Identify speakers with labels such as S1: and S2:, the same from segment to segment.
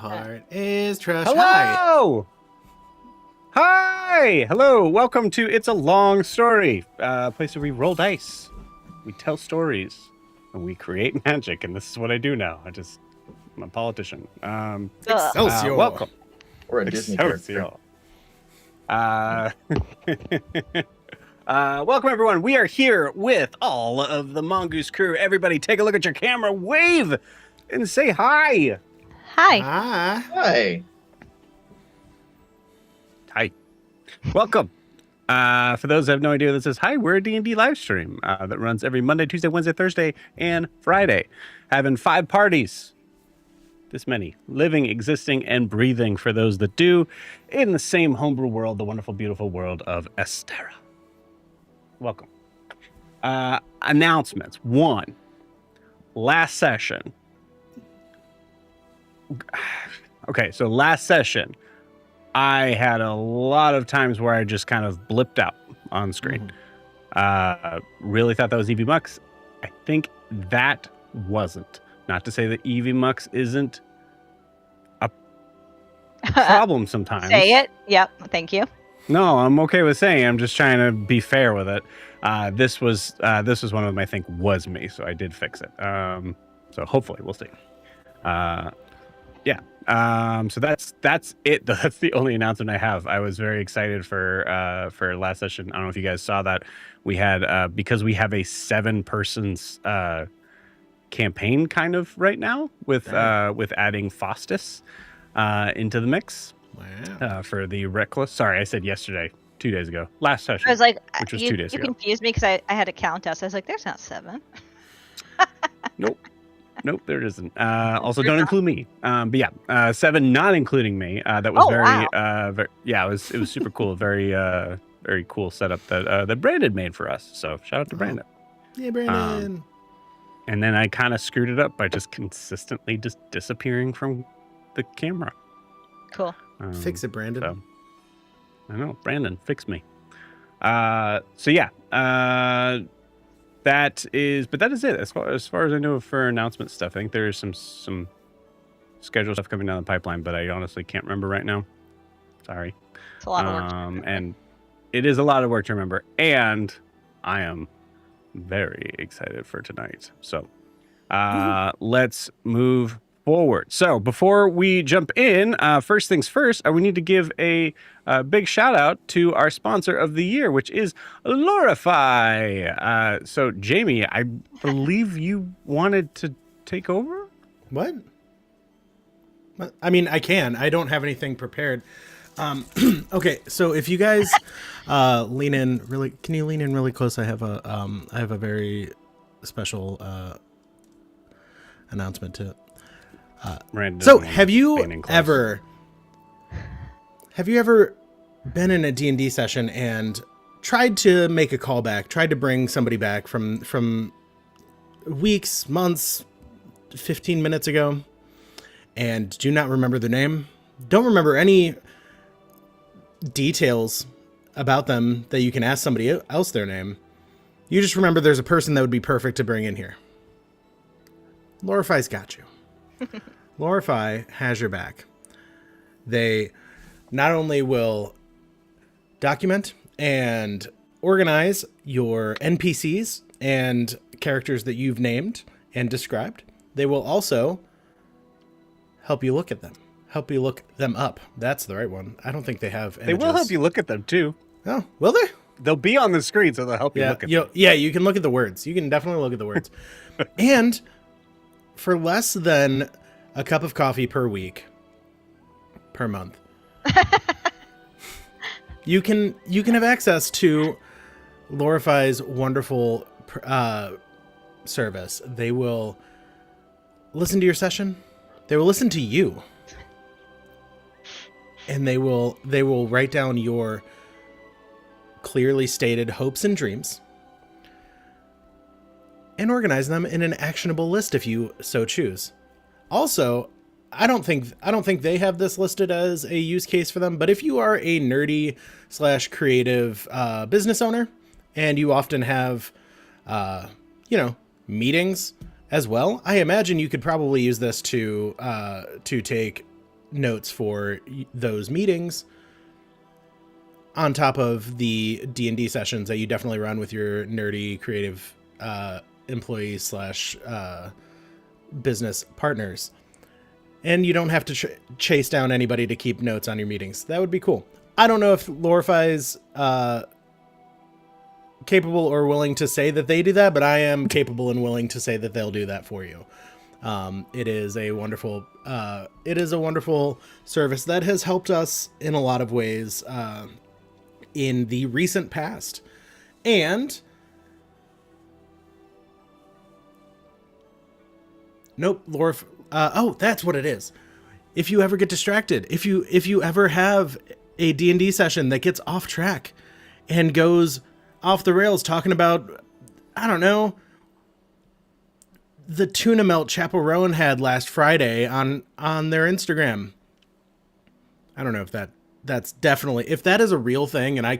S1: heart is trash.
S2: Hello! Hi! Hello! Welcome to It's a Long Story, a place where we roll dice. We tell stories. and we create magic, and this is what I do now. I'm a politician.
S1: Excelsior.
S2: Welcome.
S3: Or a Disney character.
S2: Excelsior. Welcome everyone. We are here with all of the Mongoose crew. Everybody take a look at your camera, wave, and say hi.
S4: Hi.
S1: Ah.
S3: Hi.
S2: Hi. Welcome. For those who have no idea what this is, hi, we're a D&D live stream that runs every Monday, Tuesday, Wednesday, Thursday, and Friday. Having 5 parties. This many. Living, existing, and breathing for those that do in the same homebrew world, the wonderful, beautiful world of Estera. Welcome. Announcements. 1. Last session. Okay, so last session, I had a lot of times where I just kind of blipped out on screen. Really thought that was Evie Mux. I think that wasn't. Not to say that Evie Mux isn't a problem sometimes.
S4: Say it. Yep. Thank you.
S2: No, I'm okay with saying. I'm just trying to be fair with it. This was one of them. I think was me, so I did fix it. So hopefully we'll see. Yeah. So that's it. That's the only announcement I have. I was very excited for last session. I don't know if you guys saw that. We had because we have a 7-person's campaign kind of right now with adding Faustus into the mix.
S1: Wow.
S2: For the Reckless. Sorry, I said yesterday, 2 days ago. Last session.
S4: I was like,
S2: which was
S4: you,
S2: 2 days
S4: you
S2: ago.
S4: confused me because I had to count us. I was like, there's not 7.
S2: Nope, there isn't. Also, don't include me. But yeah, 7 not including me. That was it was super cool. Very cool setup that Brandon made for us. So shout out to Brandon.
S1: Yeah, Brandon.
S2: And then I kind of screwed it up by just consistently just disappearing from the camera.
S4: Cool.
S1: Fix it, Brandon.
S2: So, I know, Brandon, fix me. So yeah, that is it as far as I know for announcement stuff. I think there's some scheduled stuff coming down the pipeline, but I honestly can't remember right now. Sorry.
S4: It's a lot of work. To remember.
S2: And it is a lot of work to remember, and I am very excited for tonight. So let's move forward. So before we jump in, first things first, we need to give a big shout out to our sponsor of the year, which is Lorify. So Jamie, I believe you wanted to take over?
S1: What? I mean, I can. I don't have anything prepared. Okay, so if you guys lean in really, can you lean in really close? I have a very special announcement to. So have you ever been in a D&D session and tried to make a callback, tried to bring somebody back from weeks, months, 15 minutes ago, and do not remember their name? Don't remember any details about them that you can ask somebody else their name. You just remember there's a person that would be perfect to bring in here. Lorify's got you. Lorify has your back. They not only will document and organize your NPCs and characters that you've named and described, they will also help you look at them. Help you look them up. That's the right one. I don't think they have images.
S2: They will help you look at them too.
S1: Oh, will they?
S2: They'll be on the screen, so they'll help you look at them.
S1: Yeah, you can look at the words. You can definitely look at the words. And for less than a cup of coffee per week, per month, you can have access to Lorify's wonderful service. They will listen to your session. They will listen to you. And they will write down your clearly stated hopes and dreams and organize them in an actionable list if you so choose. Also, I don't think they have this listed as a use case for them, but if you are a nerdy / creative business owner and you often have meetings as well, I imagine you could probably use this to take notes for those meetings on top of the D&D sessions that you definitely run with your nerdy creative employee slash business partners. And you don't have to chase down anybody to keep notes on your meetings. That would be cool. I don't know if Lorify's capable or willing to say that they do that, but I am capable and willing to say that they'll do that for you. It is a wonderful service that has helped us in a lot of ways in the recent past. And nope, that's what it is. If you ever get distracted, if you ever have a D&D session that gets off track and goes off the rails talking about, I don't know, the tuna melt Chapel Rowan had last Friday on their Instagram. I don't know if that's definitely, if that is a real thing and I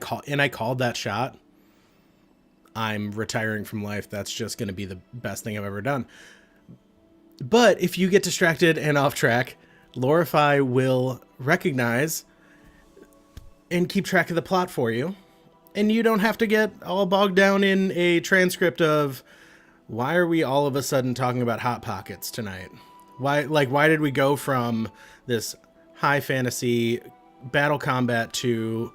S1: called that shot, I'm retiring from life. That's just going to be the best thing I've ever done. But if you get distracted and off track, Lorify will recognize and keep track of the plot for you. And you don't have to get all bogged down in a transcript of, why are we all of a sudden talking about Hot Pockets tonight? Why did we go from this high fantasy battle combat to,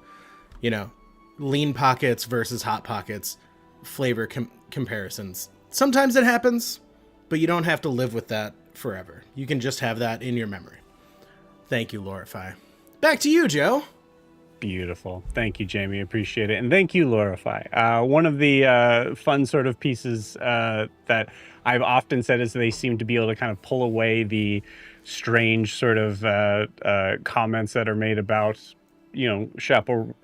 S1: Lean Pockets versus Hot Pockets flavor comparisons? Sometimes it happens, but you don't have to live with that forever. You can just have that in your memory. Thank you, Lorify. Back to you, Joe.
S2: Beautiful. Thank you, Jamie. Appreciate it. And thank you, Lorify. One of the fun sort of pieces that I've often said is they seem to be able to kind of pull away the strange sort of comments that are made about, Chapel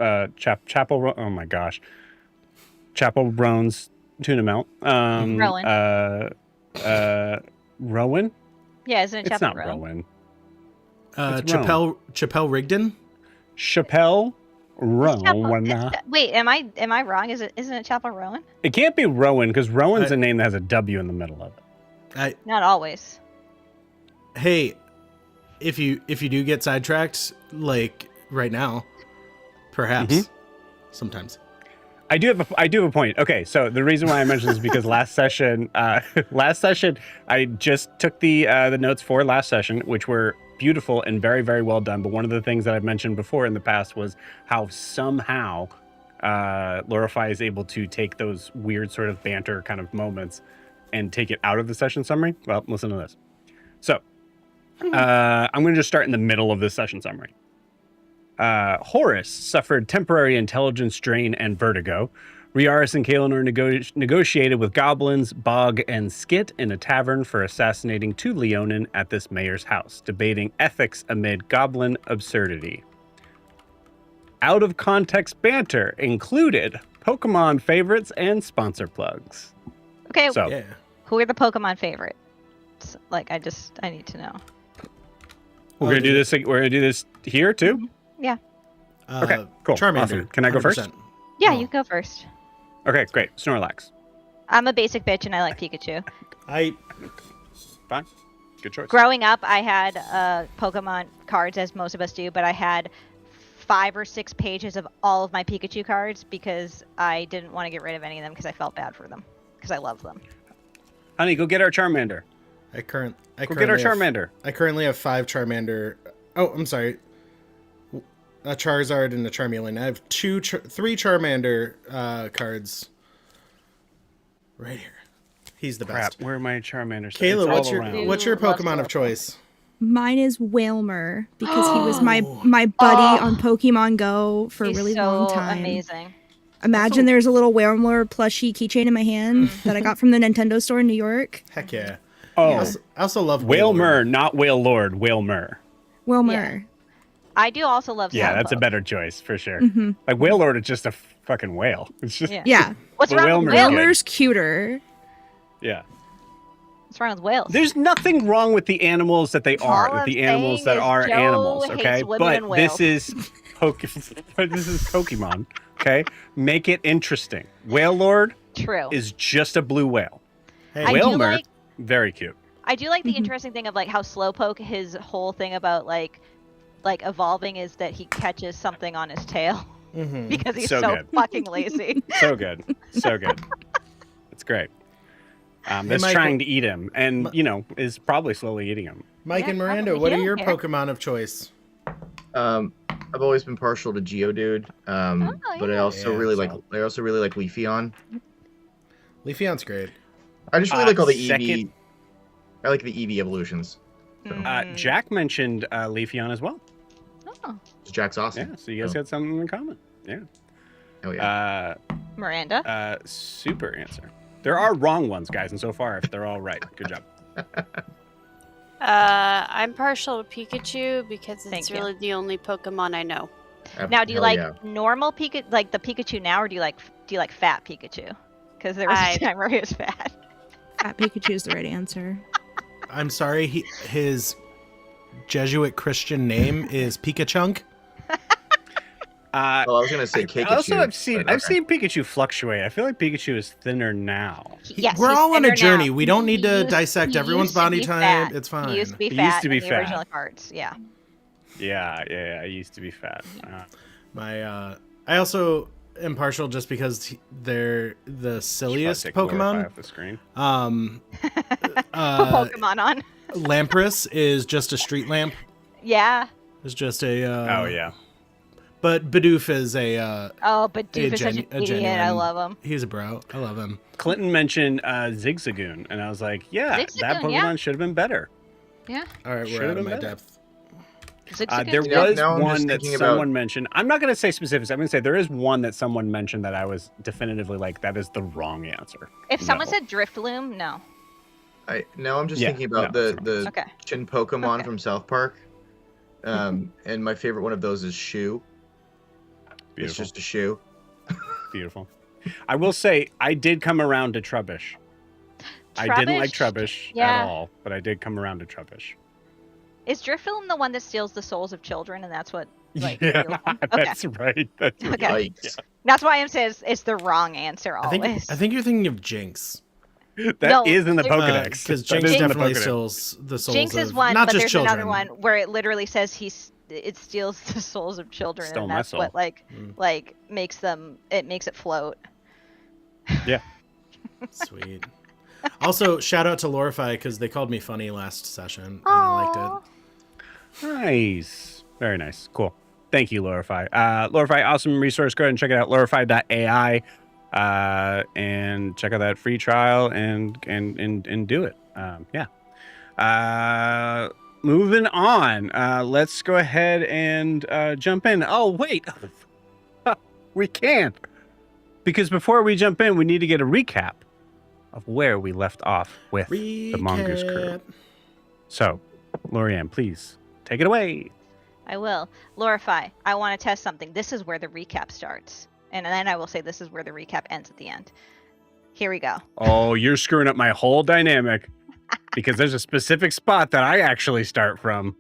S2: Roan's tuna melt.
S4: Rowan.
S2: Rowan?
S4: Yeah, isn't it
S2: It's
S4: Chapel
S2: not
S4: Rowan?
S2: Rowan.
S1: Chappelle Rigdon?
S2: Chappelle Rowan.
S4: Wait, am I wrong? Isn't it Chapel Rowan?
S2: It can't be Rowan because Rowan's a name that has a W in the middle of it.
S4: Not always.
S1: Hey, if you do get sidetracked, like right now, perhaps sometimes.
S2: I do have a point. Okay, so the reason why I mentioned this is because last session, I just took the notes for last session, which were beautiful and very, very well done. But one of the things that I've mentioned before in the past was how somehow Lorify is able to take those weird sort of banter kind of moments and take it out of the session summary. Well, listen to this. So I'm going to just start in the middle of this session summary. Horus suffered temporary intelligence drain and vertigo. Riaris and Kaelinor negotiated with goblins, Bog, and Skit in a tavern for assassinating 2 Leonin at this mayor's house, debating ethics amid goblin absurdity. Out of context banter included Pokemon favorites and sponsor plugs.
S4: Okay,
S2: So,
S1: Yeah.
S4: who are the Pokemon favorites? I need to know.
S2: we're gonna do this. We're gonna do this here too.
S4: Yeah.
S2: Okay, cool.
S1: Charmander.
S2: Awesome. Can I go first?
S1: 100%.
S4: Yeah,
S1: Oh.
S4: you go first.
S2: Okay, great. Snorlax.
S4: I'm a basic bitch and I like Pikachu.
S2: Fine. Good choice.
S4: Growing up, I had Pokemon cards, as most of us do, but I had 5 or 6 pages of all of my Pikachu cards because I didn't want to get rid of any of them because I felt bad for them because I love them.
S2: Honey, go get our Charmander.
S1: I
S2: Go get our
S1: currently have-
S2: Charmander.
S1: I currently have 5 Charmander. Oh, I'm sorry. A Charizard and a Charmeleon. I have 3 Charmander cards right here. He's the
S2: Crap.
S1: best.
S2: Where are my Charmanders?
S1: Kayla,
S2: It's all around.
S1: what's your
S4: Ooh, loves
S1: Pokemon of
S4: Pokemon.
S1: choice?
S3: Mine is Wailmer because he was my buddy on Pokemon Go for a
S4: He's
S3: really
S4: so
S3: long time.
S4: amazing.
S3: Imagine there's a little Wailmer plushie keychain in my hand that I got from the Nintendo store in New York.
S1: Heck yeah.
S2: Oh,
S1: I also love
S2: Wailmer, not Whale Lord. Wailmer.
S3: Wailmer.
S4: I do also love
S2: Yeah, that's a
S4: Slowpoke.
S2: better choice for sure.
S3: Mm-hmm.
S2: Like Whale Lord is just a fucking whale. It's just
S4: Yeah. What's
S2: But
S4: wrong with
S2: Wailmer's
S4: whales?
S2: good.
S3: Wailmer's cuter.
S2: yeah.
S4: What's wrong with whales?
S2: There's nothing wrong with the animals that they are.
S4: All
S2: With the
S4: I'm
S2: animals
S4: saying
S2: that
S4: is
S2: are
S4: Joe
S2: animals.
S4: hates
S2: Okay,
S4: women
S2: but
S4: and whales.
S2: this is Pokemon. Okay, make it interesting. Whale Lord
S4: True.
S2: is just a blue whale.
S1: Hey,
S4: I do
S2: Wailmer,
S4: like-
S2: very cute.
S4: I do like the
S3: Mhm.
S4: interesting thing of like how Slowpoke, his whole thing about like evolving is that he catches something on his tail
S1: mhm.
S4: because he's
S2: So
S4: so
S2: good.
S4: fucking lazy.
S2: So good, so good. It's great. That's
S1: Mike,
S2: trying to eat him, and is probably slowly eating him.
S1: Mike
S4: Yeah,
S1: and Miranda,
S4: probably
S1: what are
S4: healing
S1: your
S4: here.
S1: Pokemon of choice?
S5: I've always been partial to Geodude, but I
S4: yeah.
S5: also
S1: Yeah,
S5: really
S2: so-
S5: like Leafeon.
S1: Leafeon's great.
S5: I just really like all the
S2: second-
S5: EV. I like the EV evolutions.
S2: Jack mentioned Leafeon as well.
S4: Oh,
S5: Jack's awesome.
S2: Yeah, so you guys
S5: Oh.
S2: had something in common. Yeah.
S5: Oh yeah.
S4: Miranda.
S2: Super answer. There are wrong ones, guys, and so far they're all right. Good job.
S6: I'm partial to Pikachu because
S4: Thank
S6: it's
S4: you.
S6: really the only Pokemon I know.
S4: Now, do you
S5: Hell
S4: like
S5: yeah.
S4: normal Pikachu, like the Pikachu now, or do you like fat Pikachu? Because there was
S6: I-
S4: a time where he was fat.
S3: Fat Pikachu is the right answer.
S1: I'm sorry, his Jesuit Christian name is Pikachunk.
S5: Well, I was gonna say Pikachu.
S2: Also, I've
S5: but
S2: seen Pikachu fluctuate. I feel like Pikachu is thinner now.
S4: Yes,
S1: We're
S4: he's
S1: all on a
S4: thinner
S1: journey.
S4: now.
S1: We don't need
S4: He
S1: to
S4: used-
S1: dissect
S4: he
S1: everyone's
S4: used to
S1: body
S4: be
S1: type.
S4: fat.
S1: It's fine.
S4: He used to be
S2: He
S4: fat
S2: used to be
S4: in the
S2: fat.
S4: original cards. Yeah.
S2: Yeah. I used to be fat.
S1: I also am partial just because they're the silliest
S2: Take Glorify
S1: Pokemon.
S2: off the screen.
S4: Pokemon on.
S1: Lampras is just a street lamp.
S4: Yeah.
S1: It's just a.
S2: Oh yeah.
S1: But Bidoof is a.
S4: Oh, but Doof is such
S1: genu-
S4: an
S1: a
S4: idiot. I
S1: genuine-
S4: love him.
S1: He's a bro. I love him.
S2: Clinton mentioned Zigzagoon, and I was like, yeah, that
S4: Zigzagoon,
S2: Pokemon
S4: yeah.
S2: should have been better.
S4: Yeah.
S1: All right, we're
S2: Should've
S1: out of
S2: been
S1: my
S2: better.
S1: depth.
S4: Zigzagoon.
S2: There
S5: Yeah,
S2: was
S5: now I'm just
S2: one that
S5: thinking
S2: someone
S5: about-
S2: mentioned. I'm not going to say specifics. I'm going to say there is one that someone mentioned that I was definitively like, that is the wrong answer.
S4: If someone
S2: No.
S4: said Drifloon, no.
S5: Now I'm just
S2: Yeah,
S5: thinking about
S2: no,
S5: the
S4: Okay.
S5: Chin Pokemon
S4: Okay.
S5: from South Park. And my favorite one of those is Shoe. It's
S2: Beautiful.
S5: just a shoe.
S2: Beautiful. I will say, I did come around to Trubbish. I didn't like Trubbish
S4: Yeah.
S2: at all, but I did come around to Trubbish.
S4: Is Drifloon the one that steals the souls of children, and that's what? Like,
S2: yeah,
S4: you want? Okay.
S2: that's right. That's right.
S4: Okay.
S5: Yikes.
S4: That's why I'm saying it's the wrong answer
S1: I
S4: always.
S1: think you're thinking of Jinx.
S2: That is
S4: No,
S2: in the
S4: there's-
S2: Pokedex.
S1: Because
S2: That
S1: Jinx
S2: is in the
S1: definitely
S2: Pokedex.
S1: steals the souls
S4: Jinx is
S1: of
S4: one,
S1: not
S4: but
S1: just
S4: there's
S1: children.
S4: another one where it literally says it steals the souls of children,
S2: Stole
S4: and
S2: my
S4: that's
S2: soul.
S4: what like makes it float.
S2: Yeah.
S1: Sweet. Also, shout out to Lorify because they called me funny last session, and I liked it.
S2: Nice. Very nice. Cool. Thank you, Lorify. Lorify, awesome resource. Go ahead and check it out, lorify.ai, and check out that free trial and do it. Moving on. Let's go ahead and jump in. Oh, wait. We can't. Because before we jump in, we need to get a recap of where we left off with the Mongoose crew.
S1: Recap.
S2: So, Lorianne, please take it away.
S4: I will. Lorify, I want to test something. This is where the recap starts, and then I will say this is where the recap ends at the end. Here we go.
S2: Oh, you're screwing up my whole dynamic because there's a specific spot that I actually start from.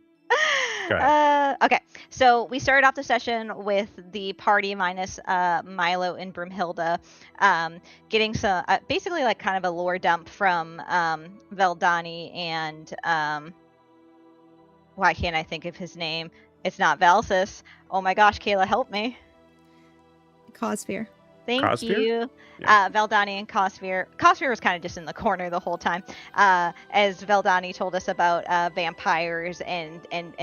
S2: Go ahead.
S4: Okay, so we started off the session with the party minus Milo and Broomhilda, getting some basically like kind of a lore dump from Veldani and why can't I think of his name? It's not Valsis. Oh my gosh, Kayla, help me.
S3: Cossphere.
S4: Thank
S2: Cossphere?
S4: you.
S2: Yeah.
S4: Veldani and Cossphere. Cossphere was kind of just in the corner the whole time, as Veldani told us about vampires and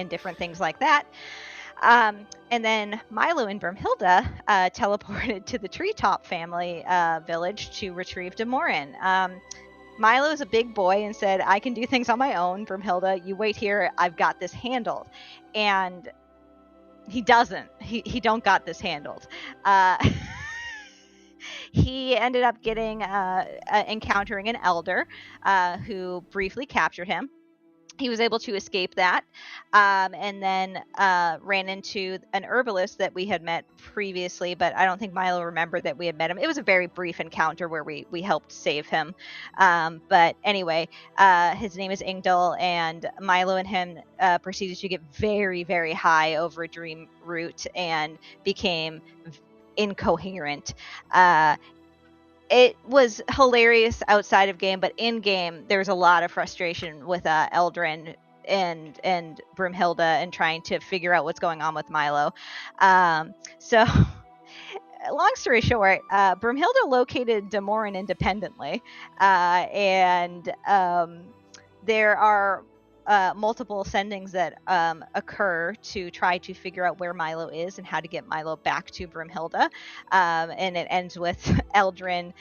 S4: different things like that. And then Milo and Broomhilda teleported to the Treetop family village to retrieve Demorin. Milo's a big boy and said, I can do things on my own. Broomhilda, you wait here. I've got this handled. And he doesn't. He don't got this handled. He ended up getting encountering an elder who briefly captured him. He was able to escape that, and then ran into an herbalist that we had met previously, but I don't think Milo remembered that we had met him. It was a very brief encounter where we helped save him. But anyway, his name is Ingdal, and Milo and him proceeded to get very, very high over Dream Root and became incoherent. It was hilarious outside of game, but in game there's a lot of frustration with Eldrin and Broomhilda and trying to figure out what's going on with Milo. So long story short, Broomhilda located Demorin independently, and there are multiple sendings that occur to try to figure out where Milo is and how to get Milo back to Broomhilda. And it ends with Eldrin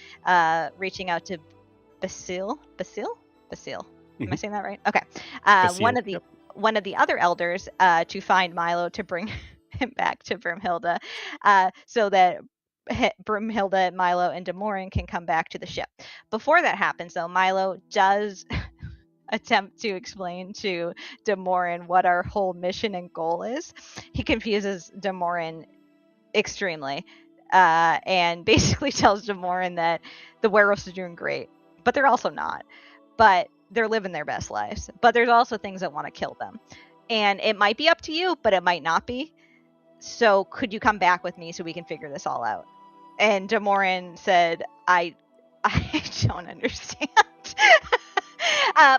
S4: reaching out to Basil. Am I saying that right? Okay.
S2: Basil,
S4: One of the other elders to find Milo to bring him back to Broomhilda, so that Broomhilda, Milo, and Demorin can come back to the ship. Before that happens, though, Milo does attempt to explain to Demorin what our whole mission and goal is. He confuses Demorin extremely, and basically tells Demorin that the werewolves are doing great, but they're also not. But they're living their best lives. But there's also things that want to kill them. And it might be up to you, but it might not be. So could you come back with me so we can figure this all out? And Demorin said, I don't understand.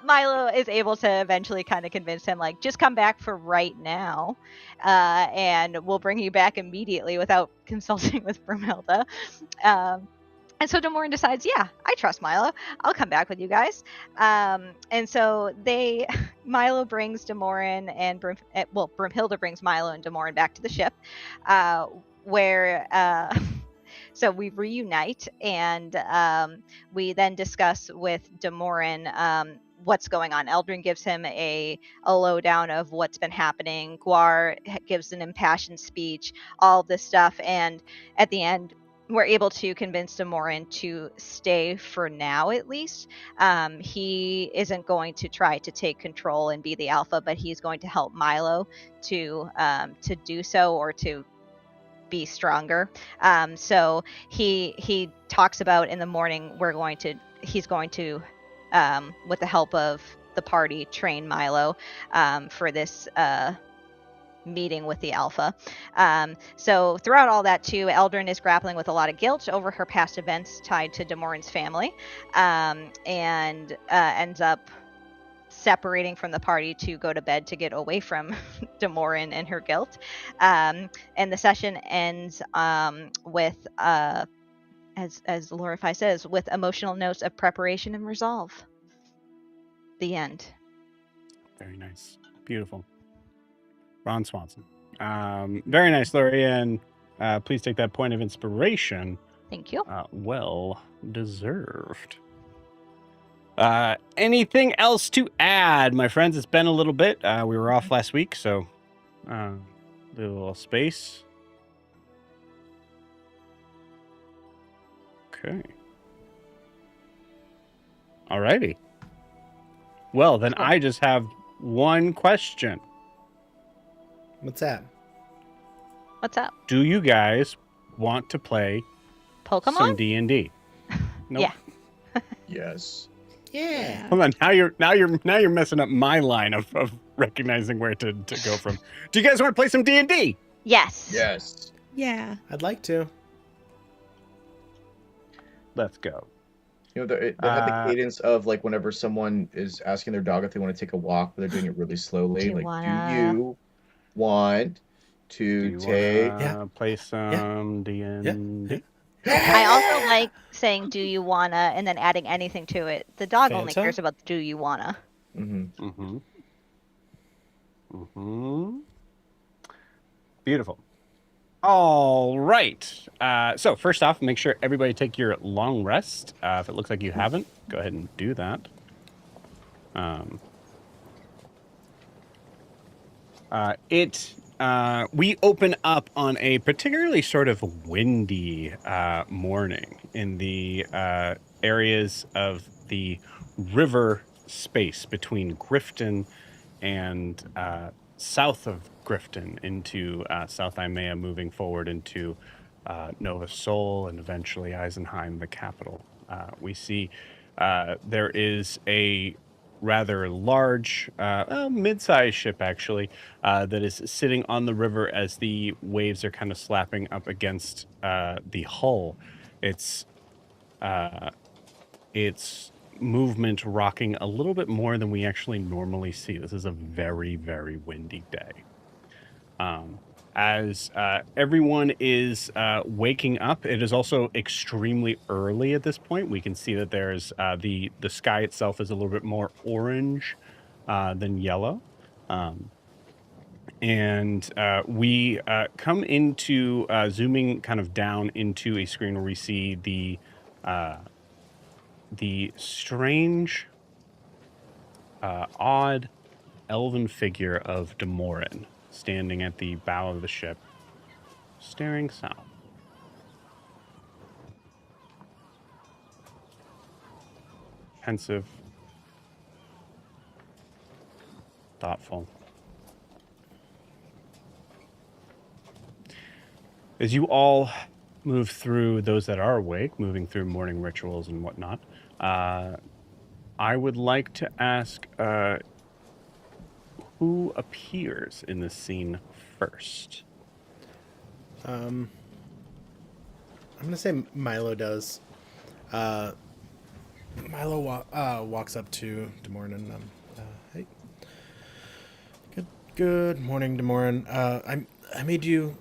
S4: Milo is able to eventually kind of convince him, like, just come back for right now, and we'll bring you back immediately without consulting with Broomhilda. And so Demorin decides, yeah, I trust Milo. I'll come back with you guys. And so Milo brings Demorin and Broomhilda brings Milo and Demorin back to the ship, where so we reunite, and we then discuss with Demorin what's going on. Eldrin gives him a lowdown of what's been happening. Guar gives an impassioned speech, all this stuff, and at the end, we're able to convince Demorin to stay for now, at least. He isn't going to try to take control and be the alpha, but he's going to help Milo to do so, or to be stronger. So he talks about in the morning he's going to with the help of the party, train Milo for this meeting with the alpha. So throughout all that too, Eldrin is grappling with a lot of guilt over her past events tied to Demorin's family, and ends up separating from the party to go to bed to get away from Demorin and her guilt. And the session ends with as Lorify says, with emotional notes of preparation and resolve. The end.
S2: Very nice. Beautiful. Ron Swanson. Very nice, Lori, and please take that point of inspiration.
S4: Thank you.
S2: Well deserved. Anything else to add, my friends? It's been a little bit. We were off last week, so little space. Okay. Alrighty. Well, then I just have one question.
S1: What's that?
S4: What's up?
S2: Do you guys want to play some
S4: Pokemon?
S2: D&D? Nope.
S4: Yeah.
S5: Yes.
S1: Yeah.
S2: Hold on. Now you're messing up my line of recognizing where to go from. Do you guys want to play some D&D?
S4: Yes.
S5: Yes.
S3: Yeah.
S1: I'd like to.
S2: Let's go.
S5: You know, they have the cadence of, like, whenever someone is asking their dog if they want to take a walk, but they're doing it really slowly.
S4: Do you
S5: Like,
S4: wanna-
S5: do you want
S2: Do
S5: to
S2: you
S5: take?
S2: wanna play some D&D?
S4: I also like saying "do you wanna" and then adding anything to it. The dog only
S1: Fanta?
S4: cares about the "do you wanna."
S5: Mm-hmm.
S2: Mm-hmm. Mm-hmm. Beautiful. All right. So first off, make sure everybody take your long rest. If it looks like you haven't, go ahead and do that. We open up on a particularly sort of windy morning in the areas of the river space between Grifton and south of Grifton into South Imea, moving forward into Nova Sol and eventually Eisenheim, the capital. We see there is a rather large, mid-sized ship actually, that is sitting on the river as the waves are kind of slapping up against the hull. Its movement rocking a little bit more than we actually normally see. This is a very, very windy day. as everyone is waking up. It is also extremely early at this point. We can see that there's the sky itself is a little bit more orange than yellow. And we come into zooming kind of down into a screen where we see the strange, odd elven figure of Demorin standing at the bow of the ship, staring south. Pensive, thoughtful. As you all move through, those that are awake, moving through morning rituals and whatnot, I would like to ask who appears in this scene first?
S1: I'm gonna say Milo does. Milo walks up to Demorin and hey, good morning, Demorin. I made you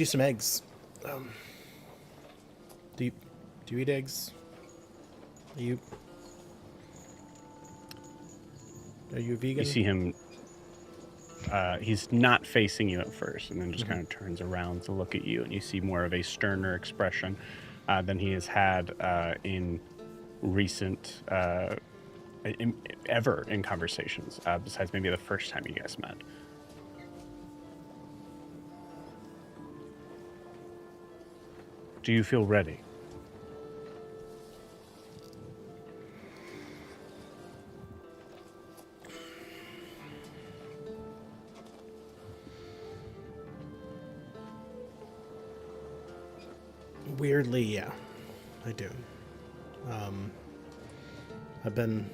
S1: some eggs. Do you eat eggs? Are you a vegan?
S2: You see him. He's not facing you at first, and then just kind of turns around to look at you, and you see more of a sterner expression than he has had in recent ever in conversations. Besides maybe the first time you guys met. Do you feel ready?
S1: Weirdly, yeah, I do. I've been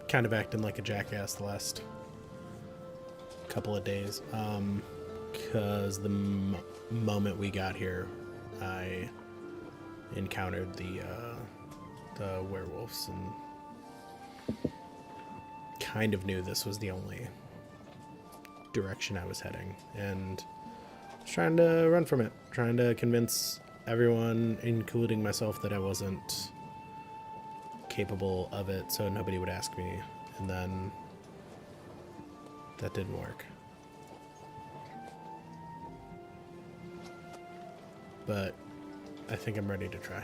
S1: kind of acting like a jackass the last couple of days. Because the moment we got here, I encountered the werewolves and kind of knew this was the only direction I was heading, and was trying to run from it, trying to convince everyone, including myself, that I wasn't capable of it, so nobody would ask me, and then that didn't work. But I think I'm ready to try.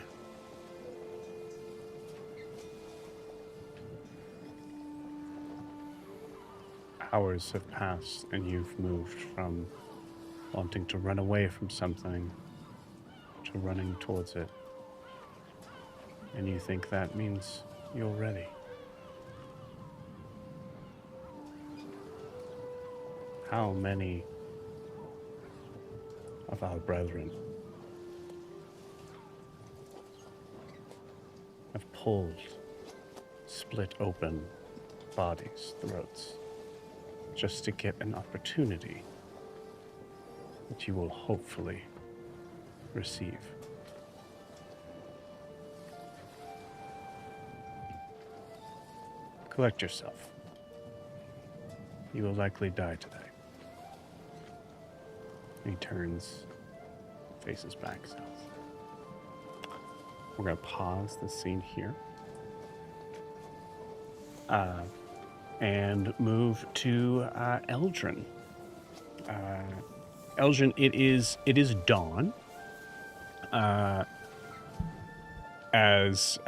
S2: Hours have passed, and you've moved from wanting to run away from something to running towards it. And you think that means you're ready. How many of our brethren have pulled, split open bodies, throats, just to get an opportunity that you will hopefully receive. Collect yourself. You will likely die today. He turns, faces back south. We're going to pause the scene here. And move to Eldrin. Eldrin, it is dawn. As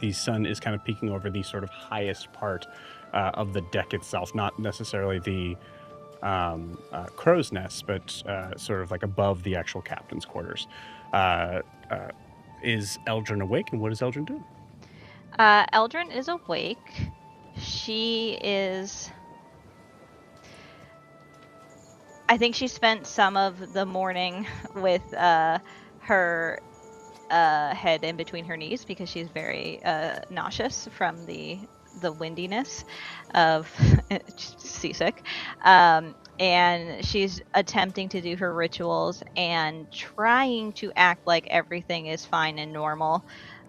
S2: the sun is kind of peeking over the sort of highest part of the deck itself, not necessarily the crow's nest, but sort of like above the actual captain's quarters. Is Eldrin awake, and what is Eldrin doing?
S4: Eldrin is awake. She is... I think she spent some of the morning with her head in between her knees because she's very nauseous from the windiness of seasick. And she's attempting to do her rituals and trying to act like everything is fine and normal,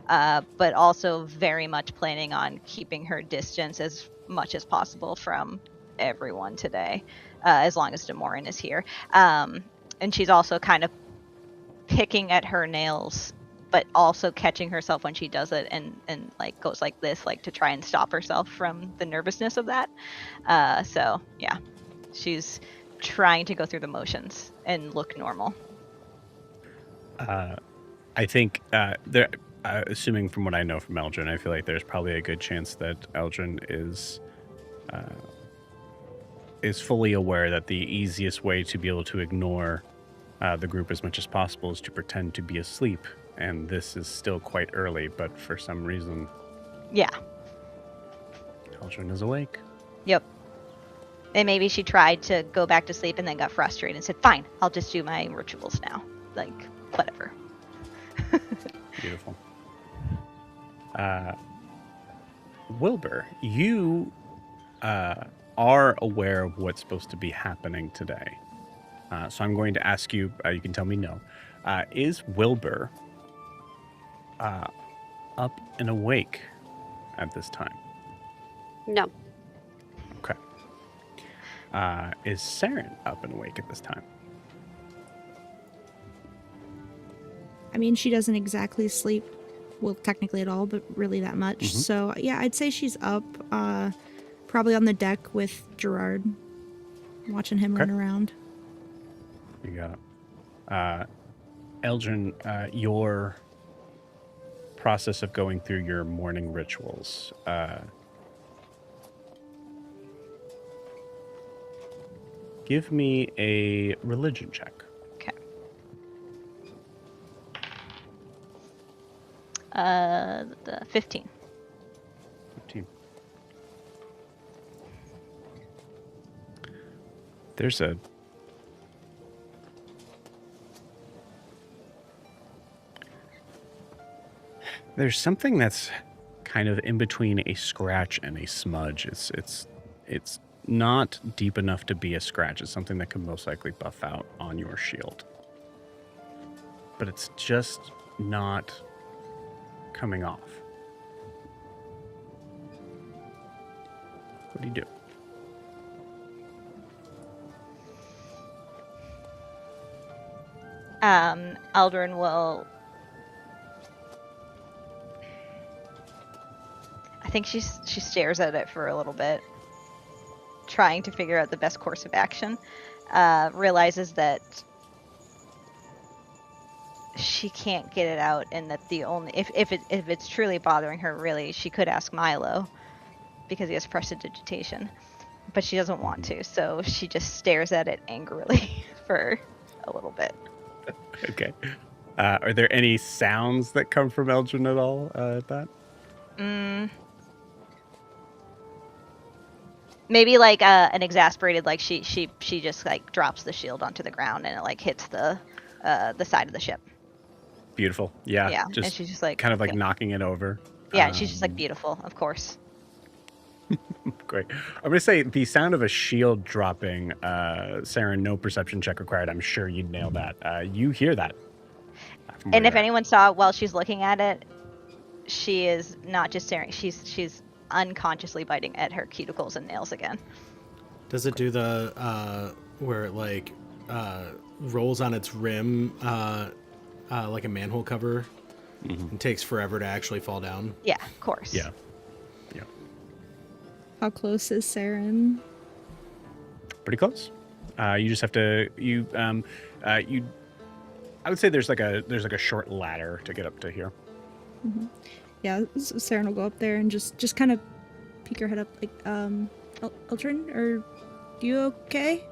S4: but also very much planning on keeping her distance as much as possible from everyone today, as long as Demorin is here. And she's also kind of picking at her nails, but also catching herself when she does it, and like goes like this, like to try and stop herself from the nervousness of that. So yeah, she's trying to go through the motions and look normal.
S2: I think there. Assuming from what I know from Eldrin, I feel like there's probably a good chance that Eldrin is fully aware that the easiest way to be able to ignore the group as much as possible is to pretend to be asleep. And this is still quite early, but for some reason,
S4: Yeah.
S2: Eldrin is awake.
S4: Yep. And maybe she tried to go back to sleep and then got frustrated and said, "Fine, I'll just do my rituals now." Like, whatever.
S2: Beautiful. Wilbur, you are aware of what's supposed to be happening today. So I'm going to ask you, you can tell me no. Is Wilbur up and awake at this time?
S6: No.
S2: Okay. Is Saren up and awake at this time?
S3: I mean, she doesn't exactly sleep, well, technically at all, but really that much.
S2: Mhm.
S3: So, yeah, I'd say she's up, probably on the deck with Gerard, watching him
S2: Okay.
S3: run around.
S2: You got it. Eldrin, your process of going through your morning rituals. Give me a religion check.
S4: Okay. The 15.
S2: 15. There's something that's kind of in between a scratch and a smudge. It's not deep enough to be a scratch. It's something that can most likely buff out on your shield. But it's just not coming off. What do you do?
S4: Aldrin will... I think she stares at it for a little bit, trying to figure out the best course of action. Realizes that she can't get it out, and that the only if it's truly bothering her, really, she could ask Milo, because he has prestidigitation, but she doesn't want to, so she just stares at it angrily for a little bit.
S2: Okay. Are there any sounds that come from Eldrin at all at that?
S4: Maybe like an exasperated, like she just like drops the shield onto the ground and it like hits the side of the ship.
S2: Beautiful. Yeah.
S4: Yeah,
S2: Just
S4: and she's just like
S2: kind of like
S4: okay.
S2: knocking it over.
S4: Yeah, and she's just like beautiful, of course.
S2: Great. I'm going to say the sound of a shield dropping, Saren, no perception check required. I'm sure you'd nail that. You hear that.
S4: And if anyone saw while she's looking at it, she is not just staring. She's unconsciously biting at her cuticles and nails again.
S1: Does it do the where it like rolls on its rim like a manhole cover and takes forever to actually fall down?
S4: Yeah, of course.
S2: Yeah.
S3: How close is Saren?
S2: Pretty close. You just have to I would say there's like a short ladder to get up to here.
S3: Mm-hmm. Yeah, so Saren will go up there and just kind of peek her head up, like, Eldrin, are you okay?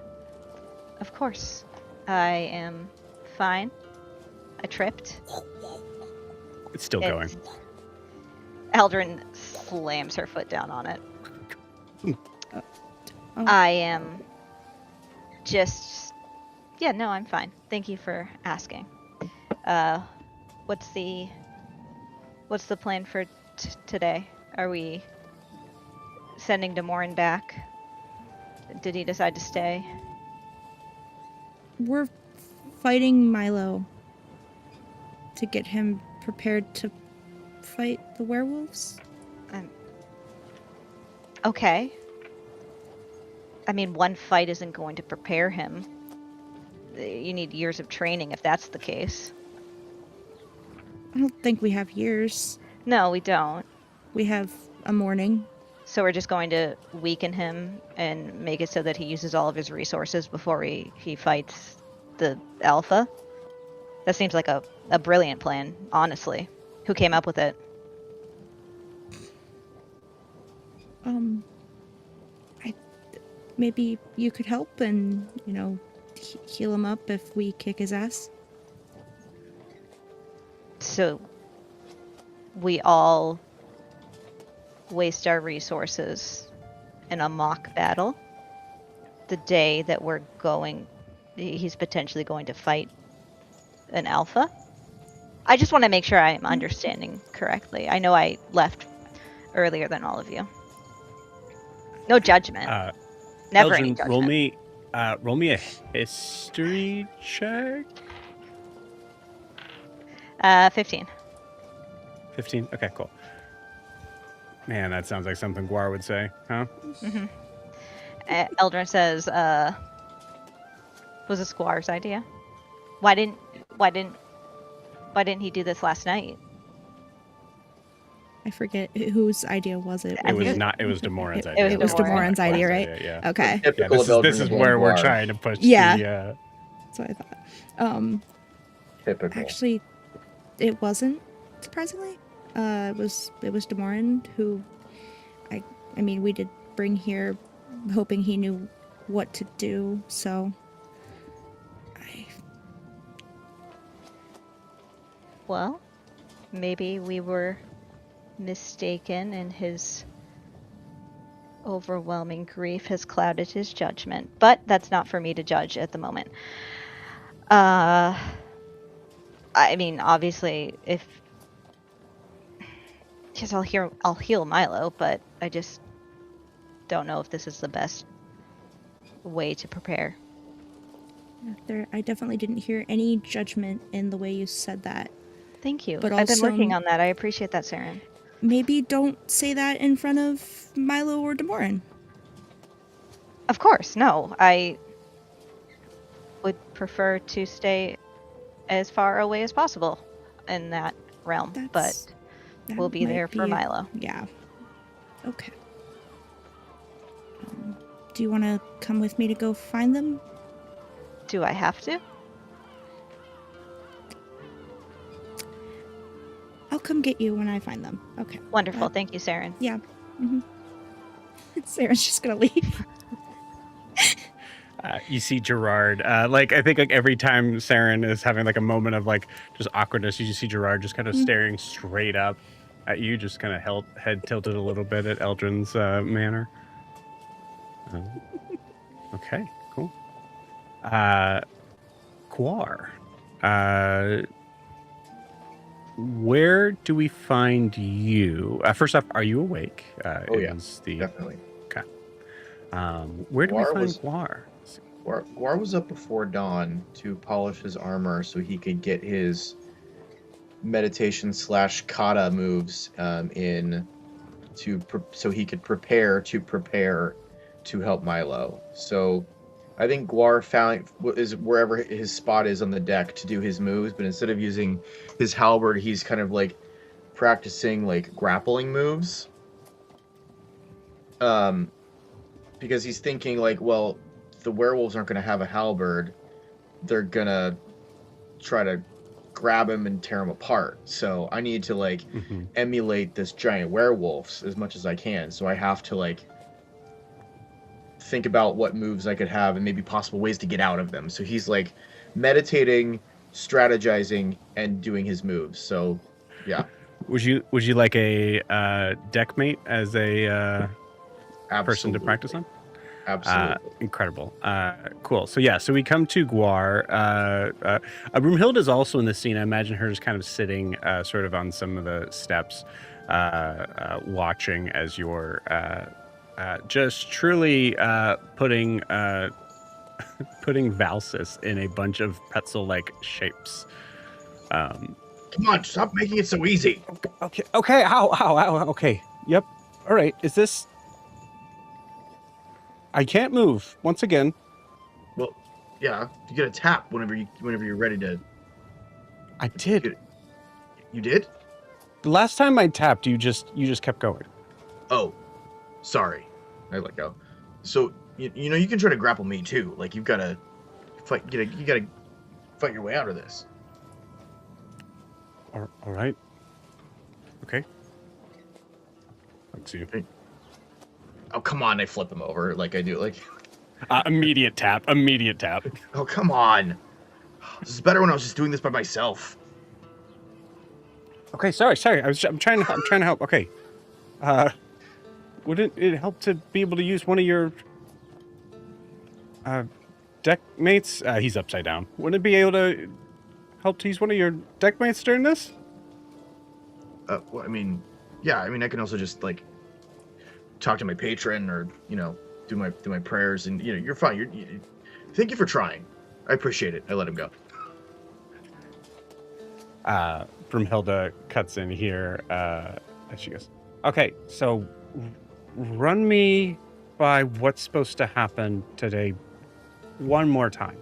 S4: Of course. I am fine. I tripped.
S2: It's still going.
S4: Eldrin slams her foot down on it.
S3: Oh.
S4: I am just... Yeah, no, I'm fine. Thank you for asking. What's the plan for today? Are we sending Demorin back? Did he decide to stay?
S3: We're fighting Milo to get him prepared to fight the werewolves.
S4: Okay. I mean, one fight isn't going to prepare him. You need years of training if that's the case.
S3: I don't think we have years.
S4: No, we don't.
S3: We have a morning.
S4: So we're just going to weaken him and make it so that he uses all of his resources before he fights the alpha? That seems like a brilliant plan, honestly. Who came up with it?
S3: Maybe you could help and, heal him up if we kick his ass.
S4: So we all waste our resources in a mock battle the day that he's potentially going to fight an alpha? I just want to make sure I'm understanding correctly. I know I left earlier than all of you. No judgment. Never any judgment.
S2: Roll me a history check.
S4: 15.
S2: 15? Okay, cool. Man, that sounds like something Guar would say, huh?
S4: Mm-hmm. Eldrin says, was this Guar's idea? Why didn't he do this last night?
S3: I forget whose idea was it.
S2: It was Demoran's idea.
S3: It was Demoran's idea, right?
S2: Yeah.
S3: Okay.
S2: Yeah, this is where we're trying to push
S3: That's what I thought.
S5: Typical.
S3: Actually, it wasn't, surprisingly. It was Demoran who I mean, we did bring here hoping he knew what to do, so
S4: Well, maybe we were mistaken and his overwhelming grief has clouded his judgment. But that's not for me to judge at the moment. I mean, obviously, because I'll heal Milo, but I just don't know if this is the best way to prepare.
S3: I definitely didn't hear any judgment in the way you said that.
S4: Thank you.
S3: But
S4: I've been
S3: also,
S4: working on that. I appreciate that, Saren.
S3: Maybe don't say that in front of Milo or Demoran.
S4: Of course, no. I would prefer to stay as far away as possible in that realm, but we'll be there for Milo.
S3: Yeah. Okay. Do you want to come with me to go find them?
S4: Do I have to?
S3: I'll come get you when I find them. Okay.
S4: Wonderful. Thank you, Saren.
S3: Yeah. Mm-hmm. Saren's just gonna leave.
S2: You see Gerard, I think every time Saren is having a moment of just awkwardness, you just see Gerard just kind of staring straight up at you, just kind of head tilted a little bit at Eldrin's manner. Okay, cool. Guar, where do we find you? First off, are you awake?
S5: Definitely.
S2: Okay. Where do we find Guar?
S5: Guar was up before dawn to polish his armor so he could get his meditation / kata moves so he could prepare to help Milo. So I think Guar is wherever his spot is on the deck to do his moves, but instead of using his halberd, he's kind of practicing grappling moves. Because he's thinking well, the werewolves aren't going to have a halberd. They're going to try to grab him and tear him apart. So I need to emulate this giant werewolf as much as I can. So I have to think about what moves I could have and maybe possible ways to get out of them. So he's meditating, strategizing, and doing his moves. So yeah.
S2: Would you like a deck mate as a person to practice on?
S5: Absolutely.
S2: Incredible. Cool. So we come to Guar. Broomhild is also in the scene. I imagine her just kind of sitting sort of on some of the steps, watching as you're just truly putting Valsis in a bunch of pretzel-like shapes.
S5: Come on, stop making it so easy.
S2: Okay. Ow. Okay. Yep. All right. Is this... I can't move once again.
S5: Well, yeah, you get a tap whenever you're ready to.
S2: I did.
S5: You did?
S2: The last time I tapped, you just kept going.
S5: Oh, sorry. I let go. So you know you can try to grapple me too. Like you've got to fight. You gotta fight your way out of this.
S2: All right. Okay. Thanks you.
S5: Oh come on! I flip him over like I do. Like,
S2: Immediate tap. Immediate tap.
S5: oh come on! This is better when I was just doing this by myself.
S2: Okay. Sorry. I'm trying to help. Okay. Wouldn't it help to be able to use one of your deck mates? He's upside down. Wouldn't it be able to help to use one of your deck mates during this?
S5: Well, I mean, yeah. I mean, I can also just like talk to my patron, or do my prayers, and you're fine. Thank you for trying. I appreciate it. I let him go.
S2: Brumhilda cuts in here as she goes, okay, so run me by what's supposed to happen today one more time.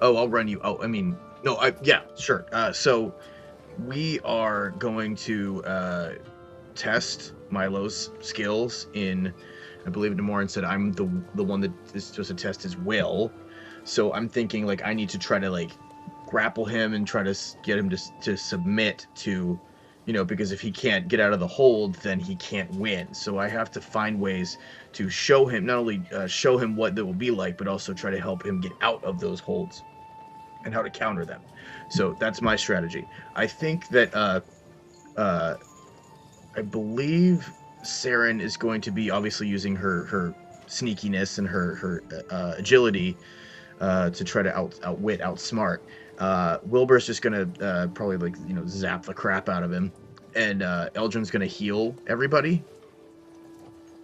S5: Oh, I'll run you. Oh, I mean, no, yeah, sure. So we are going to test Milo's skills in, I believe Demorin said I'm the one that is supposed to test his will. So I'm thinking like I need to try to like grapple him and try to get him to submit to, because if he can't get out of the hold, then he can't win. So I have to find ways to show him, not only show him what that will be like, but also try to help him get out of those holds and how to counter them. So that's my strategy. I think that I believe Saren is going to be obviously using her sneakiness and her agility to try to outsmart. Wilbur's just gonna probably zap the crap out of him, and Eldrin's gonna heal everybody.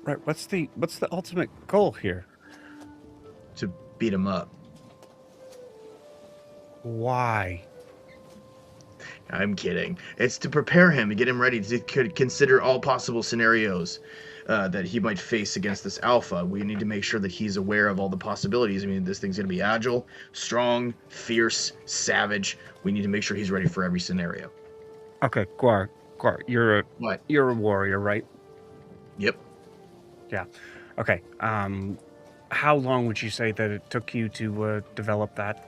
S2: Right. What's the ultimate goal here?
S5: To beat him up.
S2: Why?
S5: I'm kidding. It's to prepare him and get him ready to consider all possible scenarios that he might face against this alpha. We need to make sure that he's aware of all the possibilities. I mean, this thing's going to be agile, strong, fierce, savage. We need to make sure he's ready for every scenario.
S2: Okay, Guar, you're a warrior, right?
S5: Yep.
S2: Yeah. Okay. How long would you say that it took you to develop that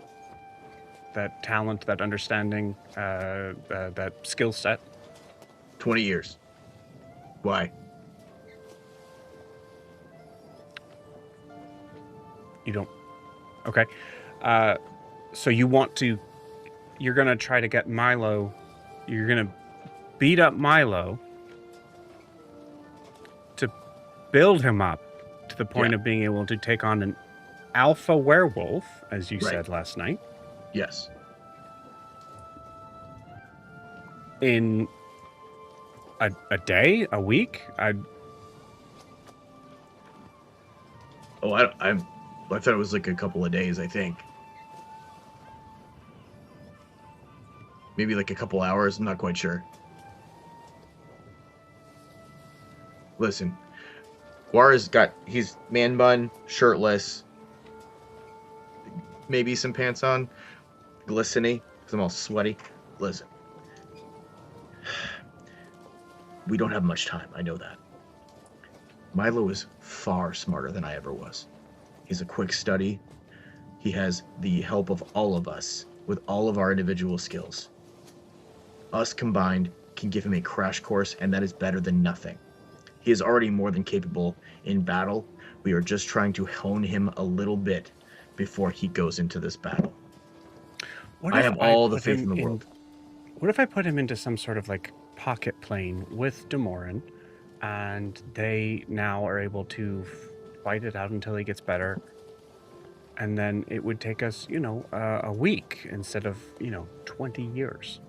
S2: talent, that understanding, that skill set?
S5: 20 years. Why?
S2: You don't. Okay. So you're going to try to get Milo, you're going to beat up Milo to build him up to the point of being able to take on an alpha werewolf, as you said last night.
S5: Yes.
S2: In a day, a week?
S5: I thought it was like a couple of days, I think. Maybe like a couple hours, I'm not quite sure. Listen, he's man bun, shirtless, maybe some pants on, glistening, because I'm all sweaty. Listen, we don't have much time, I know that. Milo is far smarter than I ever was. He's a quick study. He has the help of all of us with all of our individual skills. Us combined can give him a crash course, and that is better than nothing. He is already more than capable in battle. We are just trying to hone him a little bit before he goes into this battle. I have all the faith in the world.
S2: What if I put him into some sort of like pocket plane with Demorin, and they now are able to fight it out until he gets better, and then it would take us, a week instead of, 20 years.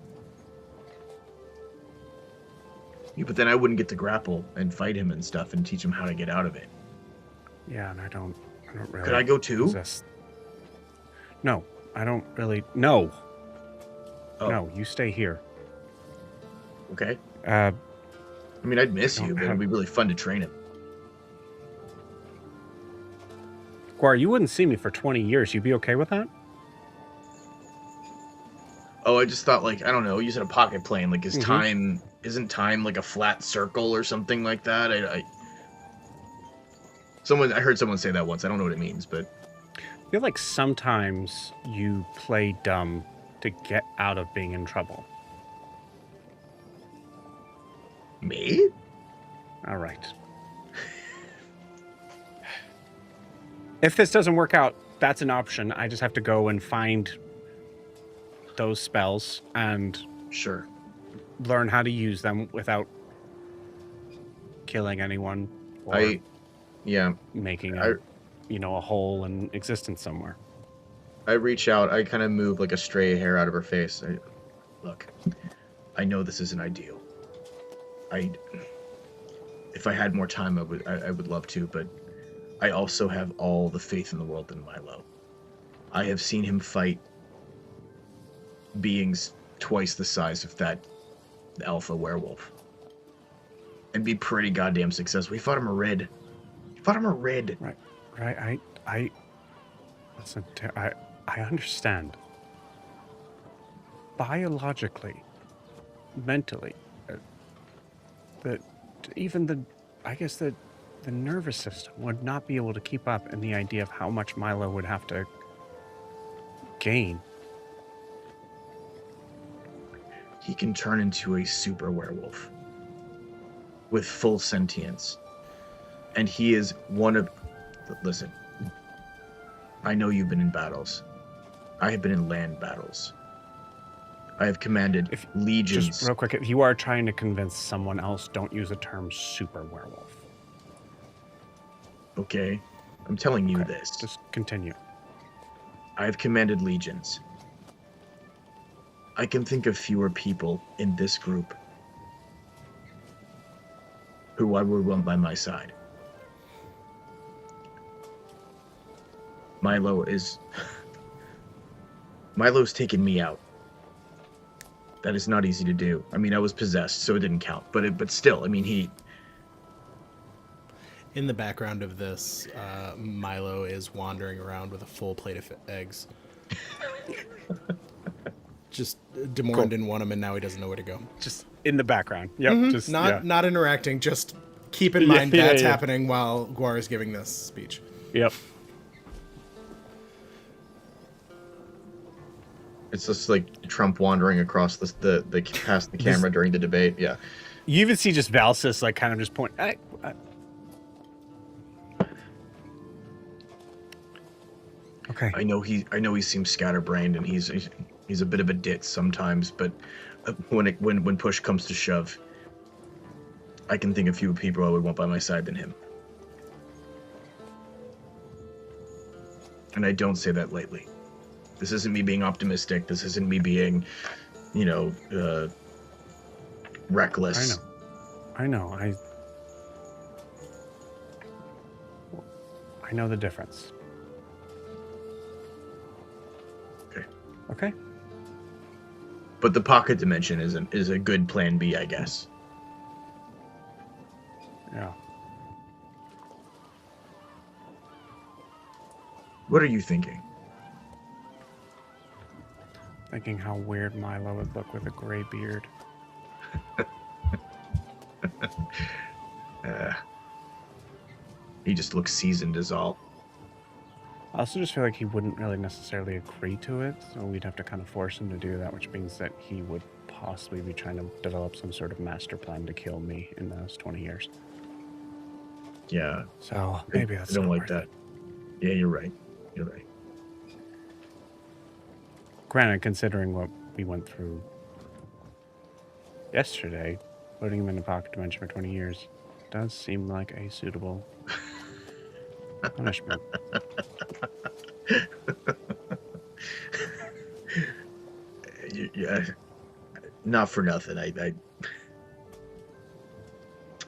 S5: Yeah, but then I wouldn't get to grapple and fight him and stuff and teach him how to get out of it.
S2: Yeah, and I don't really.
S5: Could I go too?
S2: No, I don't really. No.
S5: Oh.
S2: No, you stay here.
S5: Okay. I mean, I'd miss you, but it'd be really fun to train him.
S2: Guar, you wouldn't see me for 20 years. You'd be okay with that?
S5: Oh, I just thought, like, I don't know, using a pocket plane, like,
S2: Mhm.
S5: isn't time like a flat circle or something like that? I heard someone say that once. I don't know what it means, but
S2: I feel like sometimes you play dumb to get out of being in trouble.
S5: me?
S2: All right. If this doesn't work out, that's an option. I just have to go and find those spells and
S5: Sure.
S2: learn how to use them without killing anyone or
S5: Yeah,
S2: making
S5: I
S2: a hole in existence somewhere.
S5: I reach out. I kind of move like a stray hair out of her face. Look, I know this isn't ideal. If I had more time, I would love to, but I also have all the faith in the world in Milo. I have seen him fight beings twice the size of that alpha werewolf, and be pretty goddamn successful. He fought him a red.
S2: Right. Listen, I understand. Biologically, mentally, I guess the nervous system would not be able to keep up in the idea of how much Milo would have to gain.
S5: He can turn into a super werewolf with full sentience. And he is one of... Listen, I know you've been in battles. I have been in land battles. I have commanded legions.
S2: Just real quick, if you are trying to convince someone else, don't use the term super werewolf.
S5: Okay? I'm telling you
S2: Okay,
S5: this.
S2: just continue.
S5: I have commanded legions. I can think of fewer people in this group who I would want by my side. Milo's taken me out. That is not easy to do. I mean, I was possessed, so it didn't count. But still, I mean, he...
S1: In the background of this, Milo is wandering around with a full plate of eggs. Just Demoran didn't want him, and now he doesn't know where to go.
S2: Just in the background. Yep. Just
S1: Not interacting. Just keep in mind that's happening while Guar is giving this speech.
S2: Yep.
S5: It's just like Trump wandering across the past the camera during the debate. Yeah.
S2: You even see just Valsis like kind of just point. Okay.
S5: I know he seems scatterbrained and he's a bit of a ditz sometimes, but when push comes to shove, I can think of fewer people I would want by my side than him. And I don't say that lightly. This isn't me being optimistic. This isn't me being, reckless.
S2: I know. I know the difference. Okay.
S5: But the pocket dimension is a good plan B, I guess.
S2: Yeah.
S5: What are you thinking?
S2: Thinking how weird Milo would look with a gray beard.
S5: He just looks seasoned as all.
S2: I also just feel like he wouldn't really necessarily agree to it, so we'd have to kind of force him to do that, which means that he would possibly be trying to develop some sort of master plan to kill me in those 20 years.
S5: Yeah.
S2: So maybe that's
S5: I don't
S2: not
S5: like
S2: worth
S5: that.
S2: it.
S5: Yeah, you're right. You're right.
S2: Granted, considering what we went through yesterday, putting him in a pocket dimension for 20 years does seem like a suitable punishment.
S5: Yeah, not for nothing.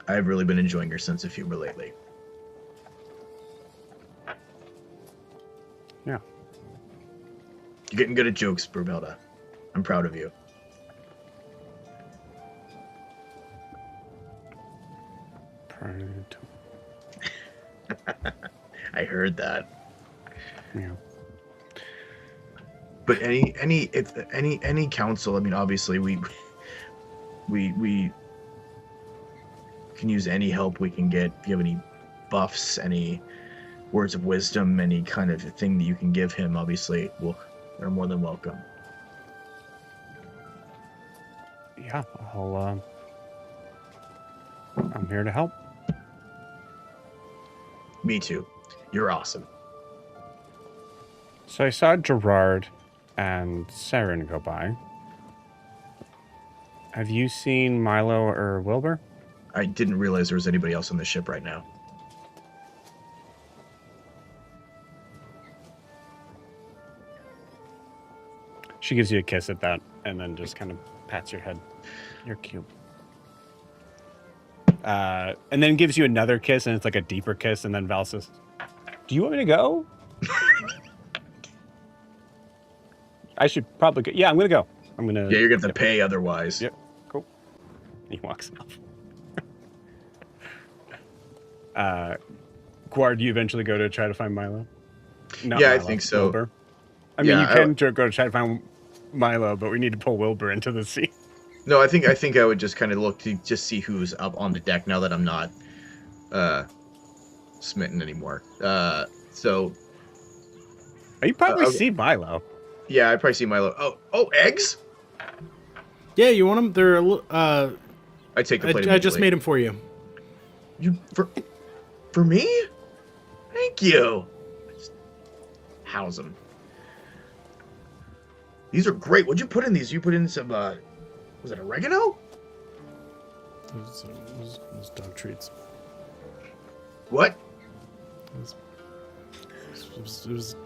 S5: I've really been enjoying your sense of humor lately.
S2: Yeah.
S5: You're getting good at jokes, Brubelda. I'm proud of you. I heard that.
S2: Yeah.
S5: But any counsel, I mean, obviously we can use any help we can get. If you have any buffs, any words of wisdom, any kind of thing that you can give him, obviously, they're more than welcome.
S2: Yeah, I'm here to help.
S5: Me too. You're awesome.
S2: So I saw Gerard and Saren go by. Have you seen Milo or Wilbur?
S5: I didn't realize there was anybody else on the ship right now.
S2: She gives you a kiss at that, and then just kind of pats your head. You're cute. And then gives you another kiss, and it's like a deeper kiss, and then Val says, "Do you want me to go?" I should probably go. Yeah, I'm gonna go. I'm gonna.
S5: Yeah, you're gonna have to pay otherwise.
S2: Yep. Cool. He walks off. Guard, do you eventually go to try to find Milo? Not
S5: Yeah, I
S2: Milo,
S5: think so.
S2: Wilbur. I mean,
S5: Yeah,
S2: you can go to try to find Milo, but we need to pull Wilbur into the sea.
S5: No, I think I would just kind of look to just see who's up on the deck now that I'm not smitten anymore. So
S2: You probably
S5: okay.
S2: see Milo.
S5: Yeah, I probably see Milo. Oh, eggs?
S1: Yeah, you want them? They're.
S5: I take the plate.
S1: I just made them for you.
S5: You for me? Thank you. Just house them. These are great. What'd you put in these? You put in some was it oregano?
S1: It was dog treats.
S5: What?
S1: It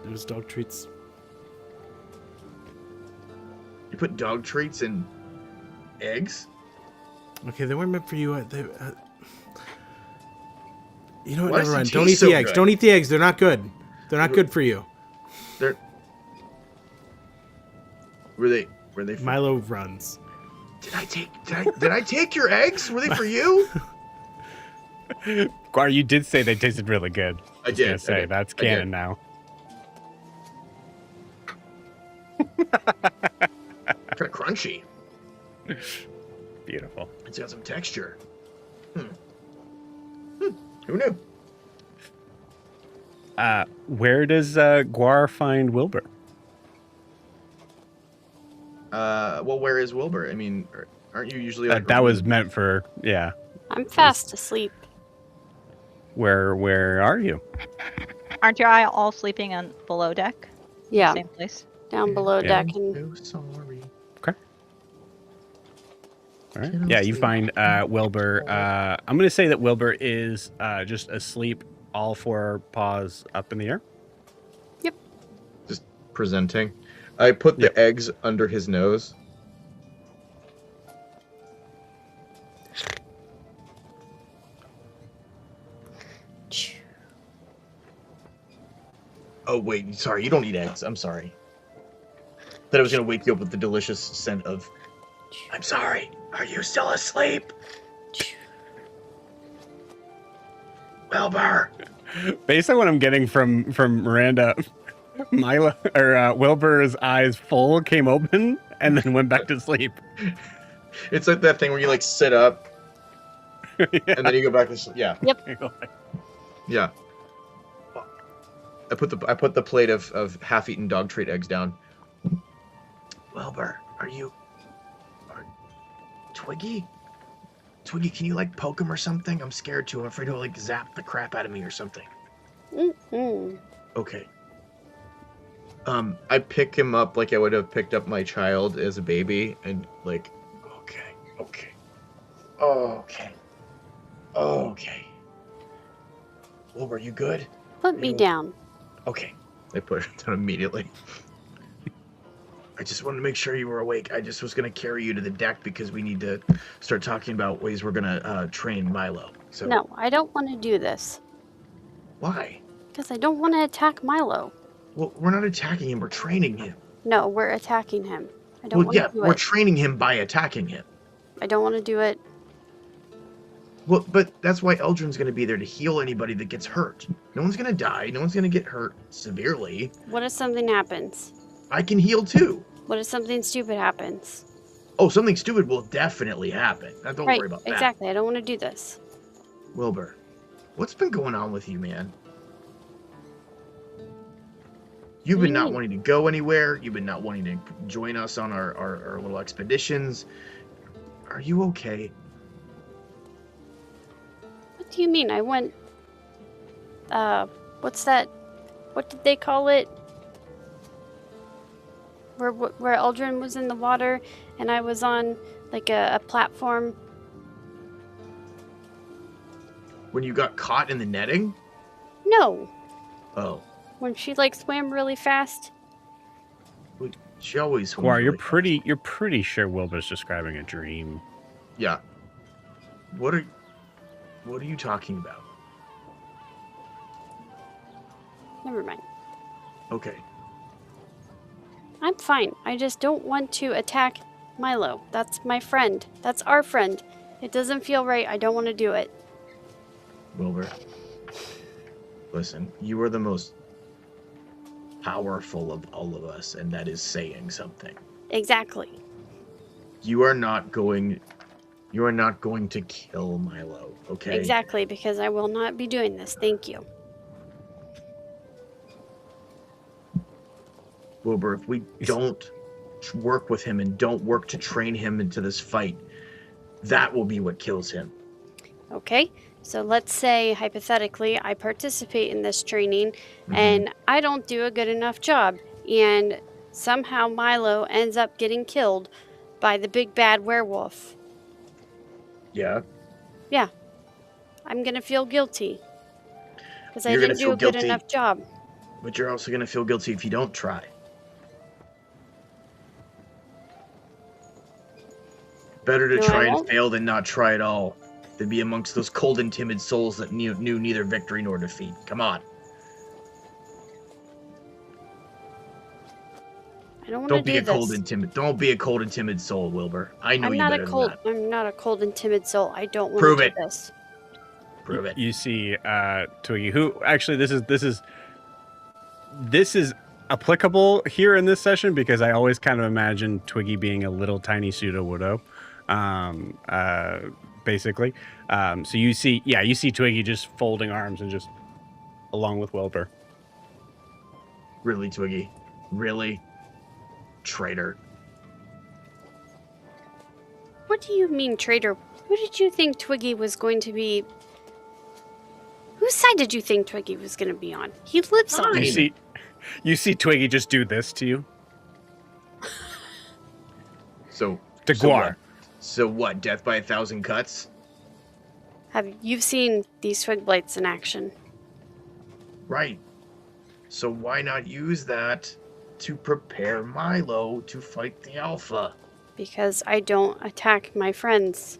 S1: was dog treats.
S5: You put dog treats in eggs?
S1: Okay, they weren't meant for you. You know what?
S5: Why
S1: Never
S5: does it
S1: mind. Don't eat
S5: taste
S1: the
S5: so
S1: eggs.
S5: good?
S1: Don't eat the eggs. They're not good. They're not good for you.
S5: They're were they for,
S1: Milo runs.
S5: Did I take your eggs? Were they for you?
S2: Guard, you did say they tasted really good.
S5: I
S2: was
S5: did.
S2: gonna say that's canon now.
S5: Kind of crunchy.
S2: Beautiful.
S5: It's got some texture. Who knew?
S2: Where does Guar find Wilbur?
S5: Well, where is Wilbur? I mean, aren't you usually like
S2: That was meant for
S6: I'm fast asleep.
S2: Where are you?
S4: Aren't you all sleeping on below deck?
S6: Yeah,
S4: Same place.
S6: down below deck. And
S5: so sorry.
S2: Okay. All right. Yeah, you find Wilbur. I'm going to say that Wilbur is just asleep, all four paws up in the air.
S5: Just presenting. I put the eggs under his nose. Oh wait, sorry, you don't eat eggs. I'm sorry. That I was gonna wake you up with the delicious scent of. I'm sorry. Are you still asleep? Wilbur.
S2: Based on what I'm getting from Miranda, Milo or Wilbur's eyes full came open and then went back to sleep.
S5: It's like that thing where you like sit up and then you go back to sleep. Yeah. Yeah. I put the plate of half-eaten dog treat eggs down. Wilbur, Twiggy? Twiggy, can you like poke him or something? I'm scared too. I'm afraid he'll like zap the crap out of me or something.
S6: Mm-mm.
S5: Okay. I pick him up like I would have picked up my child as a baby and like, okay. Wilbur, you good?
S6: Put me down.
S5: Okay. I put it down immediately. I just wanted to make sure you were awake. I just was going to carry you to the deck because we need to start talking about ways we're going to train Milo. So
S6: No, I don't want to do this.
S5: Why?
S6: Because I don't want to attack Milo.
S5: Well, we're not attacking him. We're training him.
S6: No, we're attacking him. I don't
S5: Well,
S6: want
S5: yeah,
S6: to do
S5: we're
S6: it.
S5: training him by attacking him.
S6: I don't want to do it.
S5: Well, but that's why Eldrin's going to be there to heal anybody that gets hurt. No one's going to die. No one's going to get hurt severely.
S6: What if something happens?
S5: I can heal too.
S6: What if something stupid happens?
S5: Oh, something stupid will definitely happen. Now, don't
S6: Right,
S5: worry about that.
S6: exactly. I don't want to do this.
S5: Wilbur, what's been going on with you, man? You've
S6: What do
S5: been
S6: you
S5: not
S6: mean?
S5: wanting to go anywhere. You've been not wanting to join us on our little expeditions. Are you okay?
S6: What do you mean? I went. What's that? What did they call it? Where Eldrin was in the water and I was on like a platform.
S5: When you got caught in the netting?
S6: No,
S5: Oh,
S6: when she like swam really fast.
S5: well, she always. swims
S2: Guar,
S5: really fast.
S2: you're pretty sure Wilbur's describing a dream.
S5: Yeah. What are you talking about?
S6: Never mind.
S5: Okay.
S6: I'm fine. I just don't want to attack Milo. That's my friend. That's our friend. It doesn't feel right. I don't want to do it.
S5: Wilbur, listen, you are the most powerful of all of us, and that is saying something.
S6: Exactly.
S5: You are not going to kill Milo, okay?
S6: Exactly, because I will not be doing this. Thank you.
S5: Wilbur, if we don't work with him and don't work to train him into this fight, that will be what kills him.
S6: Okay, so let's say, hypothetically, I participate in this training
S5: Mm-hmm.
S6: and I don't do a good enough job, and somehow Milo ends up getting killed by the big bad werewolf.
S5: Yeah.
S6: I'm gonna feel guilty because I
S5: You're gonna
S6: didn't do
S5: feel
S6: a good
S5: guilty.
S6: enough job.
S5: But you're also going to feel guilty if you don't try. Better to
S6: No, I
S5: try and
S6: won't.
S5: fail than not try at all. Than be amongst those cold and timid souls that knew neither victory nor defeat. Come on.
S6: I don't want
S5: Don't
S6: to
S5: be
S6: do
S5: a cold
S6: this.
S5: and timid. Don't be a cold and timid soul, Wilbur. I know
S6: I'm
S5: you
S6: not
S5: better
S6: a cold.
S5: than
S6: I'm not a cold and timid soul. I don't want
S5: Prove
S6: to
S5: it.
S6: do this.
S5: that. Prove it.
S2: You see Twiggy, who actually this is applicable here in this session because I always kind of imagine Twiggy being a little tiny pseudo widow, basically. So you see Twiggy just folding arms and just along with Wilbur.
S5: Really, Twiggy? Really? Traitor.
S6: What do you mean, traitor? Who did you think Twiggy was going to be? Whose side did you think Twiggy was going to be on? He lives on
S5: Mine.
S6: it.
S2: You see Twiggy just do this to you.
S5: So.
S2: To
S5: so
S2: Guar.
S5: what? So what? Death by 1,000 cuts?
S6: You've seen these twig blights in action?
S5: Right. So why not use that to prepare Milo to fight the Alpha?
S6: Because I don't attack my friends.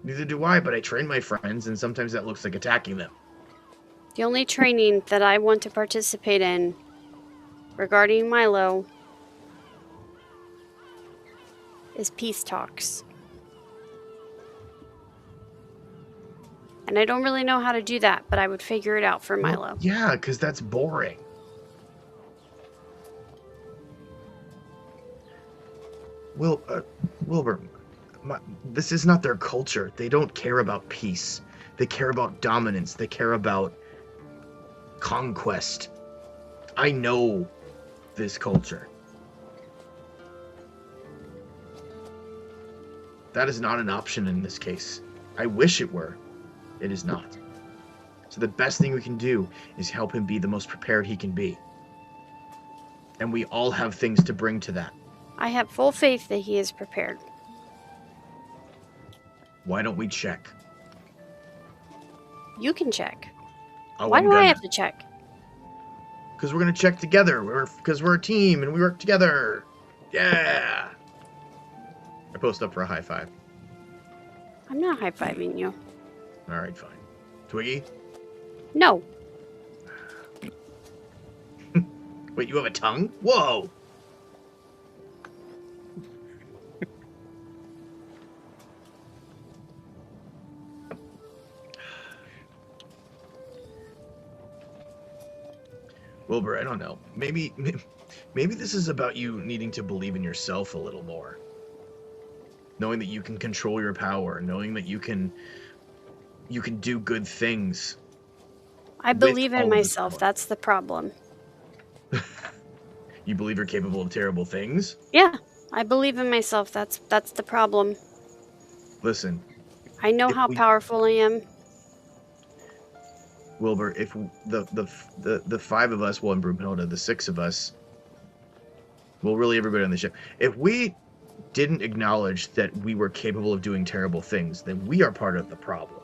S5: Neither do I, but I train my friends, and sometimes that looks like attacking them.
S6: The only training that I want to participate in regarding Milo is peace talks. And I don't really know how to do that, but I would figure it out for Milo.
S5: Well, yeah, because that's boring. Wilbur, this is not their culture. They don't care about peace. They care about dominance. They care about conquest. I know this culture. That is not an option in this case. I wish it were. It is not. So the best thing we can do is help him be the most prepared he can be. And we all have things to bring to that.
S6: I have full faith that he is prepared.
S5: Why don't we check?
S6: You can check.
S5: Oh,
S6: Why do I have to check?
S5: Because we're going to check together. Because we're a team and we work together. Yeah. I post up for a high five.
S6: I'm not high-fiving you.
S5: All right, fine. Twiggy?
S6: No.
S5: Wait, you have a tongue? Whoa. Wilbur, I don't know. Maybe this is about you needing to believe in yourself a little more. Knowing that you can control your power, knowing that you can do good things.
S6: I
S5: With
S6: believe in
S5: all of this
S6: myself.
S5: power.
S6: That's the problem.
S5: You believe you're capable of terrible things?
S6: Yeah, I believe in myself. That's the problem.
S5: Listen,
S6: I know
S5: if
S6: how
S5: we,
S6: powerful I am.
S5: Wilbur, if the five of us, well, and Broomhilda, the six of us, well, really everybody on the ship, if we didn't acknowledge that we were capable of doing terrible things, then we are part of the problem.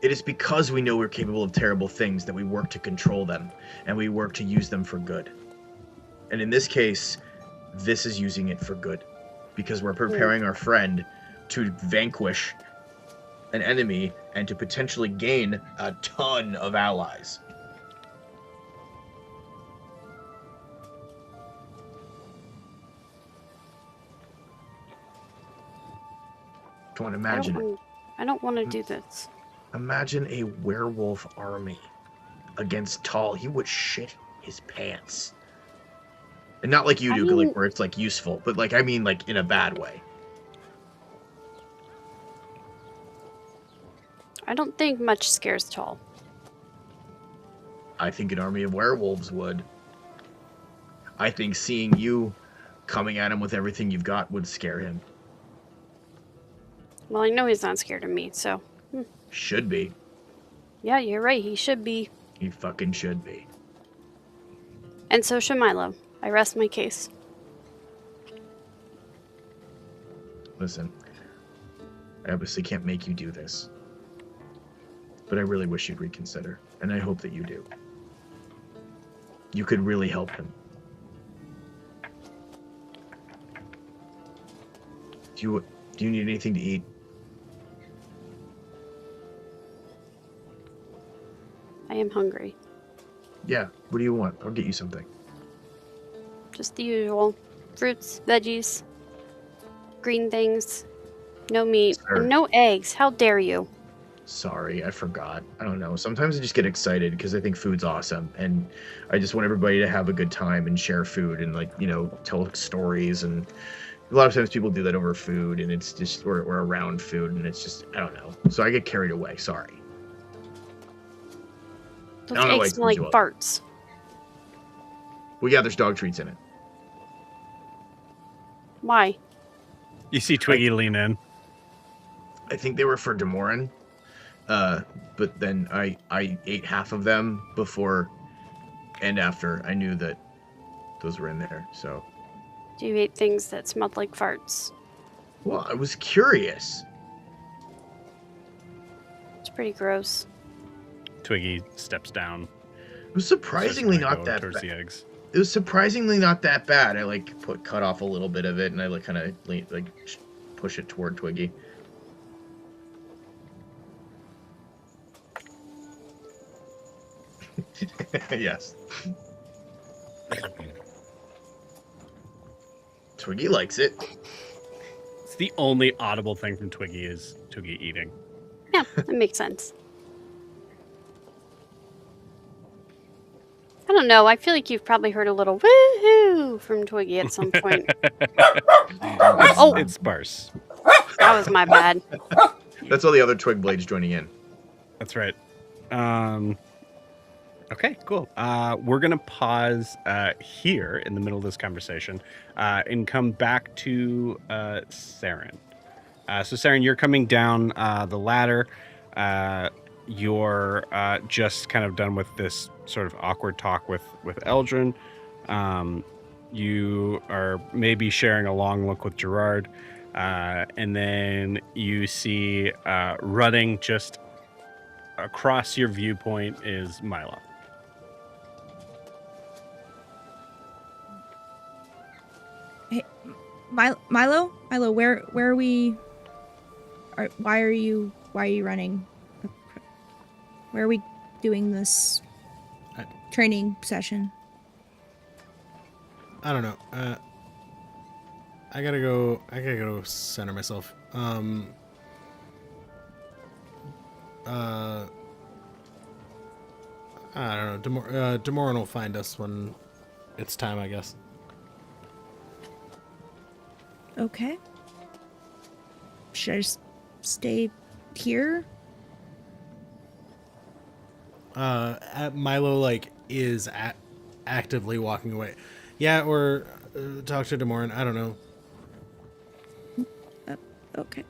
S5: It is because we know we're capable of terrible things that we work to control them, and we work to use them for good. And in this case, this is using it for good, because we're preparing our friend to vanquish an enemy and to potentially gain a ton of allies. Come on, imagine it.
S6: I don't want to do this.
S5: Imagine a werewolf army against Tall. He would shit his pants. And not like you
S6: I
S5: do,
S6: mean-
S5: like where it's like useful, but like I mean like in a bad way.
S6: I don't think much scares Tall.
S5: I think an army of werewolves would. I think seeing you coming at him with everything you've got would scare him.
S6: Well, I know he's not scared of me, so.
S5: Should be.
S6: Yeah, you're right. He should be.
S5: He fucking should be.
S6: And so should Milo. I rest my case.
S5: Listen, I obviously can't make you do this. But I really wish you'd reconsider. And I hope that you do. You could really help him. Do you need anything to eat?
S6: I am hungry.
S5: Yeah, what do you want? I'll get you something.
S6: Just the usual. Fruits, veggies, green things, no meat,
S5: Sure.
S6: and no eggs. How dare you?
S5: Sorry, I forgot. I don't know. Sometimes I just get excited because I think food's awesome. And I just want everybody to have a good time and share food and, like, you know, tell stories. And a lot of times people do that over food and it's just, or around food. And it's just, I don't know. So I get carried away. Sorry.
S6: Those
S5: don't know why
S6: eggs
S5: it
S6: smell like
S5: turns you up.
S6: farts.
S5: Well, yeah, there's dog treats in it.
S6: Why?
S2: You see Twiggy lean in.
S5: I think they were for Demorin. But then I ate half of them before and after I knew that those were in there. So,
S6: Do you eat things that smelled like farts?
S5: well, I was curious.
S6: It's pretty gross.
S2: Twiggy steps down.
S5: It was surprisingly
S2: starts to
S5: not
S2: go
S5: that
S2: towards
S5: bad.
S2: the eggs.
S5: It was surprisingly not that bad. I like cut off a little bit of it and I like kind of like push it toward Twiggy. Yes. Twiggy likes it.
S2: It's the only audible thing from Twiggy is Twiggy eating.
S6: Yeah, that makes sense. I don't know. I feel like you've probably heard a little woohoo from Twiggy at some point. Oh.
S2: It's sparse.
S6: That was my bad.
S5: That's all the other twig blades joining in.
S2: That's right. Okay, cool. We're going to pause here in the middle of this conversation and come back to Saren. So, Saren, you're coming down the ladder. You're just kind of done with this sort of awkward talk with Eldrin. You are maybe sharing a long look with Gerard. And then you see running just across your viewpoint is Milo.
S3: Milo, where are we? Why are you running? Where are we doing this training session?
S1: I don't know. I gotta go center myself. I don't know. Demoran will find us when it's time, I guess.
S3: Okay. Should I just stay here?
S1: Milo is actively walking away. Yeah, or talk to Demoran. I don't know.
S3: Okay.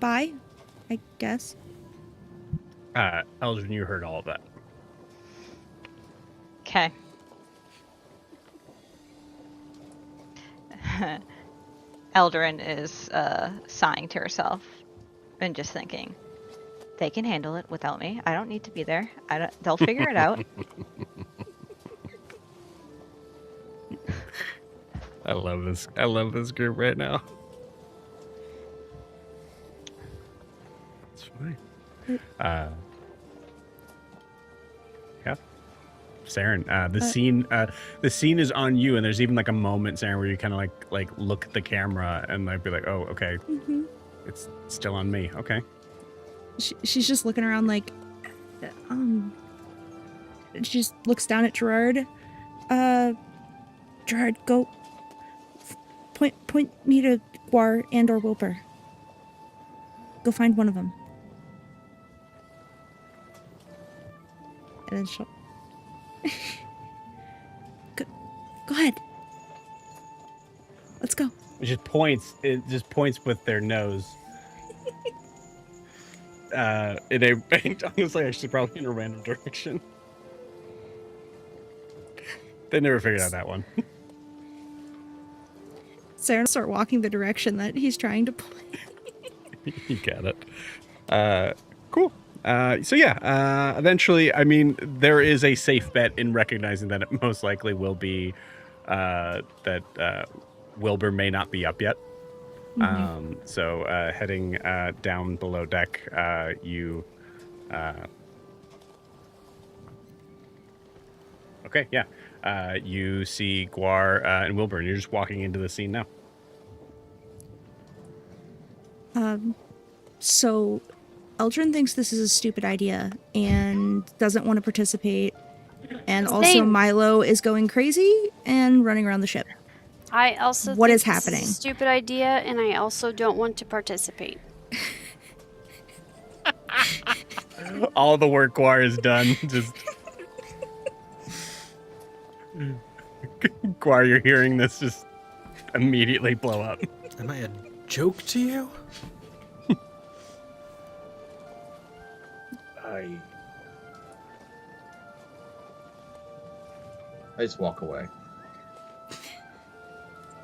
S3: Bye, I guess.
S2: Eldrin, you heard all of that.
S4: Okay. Eldrin is sighing to herself and just thinking, they can handle it without me. I don't need to be there. They'll figure it out.
S2: I love this. I love this group right now. It's fine. Yeah. Saren, the scene is on you, and there's even like a moment, Saren, where you kind of like look at the camera and like be like, oh, okay, it's still on me. Okay.
S3: She's just looking around like, she just looks down at Gerard. Gerard, go point me to Guar and or Wilper. Go find one of them. And then she'll go ahead. Let's go.
S2: It just points with their nose. Honestly, actually probably in a random direction. They never figured out that one.
S3: Sarah will start walking the direction that he's trying to point.
S2: You got it. Cool. So yeah, eventually, I mean, there is a safe bet in recognizing that it most likely will be that Wilbur may not be up yet. So heading down below deck, you... Okay, yeah. You see Guar and Wilbur, and you're just walking into the scene now.
S3: So Eldrin thinks this is a stupid idea and doesn't want to participate. And also
S6: Same.
S3: Milo is going crazy and running around the ship.
S6: I also
S3: What
S6: think
S3: is
S6: this
S3: happening?
S6: a stupid idea, and I also don't want to participate.
S2: All the work Guar has done. Just Guar, you're hearing this just immediately blow up.
S1: Am I a joke to you?
S5: I just walk away.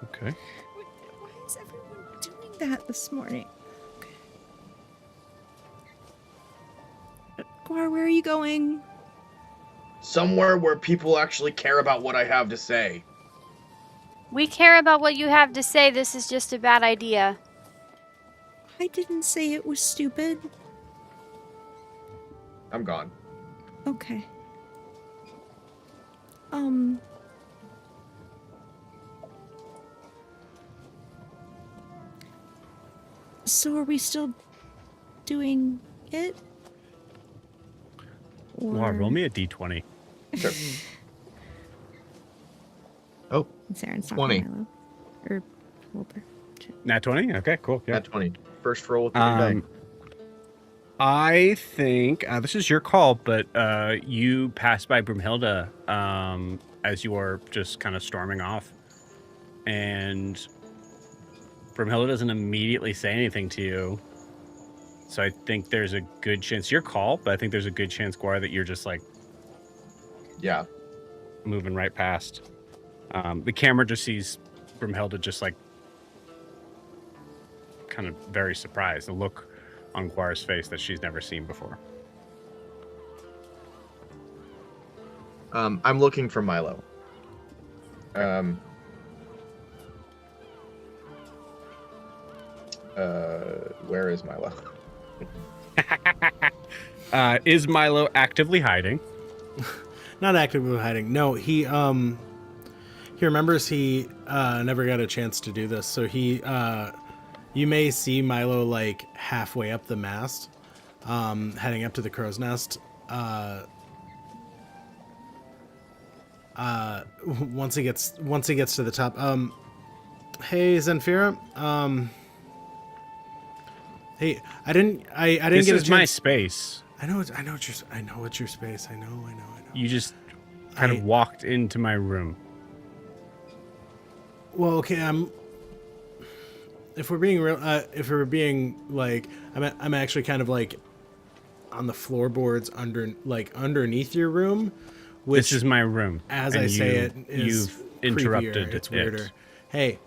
S2: Okay.
S3: Why is everyone doing that this morning? Okay. Guar, where are you going?
S5: Somewhere where people actually care about what I have to say.
S6: We care about what you have to say. This is just a bad idea.
S3: I didn't say it was stupid.
S5: I'm gone.
S3: Okay. So are we still doing it?
S2: Guar, roll me a d20.
S5: Sure. Oh,
S3: Saren's not
S5: 20.
S3: Milo. Or Wilbur.
S2: Nat 20? Okay, cool. Yeah.
S5: Nat 20. First roll with the big bang.
S2: I think this is your call, but you pass by Broomhilda as you are just kind of storming off, and Broomhilda doesn't immediately say anything to you. So I think there's a good chance your call, but I think there's a good chance, Guar, that you're just like
S5: Yeah.
S2: moving right past. The camera just sees Broomhilda just like kind of very surprised. The look on Guar's face that she's never seen before.
S5: I'm looking for Milo. Where is Milo?
S2: Is Milo actively hiding?
S1: Not actively hiding. No, he remembers he never got a chance to do this. So you may see Milo like halfway up the mast, heading up to the crow's nest, once he gets to the top. Hey Zenfira. Hey, I didn't get
S2: This
S1: a
S2: is my
S1: chance.
S2: Space.
S1: I know it's your space. I know.
S2: You just kind of walked into my room.
S1: Well, okay. If we're being real, like, I'm actually kind of like on the floorboards underneath your room. Which,
S2: This is my room.
S1: as
S2: and
S1: I say it, is
S2: you've interrupted
S1: creepier. It's
S2: it.
S1: weirder. Hey,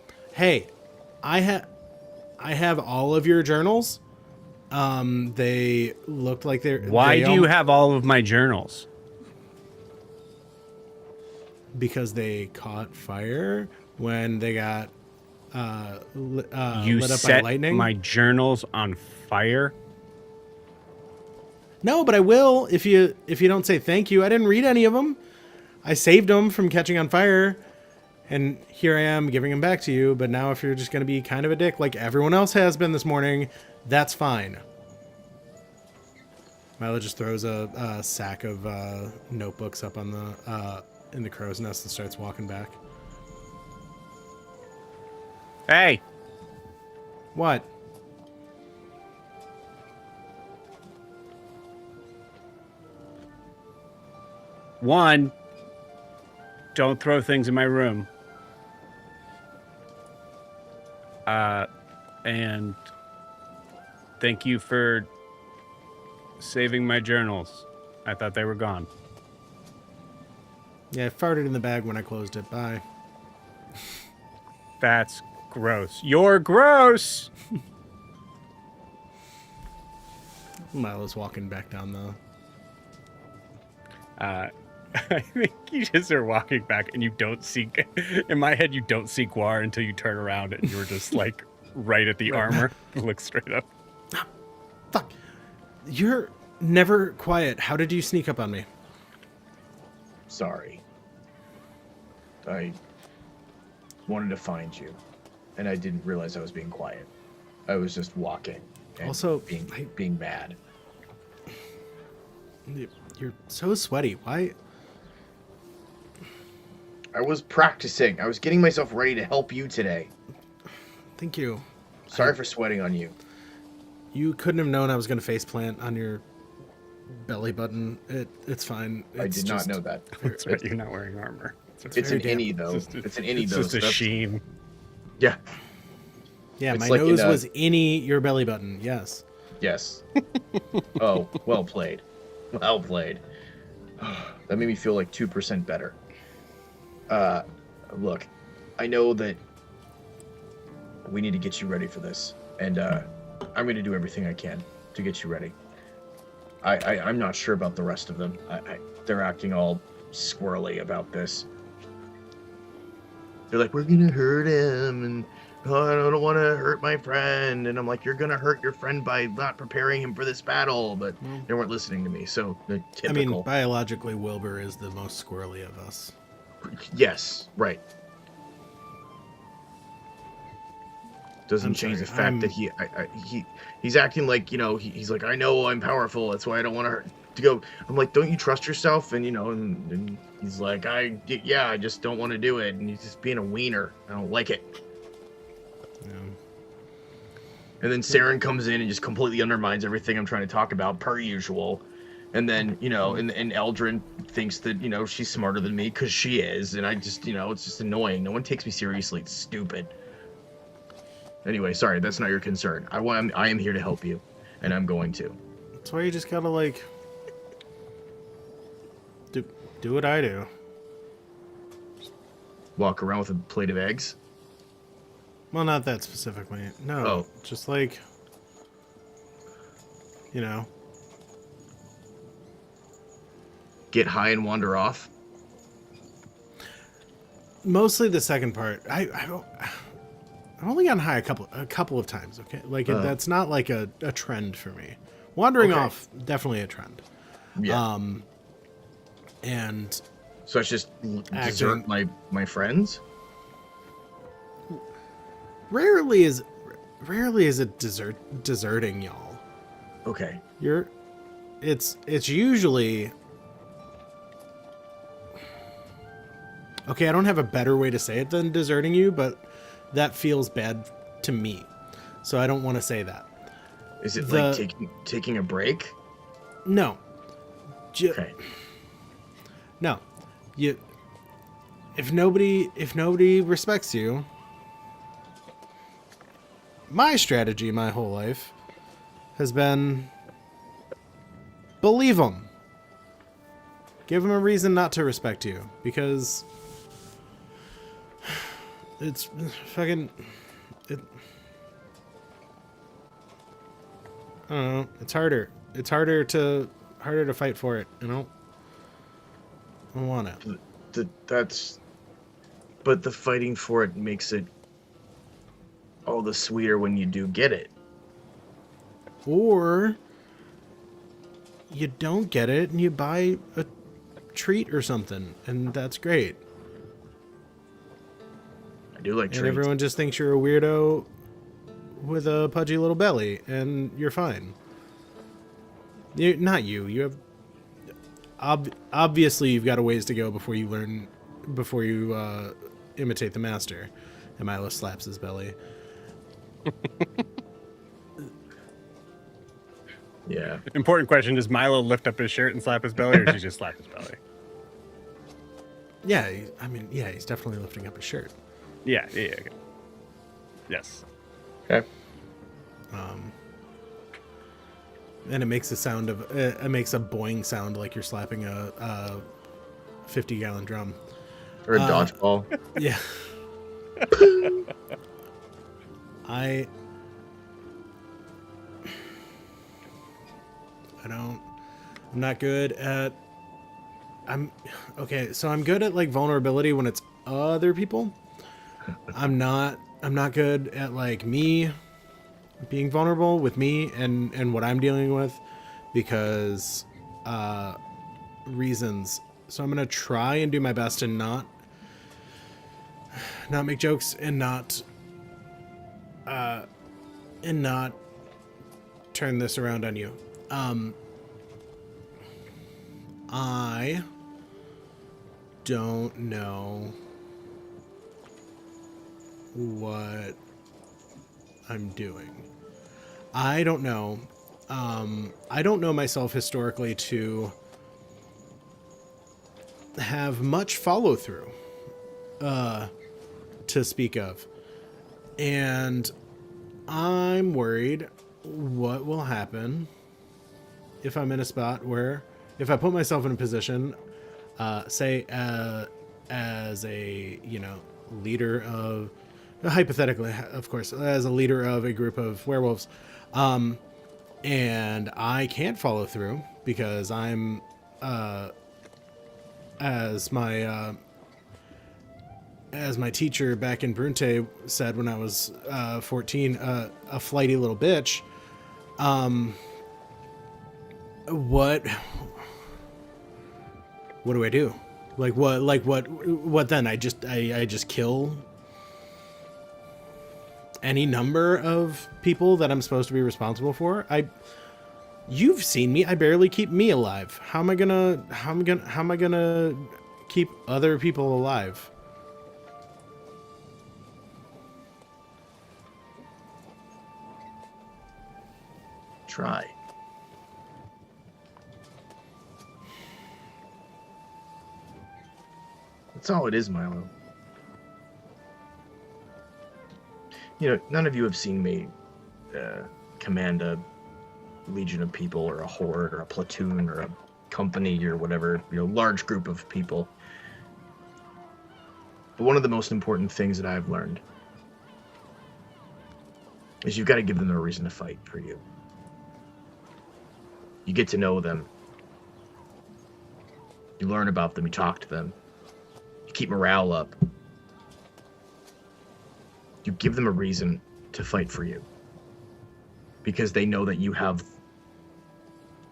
S1: I have all of your journals. They looked like they're.
S2: Why
S1: they
S2: do you have all of my journals?
S1: Because they caught fire when they got
S2: You
S1: lit up by
S2: set
S1: lightning.
S2: my journals on fire.
S1: No, but I will if you don't say thank you. I didn't read any of them. I saved them from catching on fire, and here I am giving them back to you. But now, if you're just gonna be kind of a dick like everyone else has been this morning, that's fine. Milo just throws a sack of notebooks up on the in the crow's nest and starts walking back.
S2: Hey,
S1: What?
S2: one, don't throw things in my room. And thank you for saving my journals. I thought they were gone.
S1: Yeah, I farted in the bag when I closed it. Bye.
S2: That's gross. You're gross.
S1: Milo's walking back down the.
S2: I think you just are walking back and you don't see, in my head, you don't see Guar until you turn around and you're just like right at the armor. Look straight up.
S1: Fuck. You're never quiet. How did you sneak up on me?
S5: Sorry. I wanted to find you, and I didn't realize I was being quiet. I was just walking. And
S1: Also,
S5: being mad.
S1: You're so sweaty. Why?
S5: I was practicing. I was getting myself ready to help you today.
S1: Thank you.
S5: Sorry for sweating on you.
S1: You couldn't have known I was going to faceplant on your belly button. It's fine.
S5: I did not know that.
S2: That's right. You're not wearing armor.
S5: It's an
S1: very
S5: innie, though. It's an innie, though.
S2: It's just a sheen.
S5: Yeah.
S1: Yeah,
S5: It's
S1: my
S5: like in
S1: nose
S5: a-
S1: was innie your belly button. Yes.
S5: Yes. Oh, well played. Well played. That made me feel like 2% better. Look, I know that we need to get you ready for this, and I'm going to do everything I can to get you ready. I'm not sure about the rest of them. They're acting all squirrely about this. They're like, we're going to hurt him, and oh, I don't want to hurt my friend. And I'm like, you're going to hurt your friend by not preparing him for this battle. But they weren't listening to me, so typical.
S1: I mean, biologically, Wilbur is the most squirrely of us.
S5: Yes, right. Doesn't
S1: I'm
S5: change
S1: sorry,
S5: the fact that he's acting like, he's like, I know I'm powerful, that's why I don't want to hurt. To go, I'm like, don't you trust yourself? And and he's like, I just don't want to do it, and he's just being a wiener. I don't like it.
S1: Yeah.
S5: And then Saren comes in and just completely undermines everything I'm trying to talk about, per usual. And then, and Eldrin thinks that, she's smarter than me, because she is. And I just, it's just annoying. No one takes me seriously. It's stupid. Anyway, sorry, that's not your concern. I am here to help you, and I'm going to.
S1: That's why you just gotta, like, do what I do.
S5: Walk around with a plate of eggs?
S1: Well, not that specifically. No.
S5: Oh.
S1: Just like,
S5: Get high and wander off?
S1: mostly the second part. I've only gotten high a couple of times. Okay, like that's not like a trend for me. Wandering
S5: Okay.
S1: off, definitely a trend.
S5: Yeah.
S1: And
S5: So it's just desert my friends?
S1: rarely is it deserting y'all.
S5: Okay.
S1: It's usually Okay, I don't have a better way to say it than deserting you, but that feels bad to me. So I don't want to say that.
S5: Is it like taking a break?
S1: No.
S5: Okay.
S1: No. You if nobody respects you, my strategy my whole life has been believe them. Give them a reason not to respect you, because it's fucking I don't know, it's harder. It's harder to fight for it, you know? I don't want it.
S5: But the fighting for it makes it all the sweeter when you do get it.
S1: Or you don't get it and you buy a treat or something, and that's great.
S5: I do like
S1: And
S5: treats.
S1: everyone just thinks you're a weirdo with a pudgy little belly, and you're fine. Not you. You have obviously you've got a ways to go before you imitate the master. And Milo slaps his belly.
S5: Yeah.
S2: Important question: does Milo lift up his shirt and slap his belly, or does he just slap his belly?
S1: Yeah, he's definitely lifting up his shirt.
S2: Yeah. Okay. Yes.
S5: Okay.
S1: And it makes a sound of it makes a boing sound like you're slapping a 50-gallon drum.
S5: Or a dodgeball.
S1: Yeah. I'm not good at so I'm good at like vulnerability when it's other people. I'm not good at like me being vulnerable with me and what I'm dealing with, because reasons. So I'm gonna try and do my best to not make jokes and not turn this around on you. I don't know what I'm doing. I don't know. I don't know myself historically to have much follow through to speak of. And I'm worried what will happen if I'm in a spot where, if I put myself in a position, say as a, leader of, hypothetically, of course, as a leader of a group of werewolves, and I can't follow through because I'm, as my teacher back in Brunte said when I was 14, a flighty little bitch. What do I do? What then? I just kill any number of people that I'm supposed to be responsible for? You've seen me. I barely keep me alive. How am I gonna keep other people alive?
S5: Try. That's all it is, Milo. None of you have seen me command a legion of people or a horde or a platoon or a company or whatever, large group of people. But one of the most important things that I've learned is you've got to give them a reason to fight for you. You get to know them. You learn about them. You talk to them. You keep morale up. You give them a reason to fight for you. Because they know that you have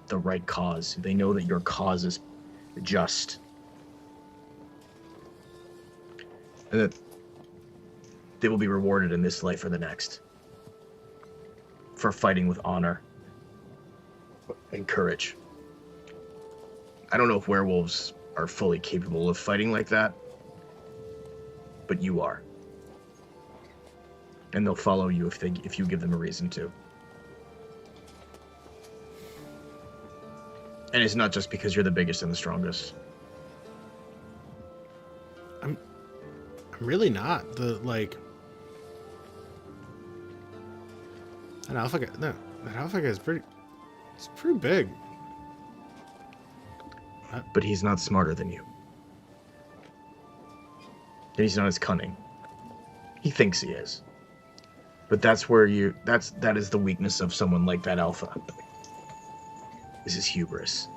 S5: the right cause. They know that your cause is just. And that they will be rewarded in this life or the next for fighting with honor and courage. I don't know if werewolves are fully capable of fighting like that, but you are. And they'll follow you if you give them a reason to. And it's not just because you're the biggest and the strongest.
S1: I'm really not. That alpha guy, no, that alpha guy is it's pretty big.
S5: But he's not smarter than you. And he's not as cunning. He thinks he is. But that is the weakness of someone like that alpha. This is hubris.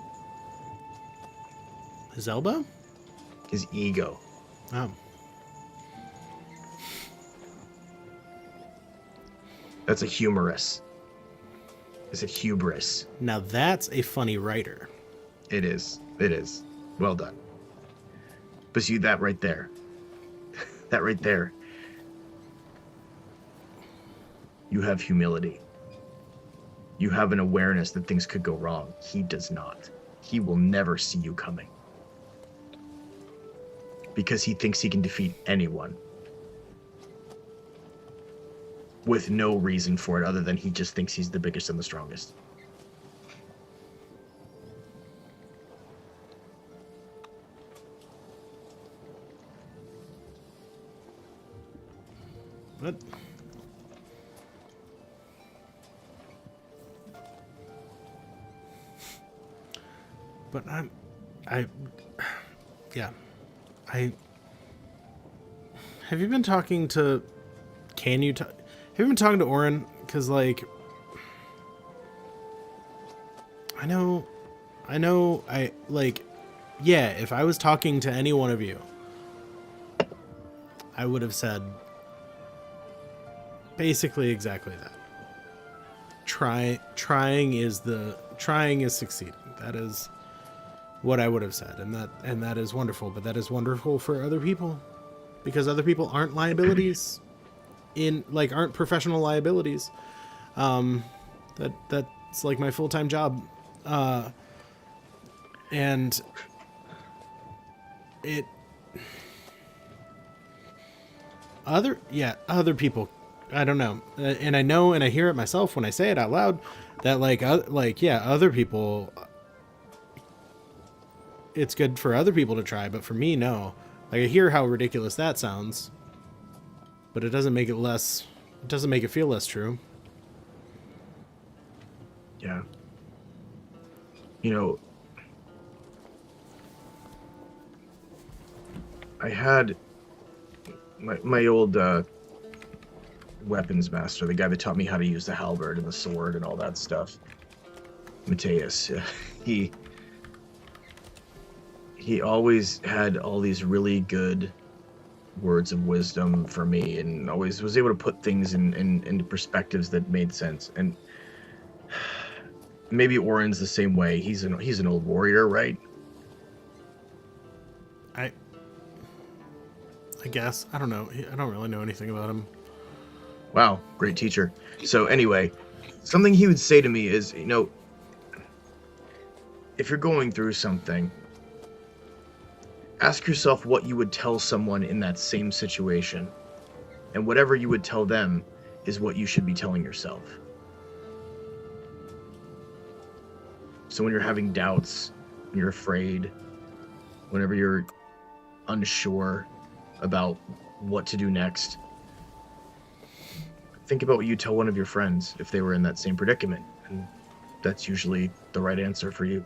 S1: His elbow?
S5: His ego.
S1: Oh.
S5: That's a humorous. It's a hubris.
S1: Now that's a funny writer.
S5: It is. It is. Well done. But see that right there. That right there. You have humility. You have an awareness that things could go wrong. He does not. He will never see you coming. Because he thinks he can defeat anyone. With no reason for it other than he just thinks he's the biggest and the strongest.
S1: What? But have you been talking to, have you been talking to Oren? Because, like, yeah, if I was talking to any one of you, I would have said basically exactly that. Trying is succeeding. That is what I would have said, and that is wonderful. But that is wonderful for other people, because other people aren't liabilities, aren't professional liabilities. That's like my full-time job, and other people. I don't know, and I know, and I hear it myself when I say it out loud, that other people. It's good for other people to try, but for me, no. Like, I hear how ridiculous that sounds, but it doesn't make it less. It doesn't make it feel less true.
S5: Yeah. You know, I had my old weapons master, the guy that taught me how to use the halberd and the sword and all that stuff. Mateus, he always had all these really good words of wisdom for me, and always was able to put things into perspectives that made sense. And maybe Oren's the same way. He's an old warrior, right?
S1: I guess. I don't know. I don't really know anything about him.
S5: Wow, great teacher. So anyway, something he would say to me is, if you're going through something, ask yourself what you would tell someone in that same situation. And whatever you would tell them is what you should be telling yourself. So when you're having doubts, when you're afraid, whenever you're unsure about what to do next, think about what you tell one of your friends if they were in that same predicament. And that's usually the right answer for you.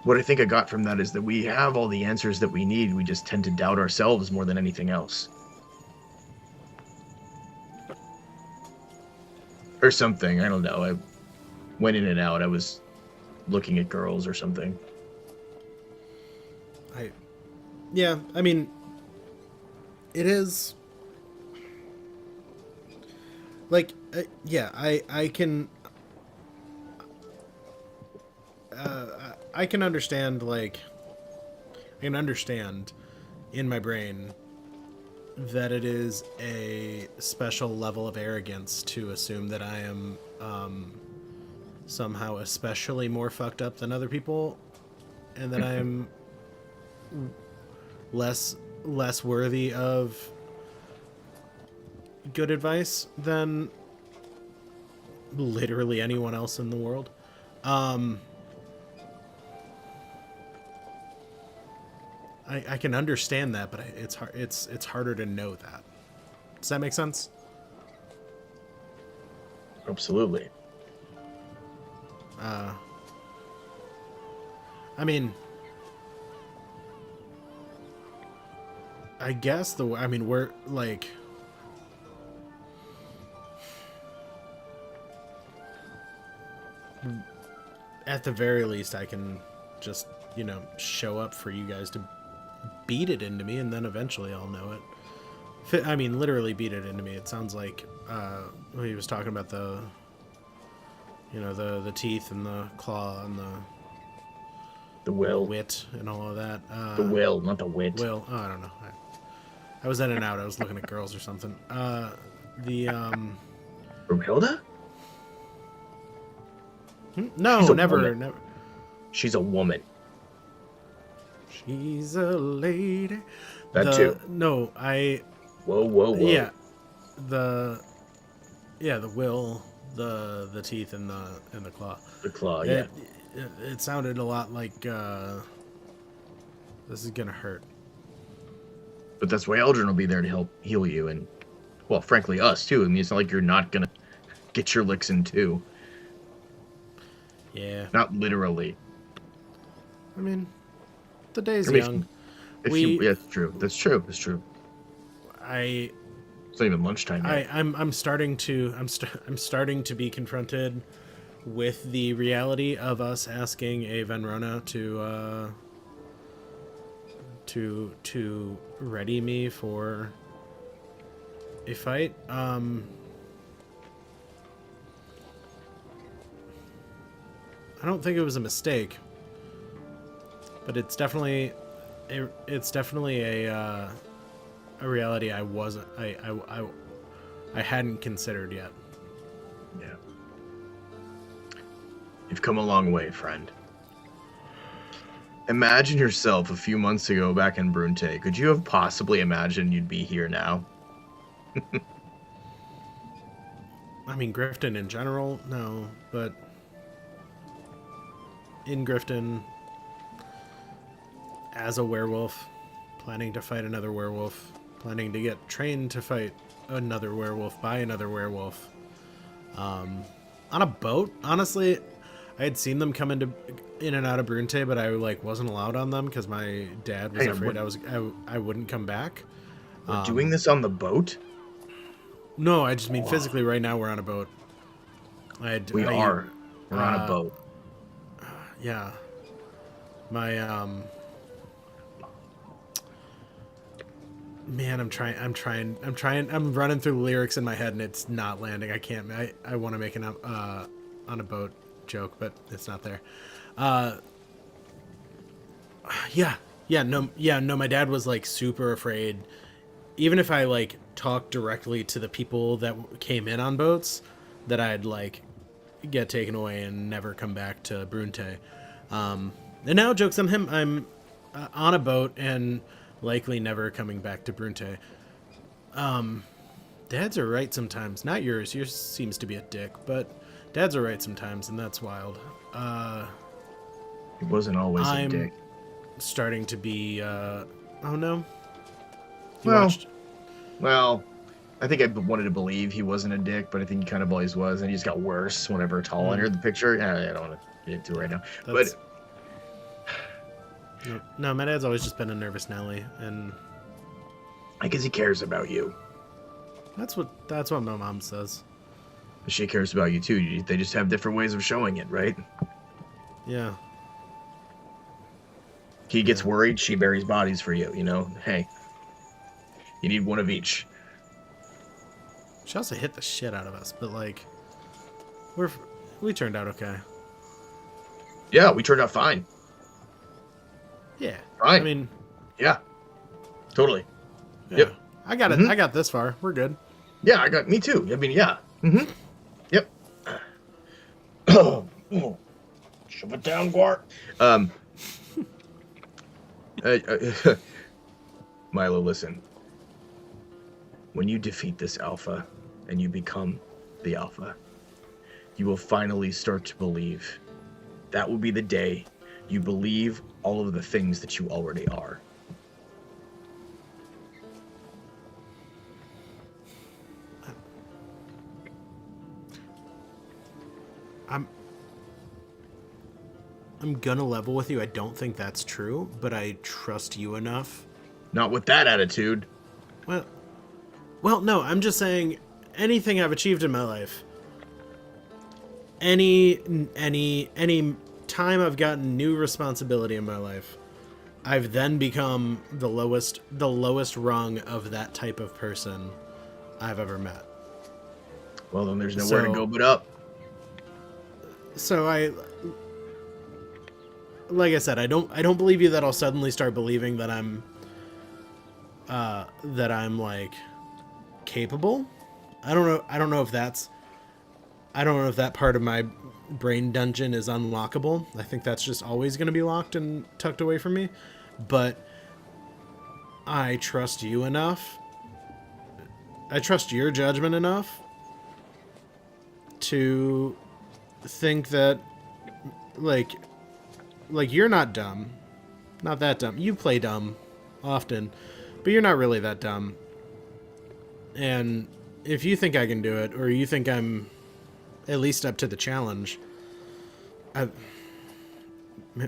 S5: What I think I got from that is that we have all the answers that we need. We just tend to doubt ourselves more than anything else. Or something. I don't know. I went in and out. I was looking at girls or something.
S1: Yeah, I mean, it is like, I can understand, I can understand in my brain that it is a special level of arrogance to assume that I am somehow especially more fucked up than other people, and that I am less worthy of good advice than literally anyone else in the world. I can understand that, but it's hard. It's harder to know that. Does that make sense?
S5: Absolutely.
S1: I mean, I guess we're like, at the very least, I can just, show up for you guys to beat it into me, and then eventually I'll know it. I mean, literally beat it into me. It sounds like when he was talking about the teeth and the claw and
S5: The will.
S1: wit and all of that.
S5: The will, not the wit.
S1: Will. Oh, I don't know. I was in and out. I was looking at girls or something.
S5: Brumhilda?
S1: No,
S5: She's a
S1: never,
S5: woman.
S1: never.
S5: She's a woman.
S1: She's a lady.
S5: That too.
S1: No,
S5: Whoa.
S1: Yeah, the will, the teeth, and the claw.
S5: The claw, yeah.
S1: It sounded a lot like this is gonna hurt.
S5: But that's why Eldrin will be there to help heal you, and, well, frankly, us too. I mean, it's not like you're not gonna get your licks in too.
S1: Yeah.
S5: Not literally.
S1: I mean, the day's
S5: I mean,
S1: young.
S5: Yeah, it's true. That's true. It's true.
S1: I
S5: It's not even lunchtime yet.
S1: I'm starting to be confronted with the reality of us asking a Venrona to ready me for a fight. I don't think it was a mistake, but it's definitely a reality I hadn't considered yet.
S5: Yeah. You've come a long way, friend. Imagine yourself a few months ago back in Brunte. Could you have possibly imagined you'd be here now?
S1: I mean, Grifton in general, no, but in Grifton, as a werewolf, planning to fight another werewolf, planning to get trained to fight another werewolf by another werewolf, on a boat. Honestly, I had seen them come in and out of Brunte, but I wasn't allowed on them because my dad was afraid I wouldn't come back.
S5: We're doing this on the boat?
S1: No, I just mean physically. Right now, we're on a boat.
S5: We're on a boat.
S1: Yeah. My man, I'm running through the lyrics in my head and it's not landing. I want to make an on a boat joke, but it's not there. No, my dad was super afraid. Even if I talked directly to the people that came in on boats, that I'd get taken away and never come back to Brunte. And now, joke's on him, I'm on a boat and likely never coming back to Brunte. Dads are right sometimes. Not yours. Yours seems to be a dick, but dads are right sometimes, and that's wild.
S5: He wasn't always a dick.
S1: Starting to be, oh no.
S5: Well, I think I wanted to believe he wasn't a dick, but I think he kind of always was, and he just got worse whenever Tall entered the picture. I don't want to get into it right now.
S1: No, my dad's always just been a nervous Nelly, and
S5: I guess he cares about you.
S1: that's what my mom says.
S5: She cares about you too. They just have different ways of showing it, right?
S1: Yeah.
S5: He gets worried, she buries bodies for you, Hey, you need one of each.
S1: She also hit the shit out of us, but we turned out okay.
S5: Yeah, we turned out fine.
S1: Yeah.
S5: Fine.
S1: I mean,
S5: yeah. Totally.
S1: yeah.
S5: Yep.
S1: I got it.
S5: Mhm.
S1: I got this far. We're good.
S5: Yeah, me too. I mean, yeah. Mm-hmm. Yep. Shove it down, Guart. Milo, listen. When you defeat this alpha and you become the alpha, you will finally start to believe. That will be the day you believe all of the things that you already are.
S1: I'm gonna level with you. I don't think that's true, but I trust you enough.
S5: Not with that attitude.
S1: Well, no, I'm just saying anything I've achieved in my life, any time I've gotten new responsibility in my life, I've then become the lowest rung of that type of person I've ever met.
S5: Well, then there's nowhere to go but up.
S1: So like I said, I don't believe you that I'll suddenly start believing that I'm like capable. I don't know if that part of my brain dungeon is unlockable. I think that's just always going to be locked and tucked away from me. But I trust you enough. I trust your judgment enough to think that like you're not dumb. Not that dumb. You play dumb often, but you're not really that dumb. And if you think I can do it, or you think I'm at least up to the challenge,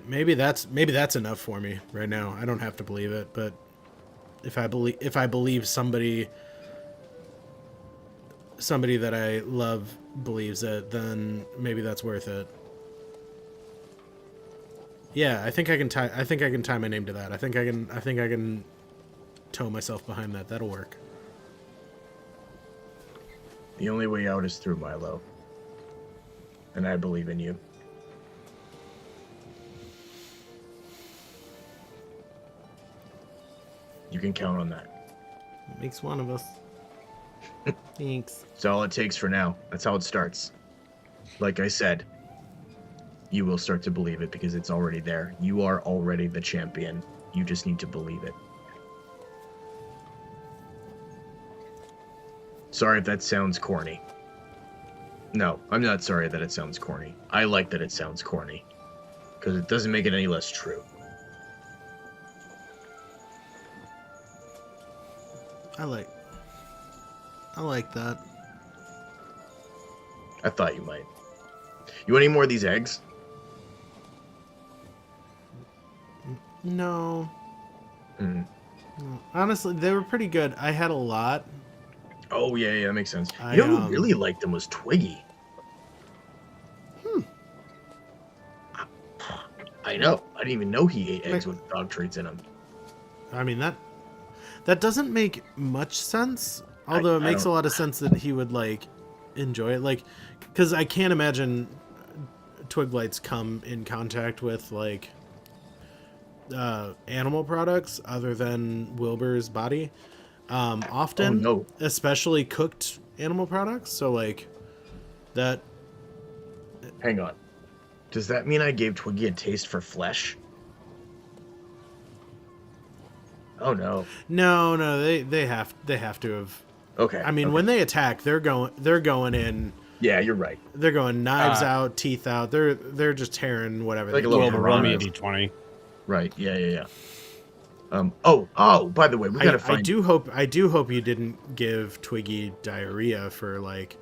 S1: maybe that's enough for me right now. I don't have to believe it, but if I believe somebody that I love believes it, then maybe that's worth it. Yeah, I think I can tie my name to that. I think I can tow myself behind that. That'll work.
S5: The only way out is through, Milo. And I believe in you. You can count on that.
S1: Makes one of us. Thanks.
S5: That's all it takes for now. That's how it starts. Like I said, you will start to believe it because it's already there. You are already the champion. You just need to believe it. Sorry if that sounds corny. No, I'm not sorry that it sounds corny. I like that it sounds corny. Because it doesn't make it any less true.
S1: I like that.
S5: I thought you might. You want any more of these eggs?
S1: No. No. Honestly, they were pretty good. I had a lot.
S5: Oh, yeah, that makes sense. You know who really liked them was Twiggy. I know. I didn't even know he ate eggs with dog treats in them.
S1: I mean, that doesn't make much sense. Although it makes a lot of sense that he would, like, enjoy it. Like, because I can't imagine Twiglights come in contact with, like, animal products other than Wilbur's body. Often.
S5: Oh, no.
S1: Especially cooked animal products. So, like, that...
S5: Hang on. Does that mean I gave Twiggy a taste for flesh? Oh, no.
S1: No, they have to have...
S5: Okay.
S1: I mean, when they attack, they're going in.
S5: Yeah, you're right.
S1: They're going knives out, teeth out. They're just tearing whatever.
S5: Like
S1: they
S5: a little
S1: can.
S2: roll me a d20.
S5: Right. Yeah. By the way, we gotta find.
S1: I do hope you didn't give Twiggy diarrhea for, like,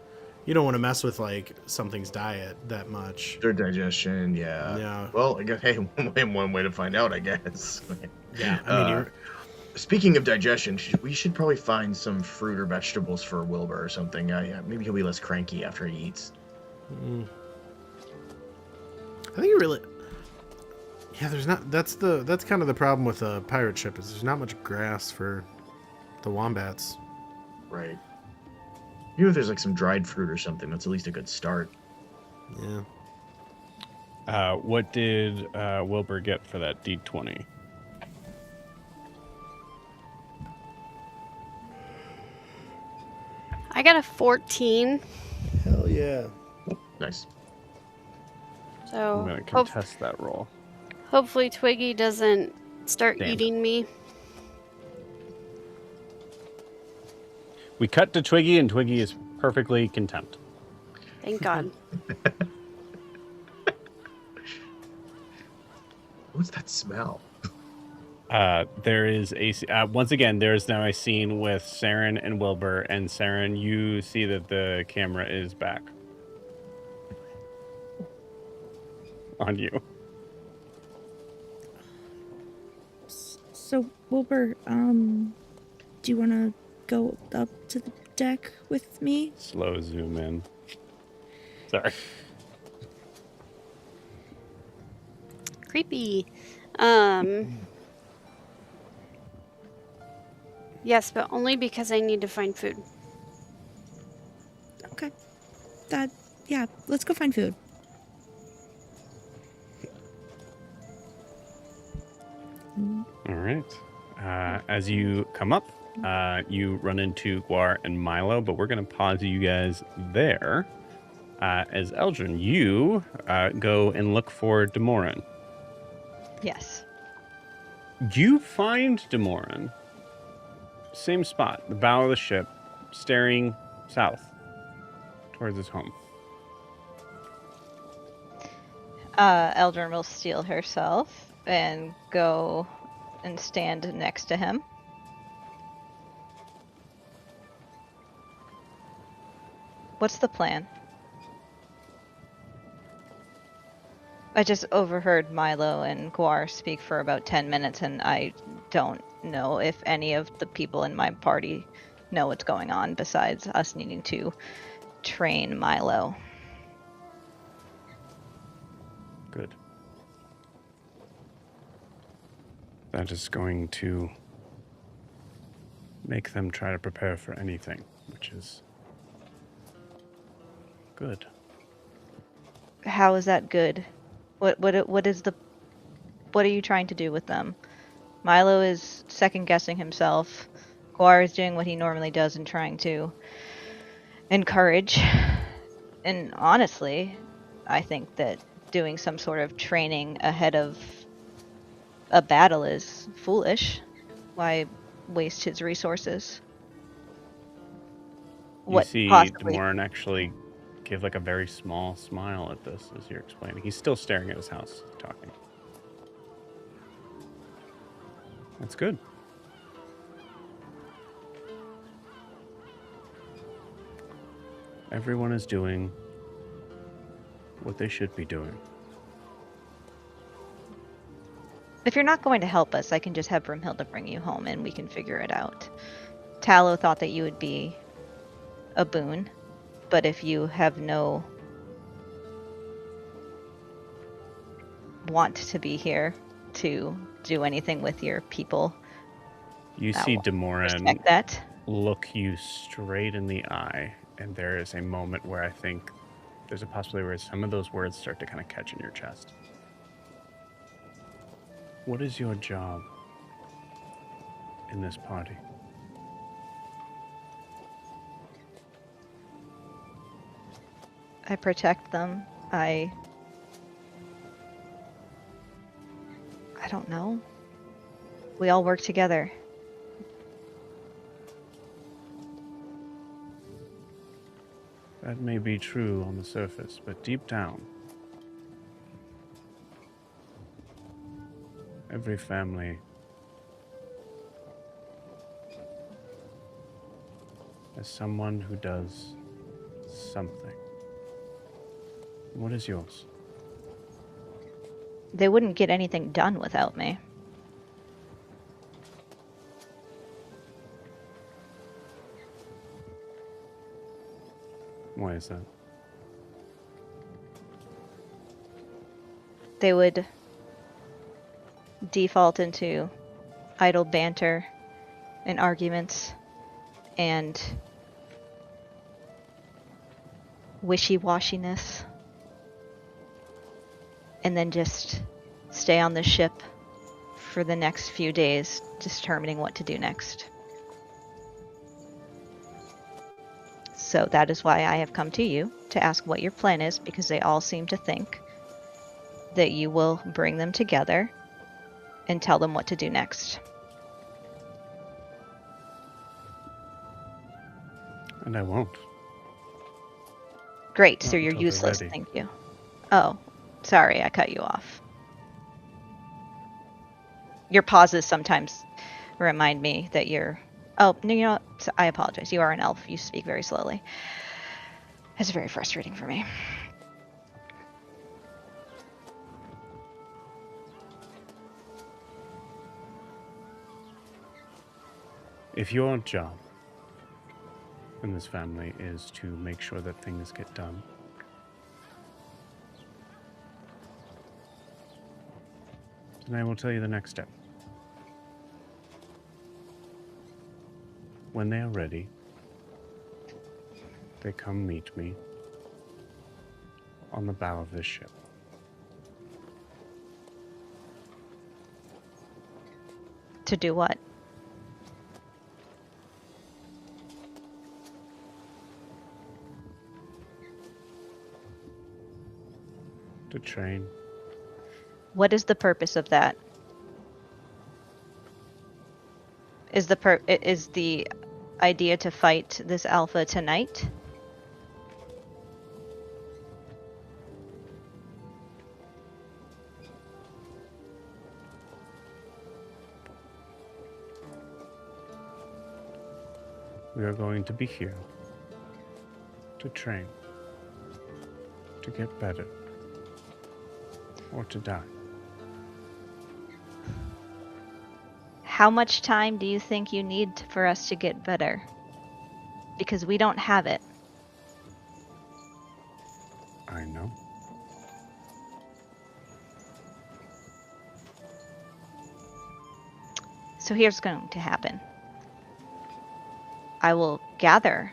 S1: you don't want to mess with, like, something's diet that much.
S5: Their digestion, yeah.
S1: Yeah.
S5: Well, I guess, hey, one way to find out, I guess.
S1: Yeah. I mean,
S5: speaking of digestion, we should probably find some fruit or vegetables for Wilbur or something. Maybe he'll be less cranky after he eats.
S1: I think you really. Yeah, there's not. That's kind of the problem with a pirate ship is there's not much grass for the wombats.
S5: Right. Even if there's like some dried fruit or something, that's at least a good start.
S1: Yeah.
S2: What did Wilbur get for that D20?
S6: I got a 14.
S1: Hell yeah.
S5: Nice.
S6: So
S2: I'm going to contest that roll.
S6: hopefully Twiggy doesn't start
S2: Damn.
S6: eating me.
S2: We cut to Twiggy, and Twiggy is perfectly content.
S6: Thank God.
S5: What's that smell?
S2: There is once again. There is now a scene with Saren and Wilbur, and Saren, you see that the camera is back on you.
S3: So, Wilbur, do you want to go up to the deck with me?
S2: Slow zoom in. Sorry.
S6: Creepy. Yes, but only because I need to find food.
S3: Okay. Yeah, let's go find food.
S2: All right. As you come up, you run into Guar and Milo, but we're going to pause you guys there. As Eldrin, you go and look for Demorin.
S4: Yes.
S2: You find Demorin. Same spot, the bow of the ship, staring south towards his home.
S4: Eldrin will steel herself and go and stand next to him. What's the plan? I just overheard Milo and Guar speak for about 10 minutes, and I don't know if any of the people in my party know what's going on besides us needing to train Milo.
S2: Good. That is going to make them try to prepare for anything, which is good.
S4: How is that good? What are you trying to do with them? Milo is second guessing himself. Guar is doing what he normally does and trying to encourage. And honestly, I think that doing some sort of training ahead of a battle is foolish. Why waste his resources?
S2: You see Demorin actually give like a very small smile at this as you're explaining. He's still staring at his house, talking. That's good. Everyone is doing what they should be doing.
S4: If you're not going to help us, I can just have Brimhilda bring you home and we can figure it out. Tallow thought that you would be a boon, but if you have no want to be here to do anything with your people,
S2: You see Demorin
S4: respect that.
S2: look you straight in the eye, and there is a moment where I think there's a possibility where some of those words start to kind of catch in your chest. What is your job in this party?
S4: I protect them. I don't know. We all work together.
S2: That may be true on the surface, but deep down, every family has someone who does something. What is yours?
S4: They wouldn't get anything done without me.
S2: Why is that?
S4: They would default into idle banter and arguments and wishy-washiness, and then just stay on the ship for the next few days, determining what to do next. So that is why I have come to you to ask what your plan is, because they all seem to think that you will bring them together and tell them what to do next.
S2: And I won't.
S4: Great,
S2: Not
S4: so you're
S2: until they're
S4: useless.
S2: ready.
S4: Thank you. Oh, sorry, I cut you off. Your pauses sometimes remind me that you're. Oh, no, you know what? I apologize. You are an elf. You speak very slowly. It's very frustrating for me.
S2: If your job in this family is to make sure that things get done, then I will tell you the next step. When they are ready, they come meet me on the bow of this ship.
S4: To do what?
S2: To train.
S4: What is the purpose of that? Is the idea to fight this alpha tonight?
S2: We are going to be here to train, to get better, or to die.
S4: How much time do you think you need for us to get better? Because we don't have it.
S2: I know.
S4: So here's going to happen. I will gather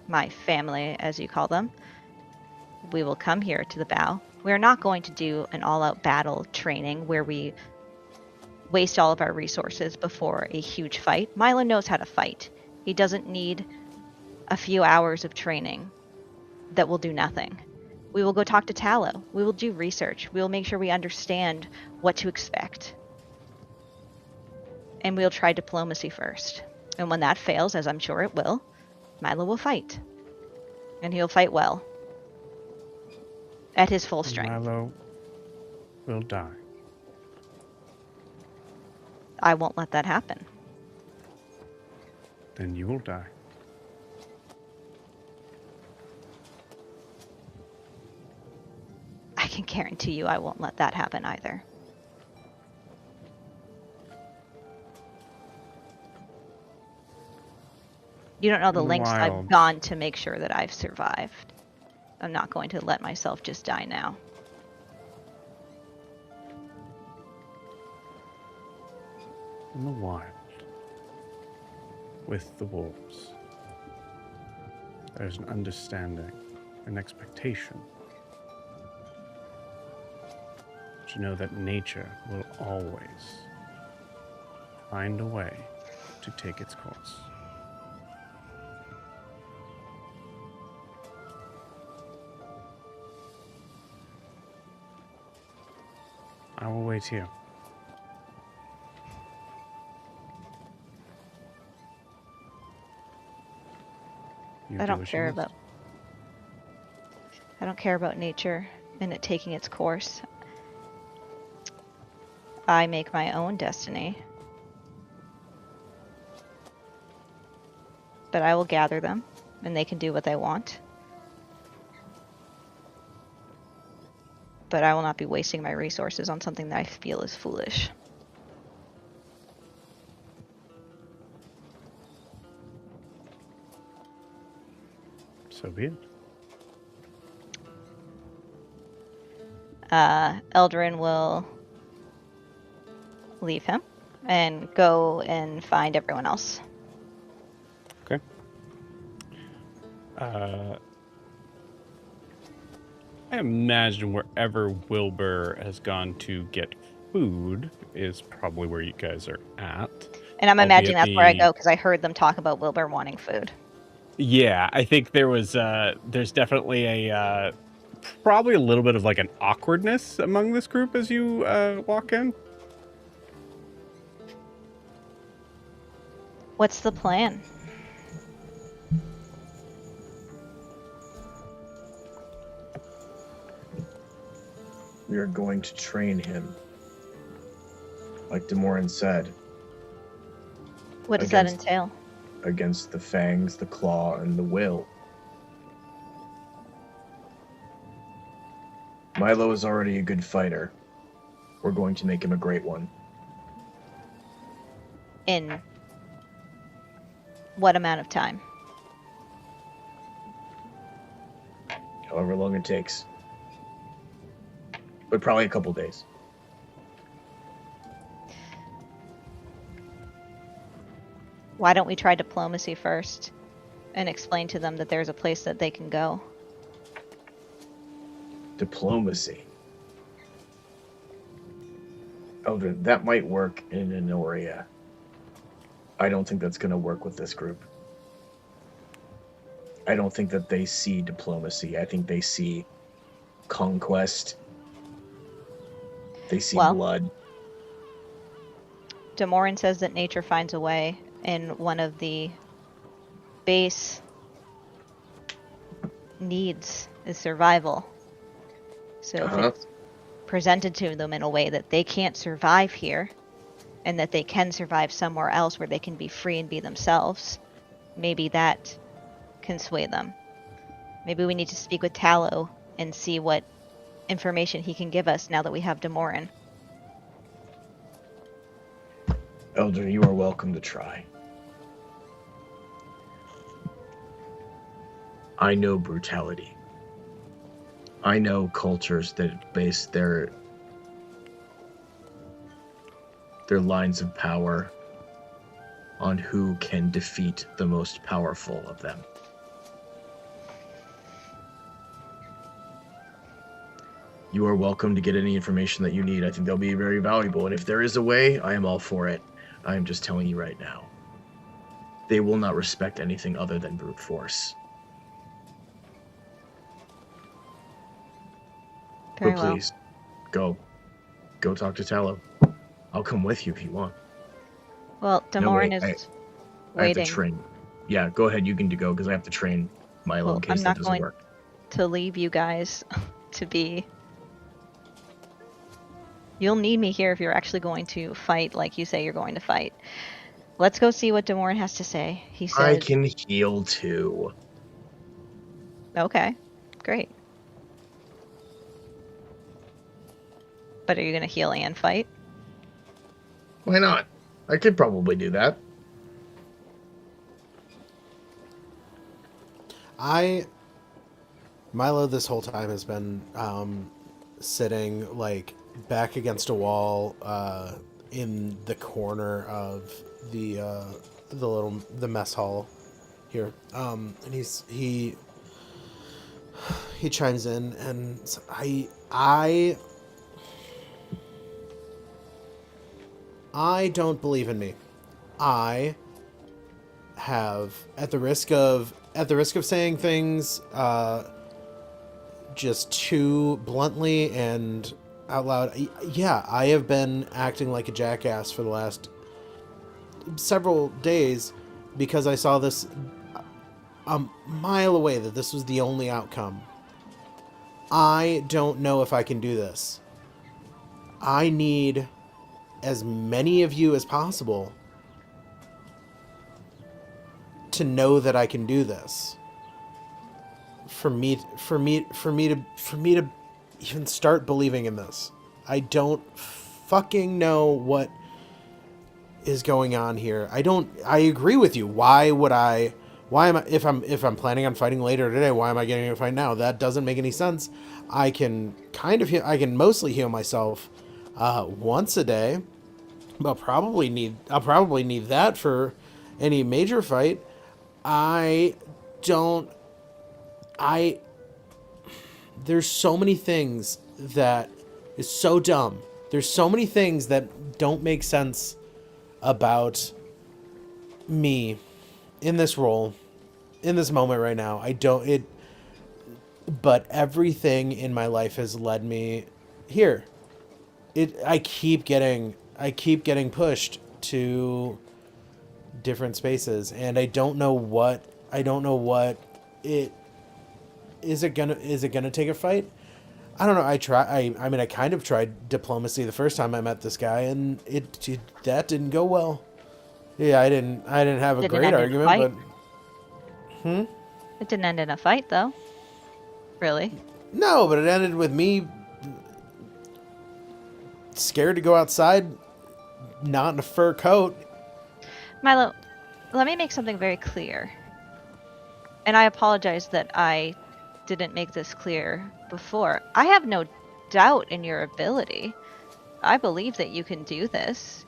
S4: my family, as you call them. We will come here to the bow. We're not going to do an all-out battle training where we waste all of our resources before a huge fight. Milo knows how to fight. He doesn't need a few hours of training that will do nothing. We will go talk to Tallow. We will do research. We will make sure we understand what to expect. And we'll try diplomacy first. And when that fails, as I'm sure it will, Milo will fight. And he'll fight well. At his full strength.
S2: Milo will die.
S4: I won't let that happen.
S2: Then you will die.
S4: I can guarantee you I won't let that happen either. You don't know the
S2: In the
S4: lengths I've
S2: wild.
S4: gone to make sure that I've survived. I'm not going to let myself just die now.
S2: In the wild, with the wolves, there's an understanding, an expectation. To know that nature will always find a way to take its course. I will wait here. You
S4: I
S2: do
S4: don't
S2: as you
S4: care
S2: must.
S4: I don't care about nature and it taking its course. I make my own destiny. But I will gather them, and they can do what they want. But I will not be wasting my resources on something that I feel is foolish.
S2: So be it.
S4: Eldrin will leave him and go and find everyone else.
S2: Okay. I imagine wherever Wilbur has gone to get food is probably where you guys are at.
S4: And I'm
S2: Albeit
S4: imagining that's where I
S2: the-
S4: go because I heard them talk about Wilbur wanting food.
S2: Yeah, I think there's definitely a probably a little bit of like an awkwardness among this group as you walk in.
S4: What's the plan?
S5: We are going to train him. Like Demorin said,
S4: What does that
S5: Against-
S4: entail?
S5: against the fangs, the claw, and the will. Milo is already a good fighter. We're going to make him a great one.
S4: In what amount of time?
S5: However long it takes. But probably a couple days.
S4: Why don't we try diplomacy first and explain to them that there's a place that they can go?
S5: Diplomacy. Eldrin, that might work in Anoria. I don't think that's going to work with this group. I don't think that they see diplomacy. I think they see conquest. They see
S4: Well,
S5: blood.
S4: Demorin says that nature finds a way, and one of the base needs is survival. So if it's presented to them in a way that they can't survive here, and that they can survive somewhere else where they can be free and be themselves, maybe that can sway them. Maybe we need to speak with Tallow and see what information he can give us now that we have Demorin.
S5: Elder, you are welcome to try. I know brutality. I know cultures that base their lines of power on who can defeat the most powerful of them. You are welcome to get any information that you need. I think they'll be very valuable, and if there is a way, I am all for it. I am just telling you right now. They will not respect anything other than brute force.
S4: Very
S5: But
S4: well.
S5: please, go talk to Tallow. I'll come with you if you want.
S4: Well,
S5: No,
S4: Demorin
S5: wait,
S4: is
S5: I have to
S4: waiting
S5: train. Yeah, go ahead. You can go because I have to train Milo
S4: Well,
S5: in case
S4: I'm
S5: that
S4: not
S5: doesn't
S4: going-
S5: work.
S4: to leave you guys to be... You'll need me here if you're actually going to fight like you say you're going to fight. Let's go see what Demorin has to say. He said...
S5: I can heal too.
S4: Okay, great. But are you going to heal and fight?
S5: Why not? I could probably do that.
S1: Milo this whole time has been sitting like back against a wall in the corner of the mess hall here, and he chimes in, and I don't believe in me. I have, at the risk of saying things just too bluntly and out loud, yeah, I have been acting like a jackass for the last several days because I saw this a mile away that this was the only outcome. I don't know if I can do this. I need as many of you as possible to know that I can do this. For me to even start believing in this. I don't fucking know what is going on here. I agree with you. If I'm planning on fighting later today, why am I getting a fight now? That doesn't make any sense. I can mostly heal myself once a day. I'll probably need that for any major fight. There's so many things that is so dumb. There's so many things that don't make sense about me in this role, in this moment right now. But everything in my life has led me here. I keep getting pushed to different spaces, and I don't know what it is. It gonna take a fight? I don't know. I mean, I kind of tried diplomacy the first time I met this guy, and that didn't go well. Yeah, I didn't have a
S4: Didn't
S1: great
S4: end in a
S1: argument,
S4: fight?
S1: but
S4: It didn't end in a fight, though. Really?
S1: no, but it ended with me scared to go outside, not in a fur coat.
S4: Milo, let me make something very clear. And I apologize that I didn't make this clear before. I have no doubt in your ability. I believe that you can do this.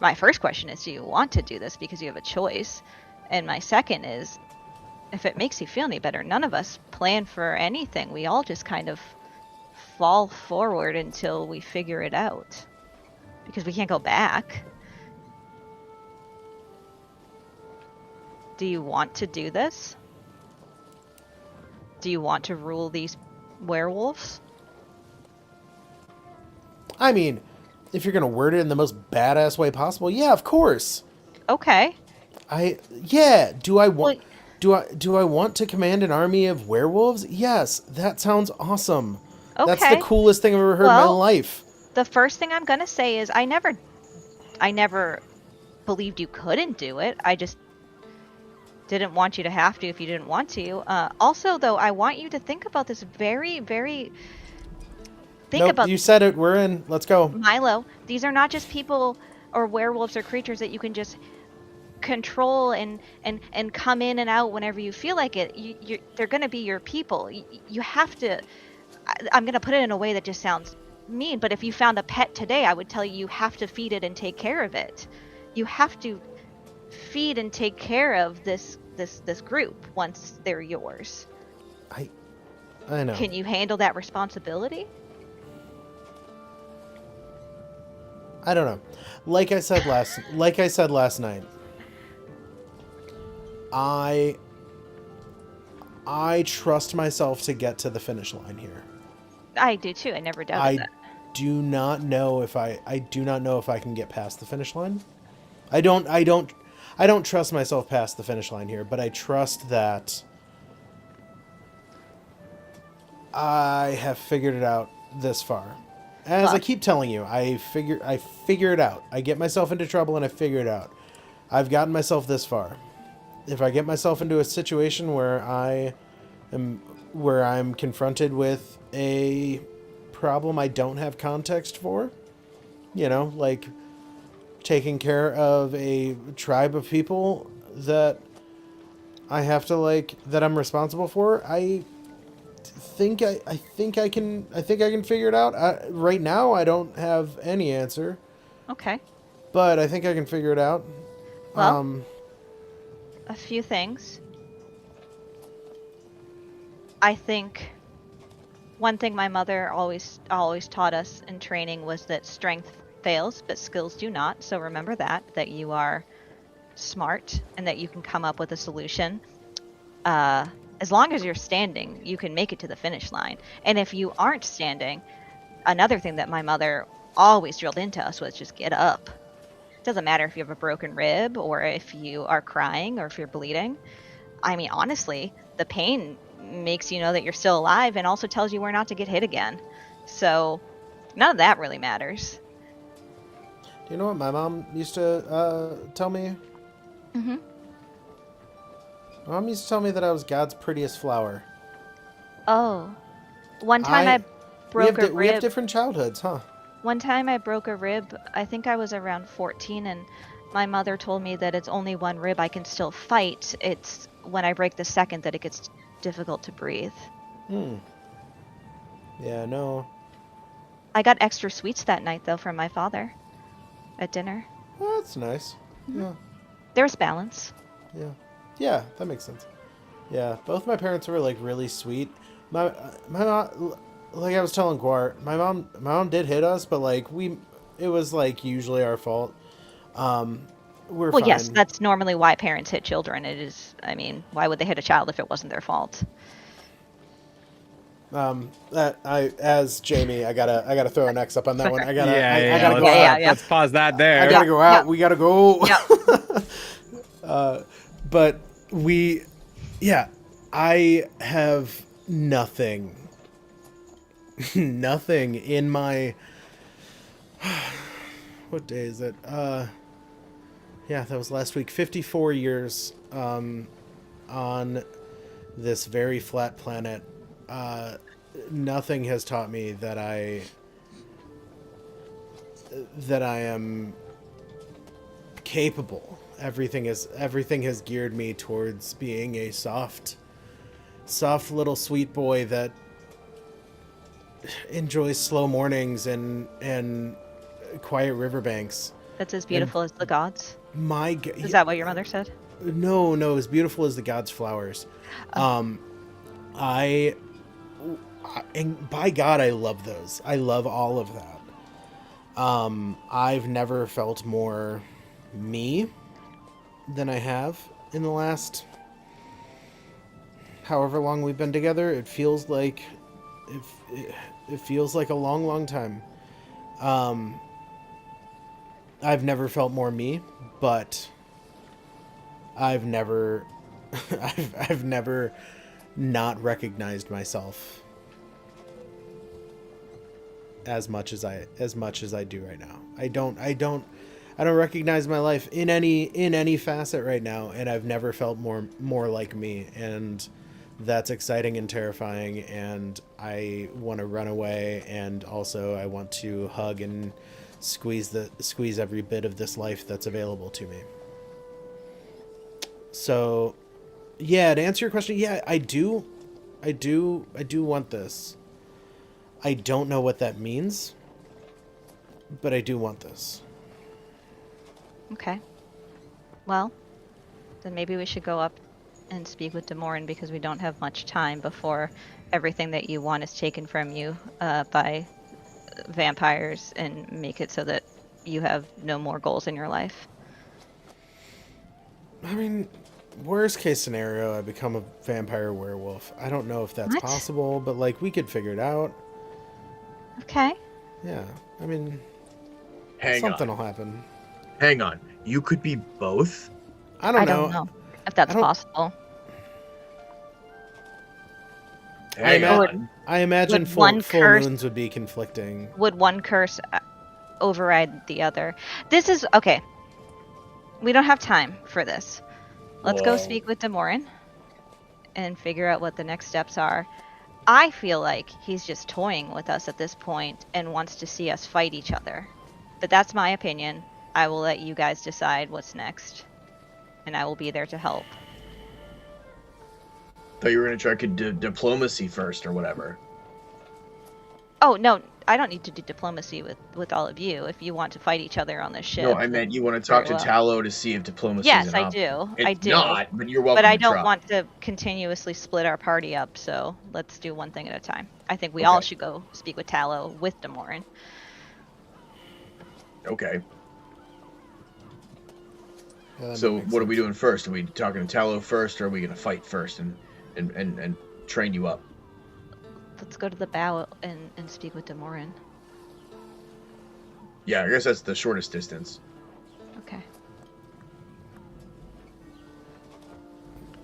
S4: My first question is, do you want to do this because you have a choice? And my second is, if it makes you feel any better, none of us plan for anything. We all just kind of fall forward until we figure it out. Because we can't go back. Do you want to do this? Do you want to rule these werewolves?
S1: I mean, if you're gonna word it in the most badass way possible, yeah, of course.
S4: Okay.
S1: Do I want do I want to command an army of werewolves? Yes, that sounds awesome. That's the
S4: Okay.
S1: coolest thing I've ever heard in my
S4: Well-
S1: life.
S4: The first thing I'm gonna say is I never believed you couldn't do it. I just didn't want you to have to if you didn't want to. Also, though, I want you to think about this very, very.
S1: Nope, you said it. We're in. Let's go.
S4: Milo. These are not just people or werewolves or creatures that you can just control and come in and out whenever you feel like it. They're gonna be your people. You have to. I'm gonna put it in a way that just sounds mean, but if you found a pet today, I would tell you have to feed it and take care of it. You have to feed and take care of this group once they're yours.
S1: I know.
S4: Can you handle that responsibility?
S1: I don't know. Like I said last night. I trust myself to get to the finish line here.
S4: I do too. I never doubted that.
S1: I do not know if I can get past the finish line. I don't trust myself past the finish line here, but I trust that I have figured it out this far. As I keep telling you, I figure it out. I get myself into trouble and I figure it out. I've gotten myself this far. If I get myself into a situation where I'm confronted with a problem I don't have context for, like taking care of a tribe of people that I have to that I'm responsible for, I think I can figure it out. Right now I don't have any answer,
S4: Okay.
S1: but I think I can figure it out.
S4: Well, a few things. I think one thing my mother always taught us in training was that strength fails, but skills do not. So remember that you are smart and that you can come up with a solution. As long as you're standing, you can make it to the finish line. And if you aren't standing, another thing that my mother always drilled into us was just get up. It doesn't matter if you have a broken rib or if you are crying or if you're bleeding. I mean, honestly, the pain makes you know that you're still alive and also tells you where not to get hit again. So none of that really matters.
S1: Do you know what my mom used to tell me?
S4: Mm-hmm.
S1: My mom used to tell me that I was God's prettiest flower.
S4: Oh. One time I broke a rib.
S1: We have different childhoods, huh?
S4: One time I broke a rib. I think I was around 14, and my mother told me that it's only one rib. I can still fight. It's when I break the second that it gets difficult to breathe.
S1: Yeah, no.
S4: I got extra sweets that night, though, from my father at dinner.
S1: Well, that's nice.
S4: Mm-hmm.
S1: Yeah.
S4: There's balance.
S1: Yeah, that makes sense. Yeah, both my parents were really sweet. My mom, like I was telling Guar, my mom did hit us, but it was usually our fault. We're fine.
S4: Yes, that's normally why parents hit children. It is. I mean, why would they hit a child if it wasn't their fault?
S1: As Jamie, I gotta throw an X up on that one. I gotta go
S2: let's,
S1: out.
S2: let's pause that there.
S1: I gotta go out.
S4: Yeah.
S1: We gotta go.
S4: Yeah.
S1: But I have nothing nothing in my... What day is it? Yeah, that was last week. 54 years on this very flat planet. Nothing has taught me that I am capable. Everything has geared me towards being a soft little sweet boy that enjoys slow mornings and quiet riverbanks.
S4: That's as beautiful as the gods.
S1: Is
S4: Is that what your mother said?
S1: No, as beautiful as the god's flowers. I and by God, I love those. I love all of that. I've never felt more me than I have in the last however long we've been together. It feels like it feels like a long time. I've never felt more me, but I've never I've never not recognized myself as much as I do right now. I don't recognize my life in any facet right now, and I've never felt more like me, and that's exciting and terrifying, and I want to run away, and also I want to hug and squeeze every bit of this life that's available to me. So, yeah, to answer your question, yeah, I do want this. I don't know what that means, but I do want this.
S4: Okay. Well, then maybe we should go up and speak with Demorin, because we don't have much time before everything that you want is taken from you by vampires, and make it so that you have no more goals in your life.
S1: I mean, worst case scenario, I become a vampire werewolf. I don't know if that's
S4: What?
S1: possible, but like we could figure it out.
S4: Okay.
S1: Yeah, I mean,
S5: Hang
S1: something
S5: on.
S1: will happen.
S5: Hang on. You could be both?
S1: I don't
S4: I
S1: know.
S4: don't know if that's
S1: I don't-
S4: possible.
S5: Hang
S1: ima-
S5: on.
S1: I imagine
S4: Would
S1: full
S4: one curse-
S1: moons would be conflicting.
S4: Would one curse override the other? This is okay. We don't have time for this. Let's go
S5: Whoa.
S4: speak with Demorin and figure out what the next steps are. I feel like he's just toying with us at this point and wants to see us fight each other. But that's my opinion. I will let you guys decide what's next, and I will be there to help.
S5: Thought you were going to try diplomacy first or whatever.
S4: Oh, no, I don't need to do diplomacy with all of you. If you want to fight each other on this ship.
S5: No, I meant you want to talk to
S4: very well.
S5: Tallow to see if diplomacy
S4: Yes,
S5: is an
S4: I
S5: option.
S4: do. I
S5: It's
S4: do.
S5: not, but you're welcome
S4: But I
S5: to
S4: don't
S5: try.
S4: want to continuously split our party up, so let's do one thing at a time. I think we all
S5: Okay.
S4: should go speak with Tallow with Demorin.
S5: Okay.
S1: Yeah, that
S5: So
S1: makes
S5: what are we
S1: sense.
S5: doing first? Are we talking to Tallow first, or are we going to fight first and train you up?
S4: Let's go to the bow and speak with Demorin.
S5: Yeah, I guess that's the shortest distance.
S4: Okay.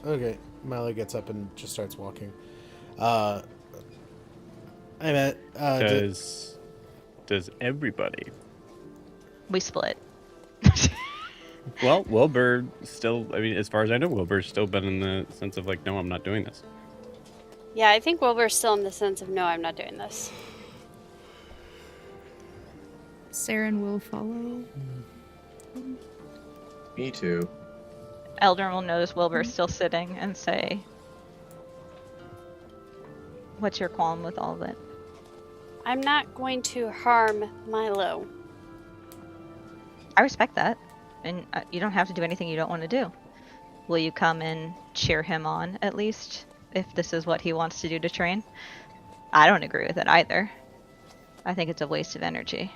S1: Okay, Milo gets up and just starts walking. I met.
S2: Does everybody?
S4: We split.
S2: Well, Wilbur still. I mean, as far as I know, Wilbur's still been in the sense of like, no, I'm not doing this.
S6: Yeah, I think Wilbur's still in the sense of, no, I'm not doing this.
S3: Saren will follow.
S5: Me too.
S4: Eldrin will notice Wilbur still sitting and say, "What's your qualm with all of it?"
S6: I'm not going to harm Milo.
S4: I respect that, and you don't have to do anything you don't want to do. Will you come and cheer him on, at least, if this is what he wants to do to train? I don't agree with it either. I think it's a waste of energy.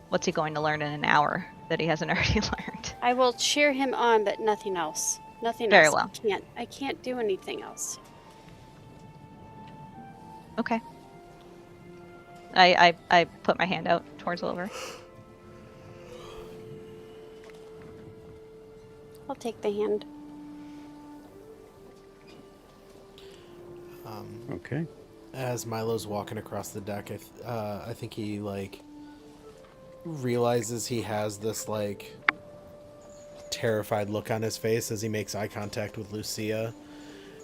S4: What's he going to learn in an hour that he hasn't already learned?
S6: I will cheer him on, but nothing else. Nothing
S4: Very
S6: else.
S4: well.
S6: I can't do anything else.
S4: Okay. I put my hand out towards Wilbur.
S6: I'll take the hand.
S2: Okay.
S1: as Milo's walking across the deck, I think he like realizes he has this like terrified look on his face as he makes eye contact with Lucia,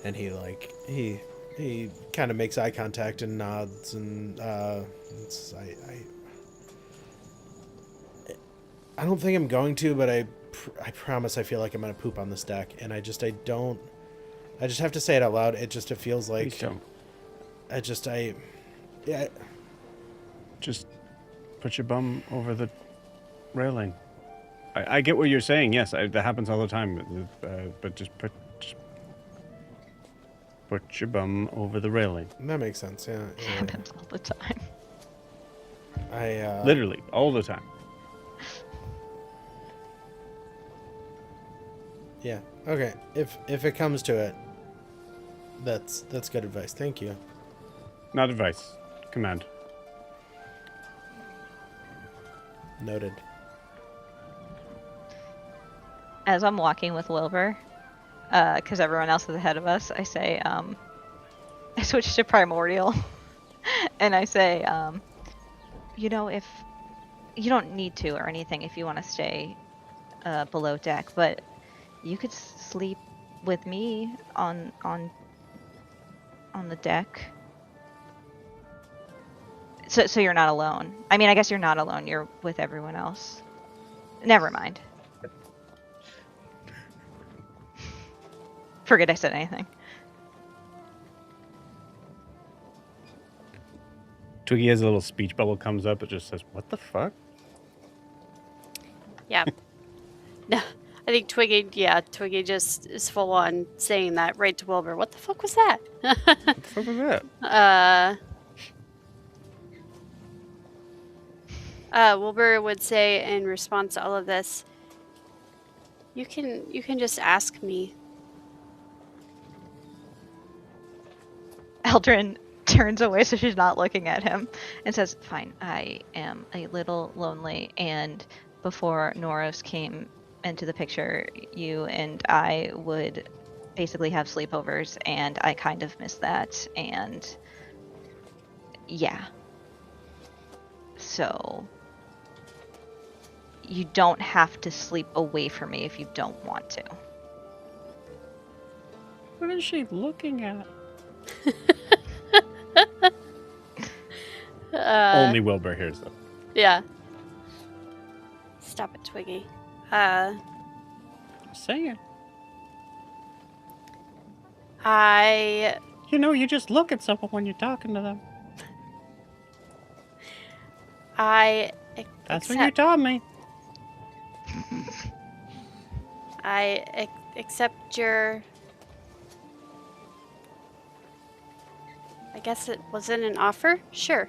S1: and he kind of makes eye contact and nods, and I don't think I'm going to, but I promise I feel like I'm gonna poop on this deck, and I just have to say it out loud. It feels like
S2: Please don't.
S1: Yeah.
S2: Just put your bum over the railing. I get what you're saying. Yes, that happens all the time. But just put your bum over the railing.
S1: That makes sense. Yeah.
S4: Happens all the time.
S2: Literally all the time.
S1: Yeah. Okay. If it comes to it, that's good advice. Thank you.
S2: Not advice. Command.
S1: Noted.
S4: As I'm walking with Wilbur, because everyone else is ahead of us, I say, I switch to primordial, and I say, if you don't need to or anything if you want to stay below deck, but you could sleep with me on the deck. So you're not alone. I mean, I guess you're not alone. You're with everyone else. Never mind. Forget I said anything.
S2: Twiggy has a little speech bubble comes up. It just says, "What the fuck?"
S6: Yeah. No, I think Twiggy just is full on saying that right to Wilbur. What the fuck was that?
S2: What the fuck was that?
S6: Wilbur would say in response to all of this, you can just ask me.
S4: Eldrin turns away so she's not looking at him and says, "Fine, I am a little lonely, and before Noros came into the picture, you and I would basically have sleepovers, and I kind of miss that, and yeah. So you don't have to sleep away from me if you don't want to."
S2: What is she looking at? Only Wilbur hears them.
S6: Yeah. Stop it, Twiggy.
S2: Say it. You just look at someone when you're talking to them. That's what you taught me.
S6: I accept your... I guess it wasn't an offer? Sure.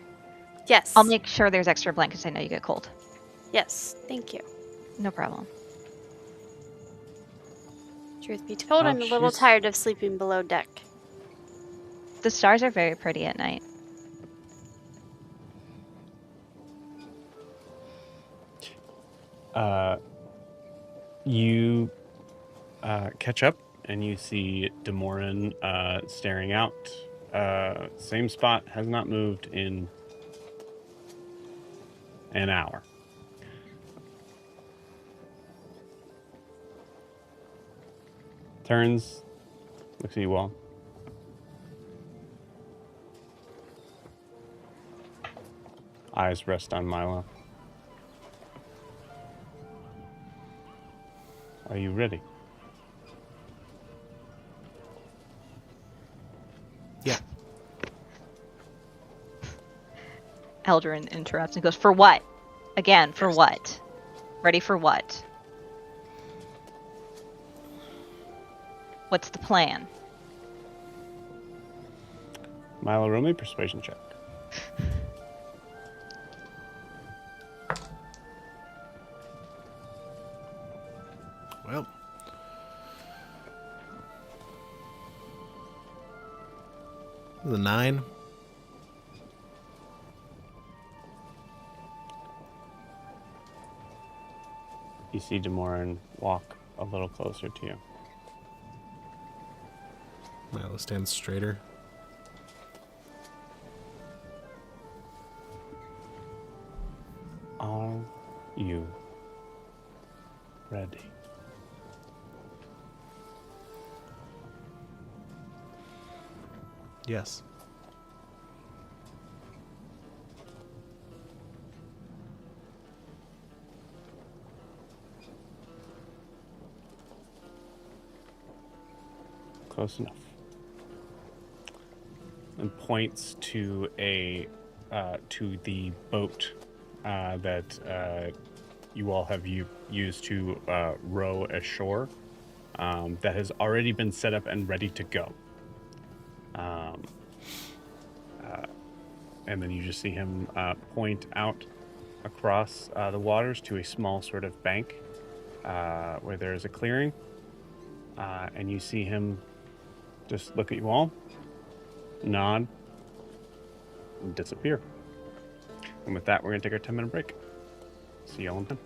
S6: Yes.
S4: I'll make sure there's extra blankets. I know you get cold.
S6: Yes, thank you.
S4: No problem.
S6: Truth be told,
S2: Oh,
S6: I'm a little
S2: she's-
S6: tired of sleeping below deck.
S4: The stars are very pretty at night.
S2: You catch up and you see Demorin staring out. Same spot, has not moved in an hour. Turns, looks at you all. Eyes rest on Milo. Are you ready?
S1: Yeah.
S4: Eldrin interrupts and goes, "For what? Again, for what? Ready for what? What's the plan?"
S2: Milo, roll me a persuasion check.
S1: Well. The 9.
S2: You see Demorin walk a little closer to you.
S1: Milo stands straighter. Yes.
S2: Close enough. And points to to the boat that you all have used to row ashore, that has already been set up and ready to go. And then you just see him point out across the waters to a small sort of bank where there is a clearing. And you see him just look at you all, nod, and disappear. And with that, we're going to take our 10-minute break. See y'all in 10.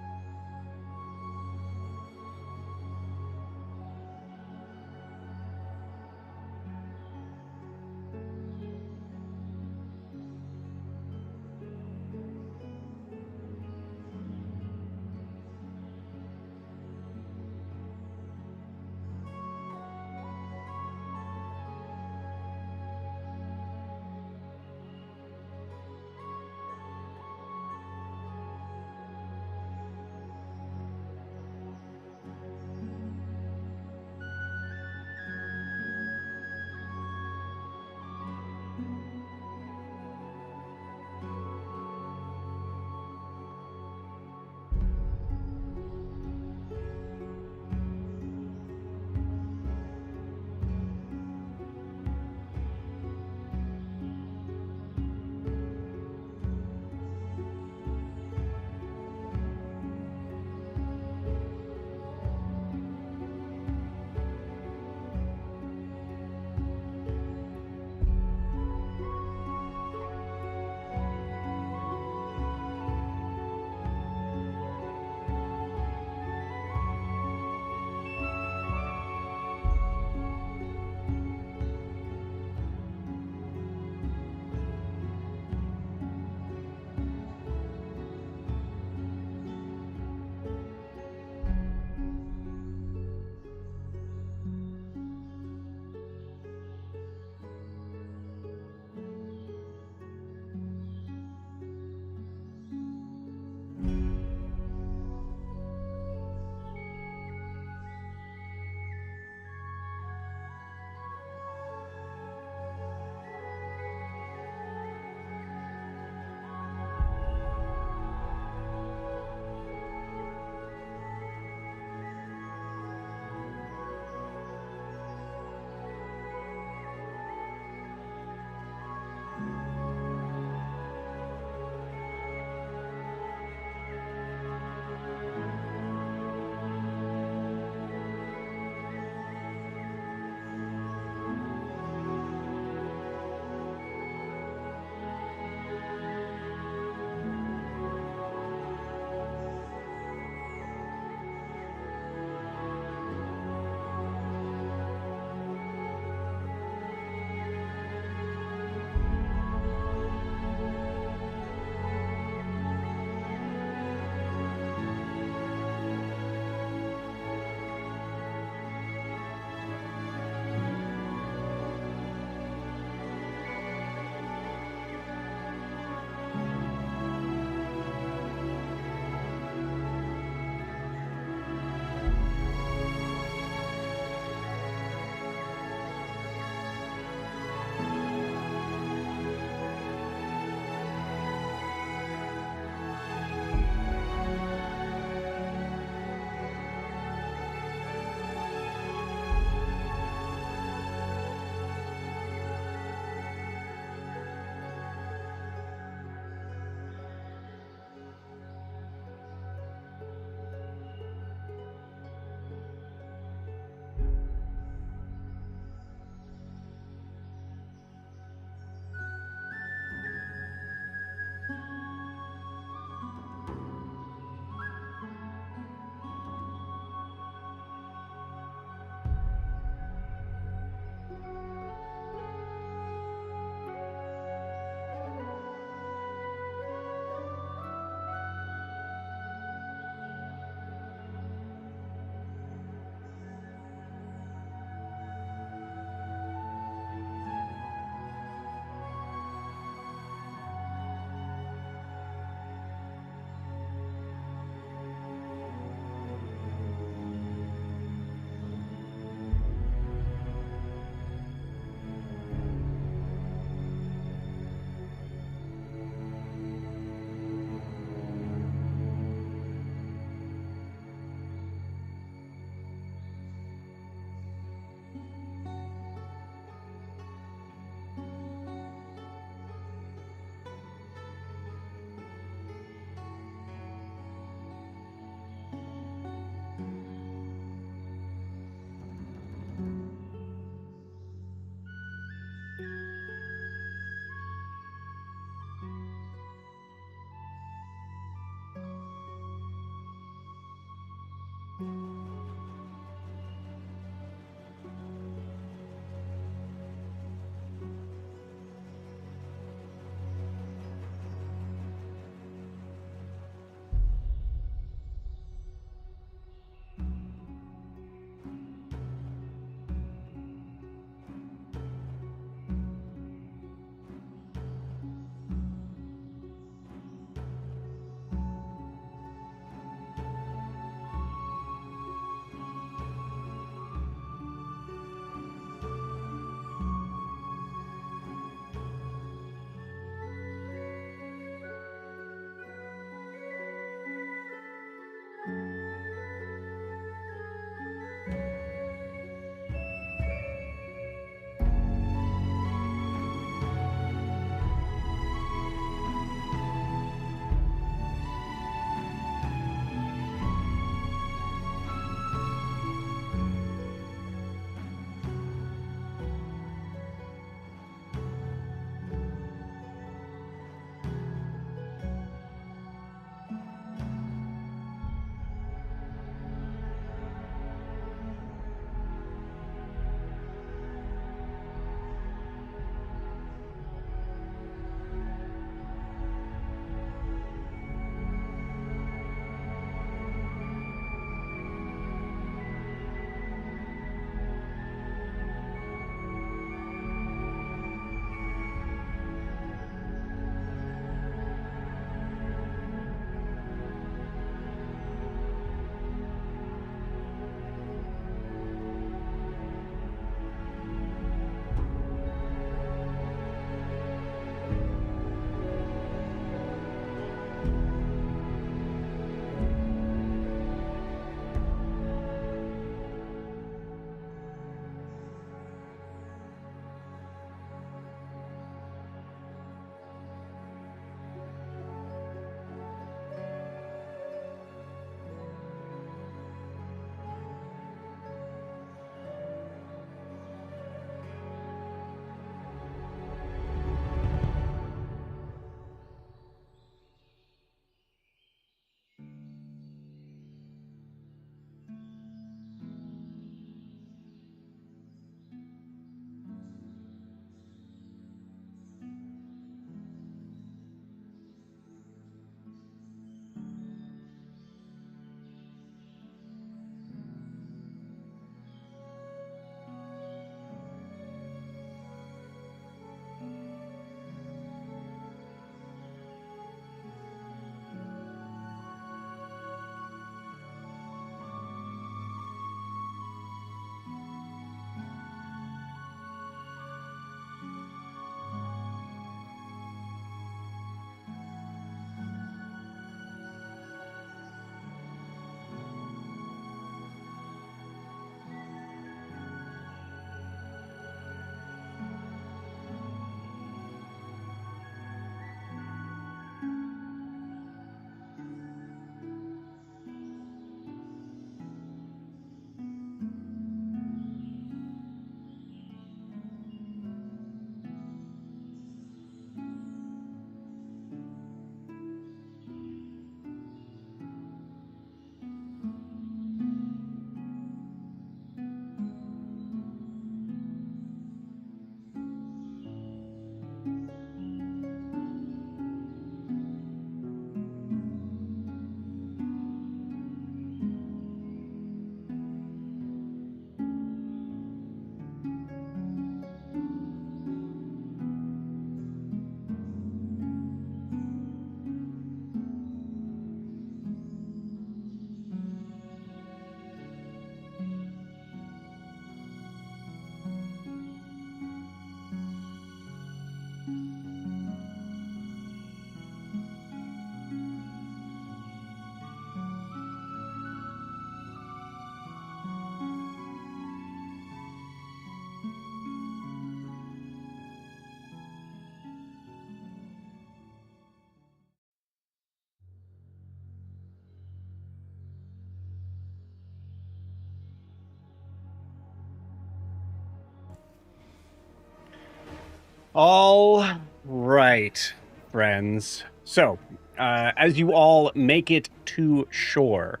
S2: All right, friends. So, as you all make it to shore,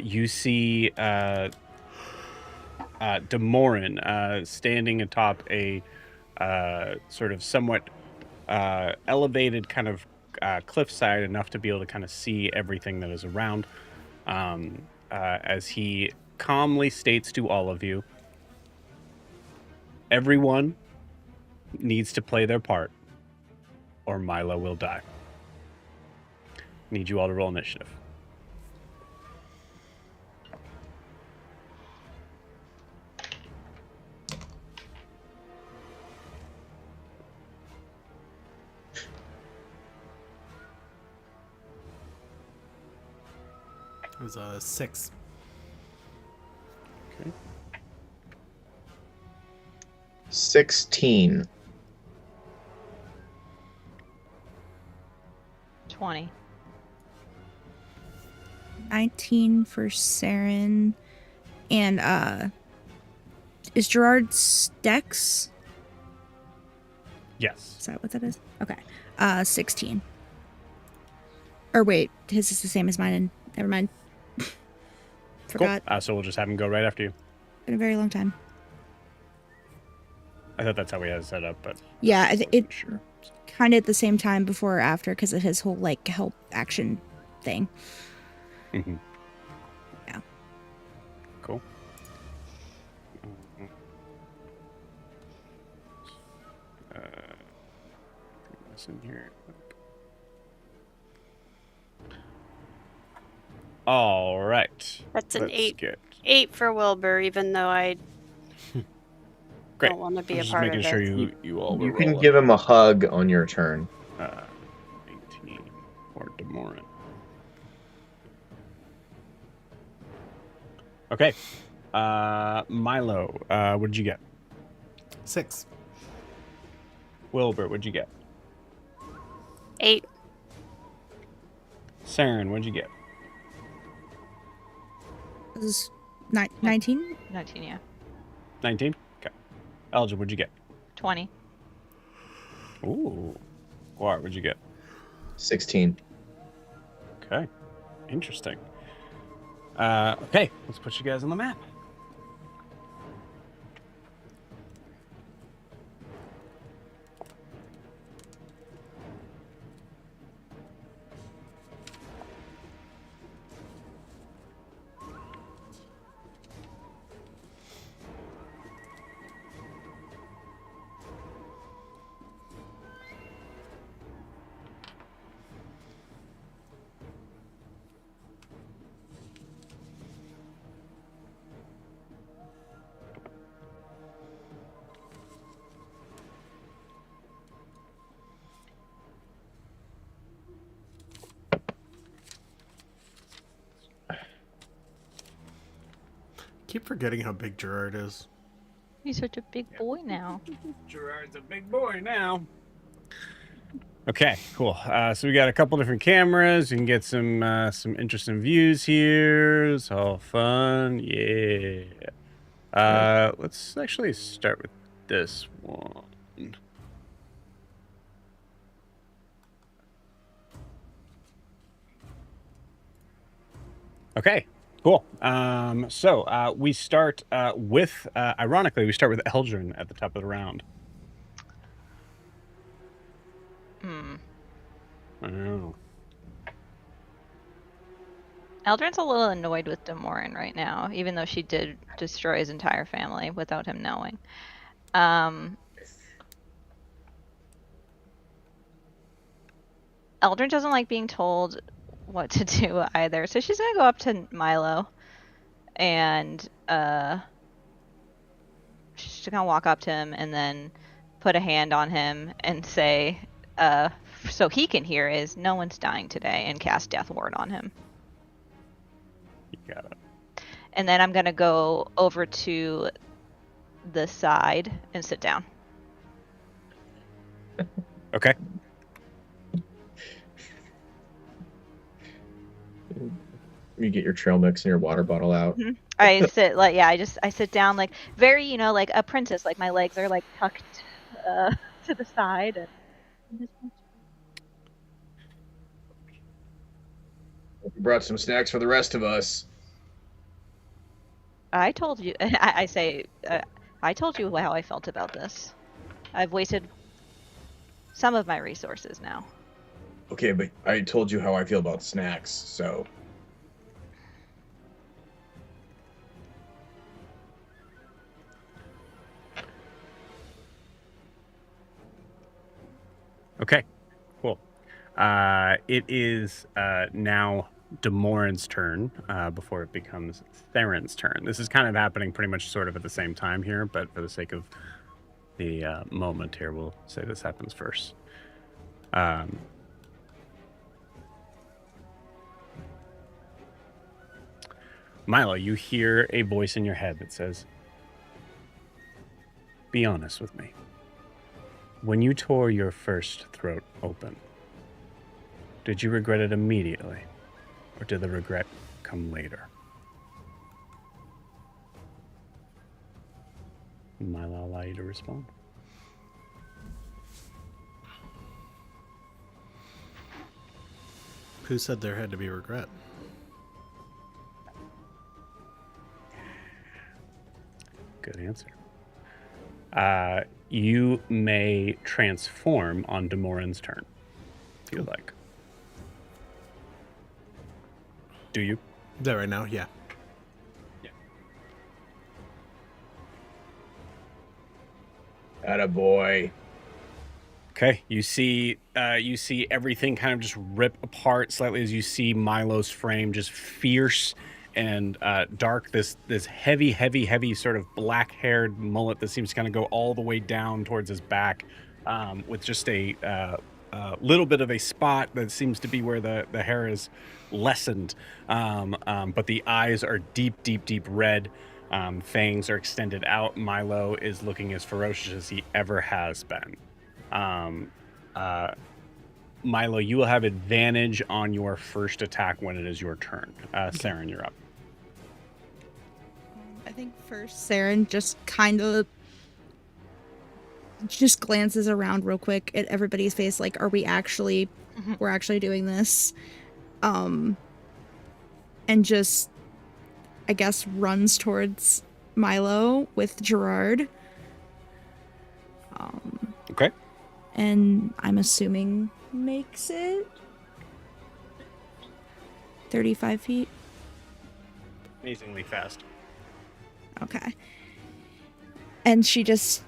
S2: you see Demorin standing atop a sort of somewhat elevated kind of cliffside, enough to be able to kind of see everything that is around, as he calmly states to all of you, everyone needs to play their part or Milo will die. Need you all to roll initiative.
S1: It was a 6.
S2: Okay.
S5: 16.
S4: 20.
S3: 19 for Saren. And is Gerard's Dex?
S2: Yes.
S3: Is that what that is? Okay. 16. Or wait, his is the same as mine, and never mind. Forgot.
S2: Cool. So we'll just have him go right after you.
S3: Been a very long time.
S2: I thought that's how we had it set up, but
S3: Yeah, it
S2: sure.
S3: kind of at the same time, before or after, because of his whole like help action thing.
S2: Mm-hmm.
S3: Yeah.
S2: Cool. This in here. All right.
S6: That's an
S2: Let's
S6: 8.
S2: get-
S6: 8 for Wilbur, even though I
S2: Great.
S6: don't want to be
S2: I'm
S6: a
S2: just
S6: part
S2: making
S6: of
S2: sure
S6: it.
S2: you all will
S5: You can
S2: roll
S5: give him a hug on your turn.
S2: 18 for Demorin. Okay. Milo, what did you get?
S1: 6.
S2: Wilbur, what'd you get?
S6: 8.
S2: Saren, what'd you get?
S3: This is 19?
S4: 19, yeah.
S2: 19? Okay. Elgin, what'd you get?
S4: 20.
S2: Ooh. Guar, what'd you get?
S5: 16.
S2: Okay. Interesting. Okay, let's put you guys on the map.
S1: Keep forgetting how big Gerard is.
S4: He's such a big boy now.
S2: Gerard's a big boy now. Okay, cool. So we got a couple different cameras. You can get some interesting views here. It's all fun. Yeah. Let's actually start with this one. Okay, cool. So we start with, ironically, we start with Eldrin at the top of the round. Oh.
S4: Eldrin's a little annoyed with Demorin right now, even though she did destroy his entire family without him knowing. Eldrin doesn't like being told what to do either, so she's gonna go up to Milo and she's gonna walk up to him and then put a hand on him and say, so he can hear, is no one's dying today, and cast Death Ward on him.
S2: You got it.
S4: And then I'm gonna go over to the side and sit down.
S2: Okay.
S5: You get your trail mix and your water bottle out.
S4: Mm-hmm. I sit like, yeah, I sit down like very, like a princess. Like my legs are like tucked to the side. And
S5: You brought some snacks for the rest of us.
S4: I told you. I say. I told you how I felt about this. I've wasted some of my resources now.
S5: Okay, but I told you how I feel about snacks, so.
S2: Okay, cool. It is now Demorin's turn before it becomes Theron's turn. This is kind of happening pretty much sort of at the same time here, but for the sake of the moment here, we'll say this happens first. Milo, you hear a voice in your head that says, "Be honest with me. When you tore your first throat open, did you regret it immediately, or did the regret come later?" Milo, I'll allow you to respond.
S1: Who said there had to be regret?
S2: Good answer. You may transform on Demorin's turn, if you like. Do you?
S1: Is that right now? Yeah.
S5: Attaboy.
S2: Okay, you see everything kind of just rip apart slightly as you see Milo's frame just fierce and dark. This heavy sort of black-haired mullet that seems to kind of go all the way down towards his back, with just a little bit of a spot that seems to be where the hair is lessened. But the eyes are deep red. Fangs are extended out. Milo is looking as ferocious as he ever has been. Milo, you will have advantage on your first attack when it is your turn. Saren, you're up.
S3: I think first Saren just kind of just glances around real quick at everybody's face, like, are we actually we're actually doing this? And just, I guess, runs towards Milo with Gerard.
S2: Okay.
S3: And I'm assuming makes it 35 feet.
S2: Amazingly fast.
S3: Okay. And she just,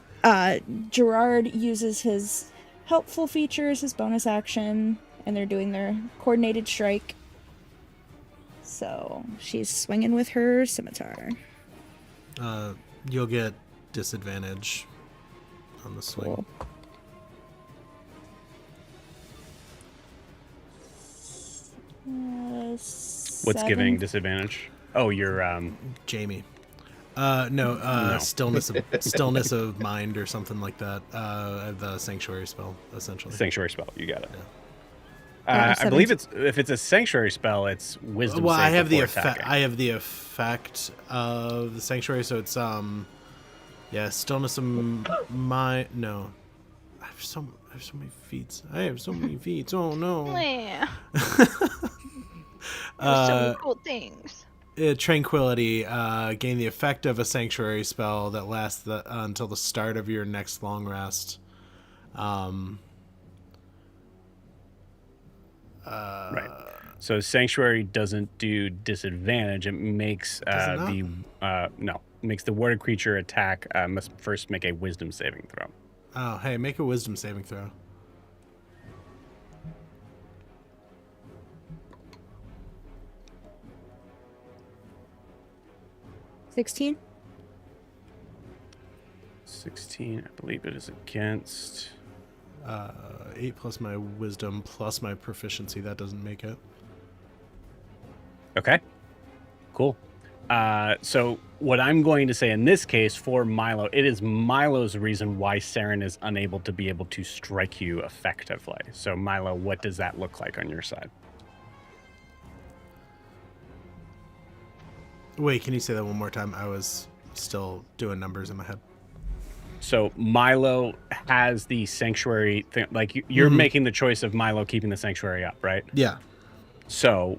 S3: Gerard uses his helpful features, his bonus action, and they're doing their coordinated strike. So she's swinging with her scimitar.
S1: You'll get disadvantage on the swing.
S3: Cool.
S2: What's giving disadvantage? Oh, you're
S1: Jamie. No. Stillness of mind or something like that. The sanctuary spell, essentially.
S2: sanctuary spell. You got it.
S3: Yeah.
S2: I believe if it's a sanctuary spell, it's wisdom.
S1: Well,
S2: save
S1: I have the
S2: before
S1: effect.
S2: attacking.
S1: I have the effect of the sanctuary, so it's stillness of mind. No, I have so many feats. I have so many feats. Oh no.
S4: Yeah. There's so many cool things.
S1: Tranquility. Gain the effect of a sanctuary spell that lasts until the start of your next long rest.
S2: Right. So sanctuary doesn't do disadvantage. It makes makes the warded creature attack must first make a wisdom saving throw.
S1: Oh, hey, make a wisdom saving throw.
S3: $16?
S2: 16, I believe it is against.
S1: 8 plus my wisdom plus my proficiency. That doesn't make it.
S2: Okay. Cool. So what I'm going to say in this case for Milo, it is Milo's reason why Saren is unable to be able to strike you effectively. So Milo, what does that look like on your side?
S1: Wait, can you say that one more time? I was still doing numbers in my head.
S2: So Milo has the sanctuary thing. Like you're making the choice of Milo keeping the sanctuary up, right?
S1: Yeah.
S2: So,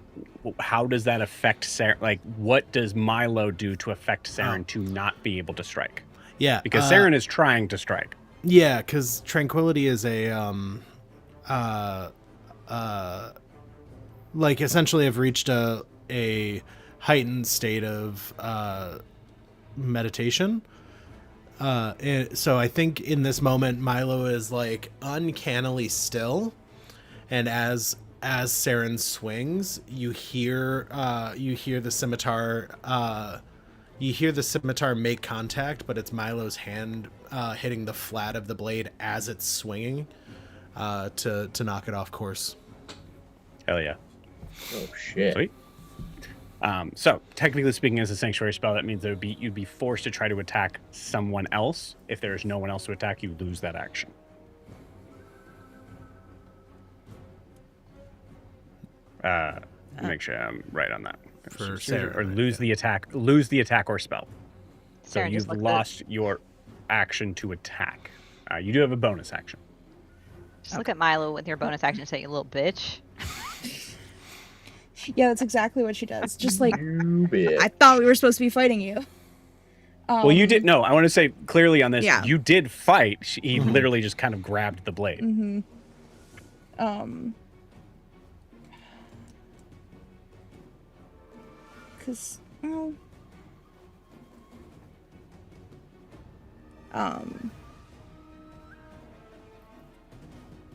S2: how does that affect Saren? Like, what does Milo do to affect Saren to not be able to strike?
S1: Yeah,
S2: Because Saren is trying to strike.
S1: Yeah, because tranquility is a like essentially have reached a heightened state of meditation. So I think in this moment Milo is like uncannily still, and as Saren swings, you hear the scimitar make contact, but it's Milo's hand hitting the flat of the blade as it's swinging to knock it off course.
S2: Hell yeah.
S5: Oh shit.
S2: Sweet. So technically speaking, as a sanctuary spell, that means you'd be forced to try to attack someone else. If there is no one else to attack, you lose that action. Make sure I'm right on that.
S1: For
S2: Saren,
S1: Saren,
S2: or lose the attack or spell. So
S4: Saren just
S2: you've
S4: looked
S2: lost your action to attack. You do have a bonus action.
S4: Just look at Milo with your bonus action and say, "You little bitch."
S3: Yeah, that's exactly what she does. Just like,
S5: You bitch.
S3: I thought we were supposed to be fighting you.
S2: Well, you did. No, I want to say clearly on this.
S3: Yeah.
S2: You did fight. He literally just kind of grabbed the blade.
S3: Because,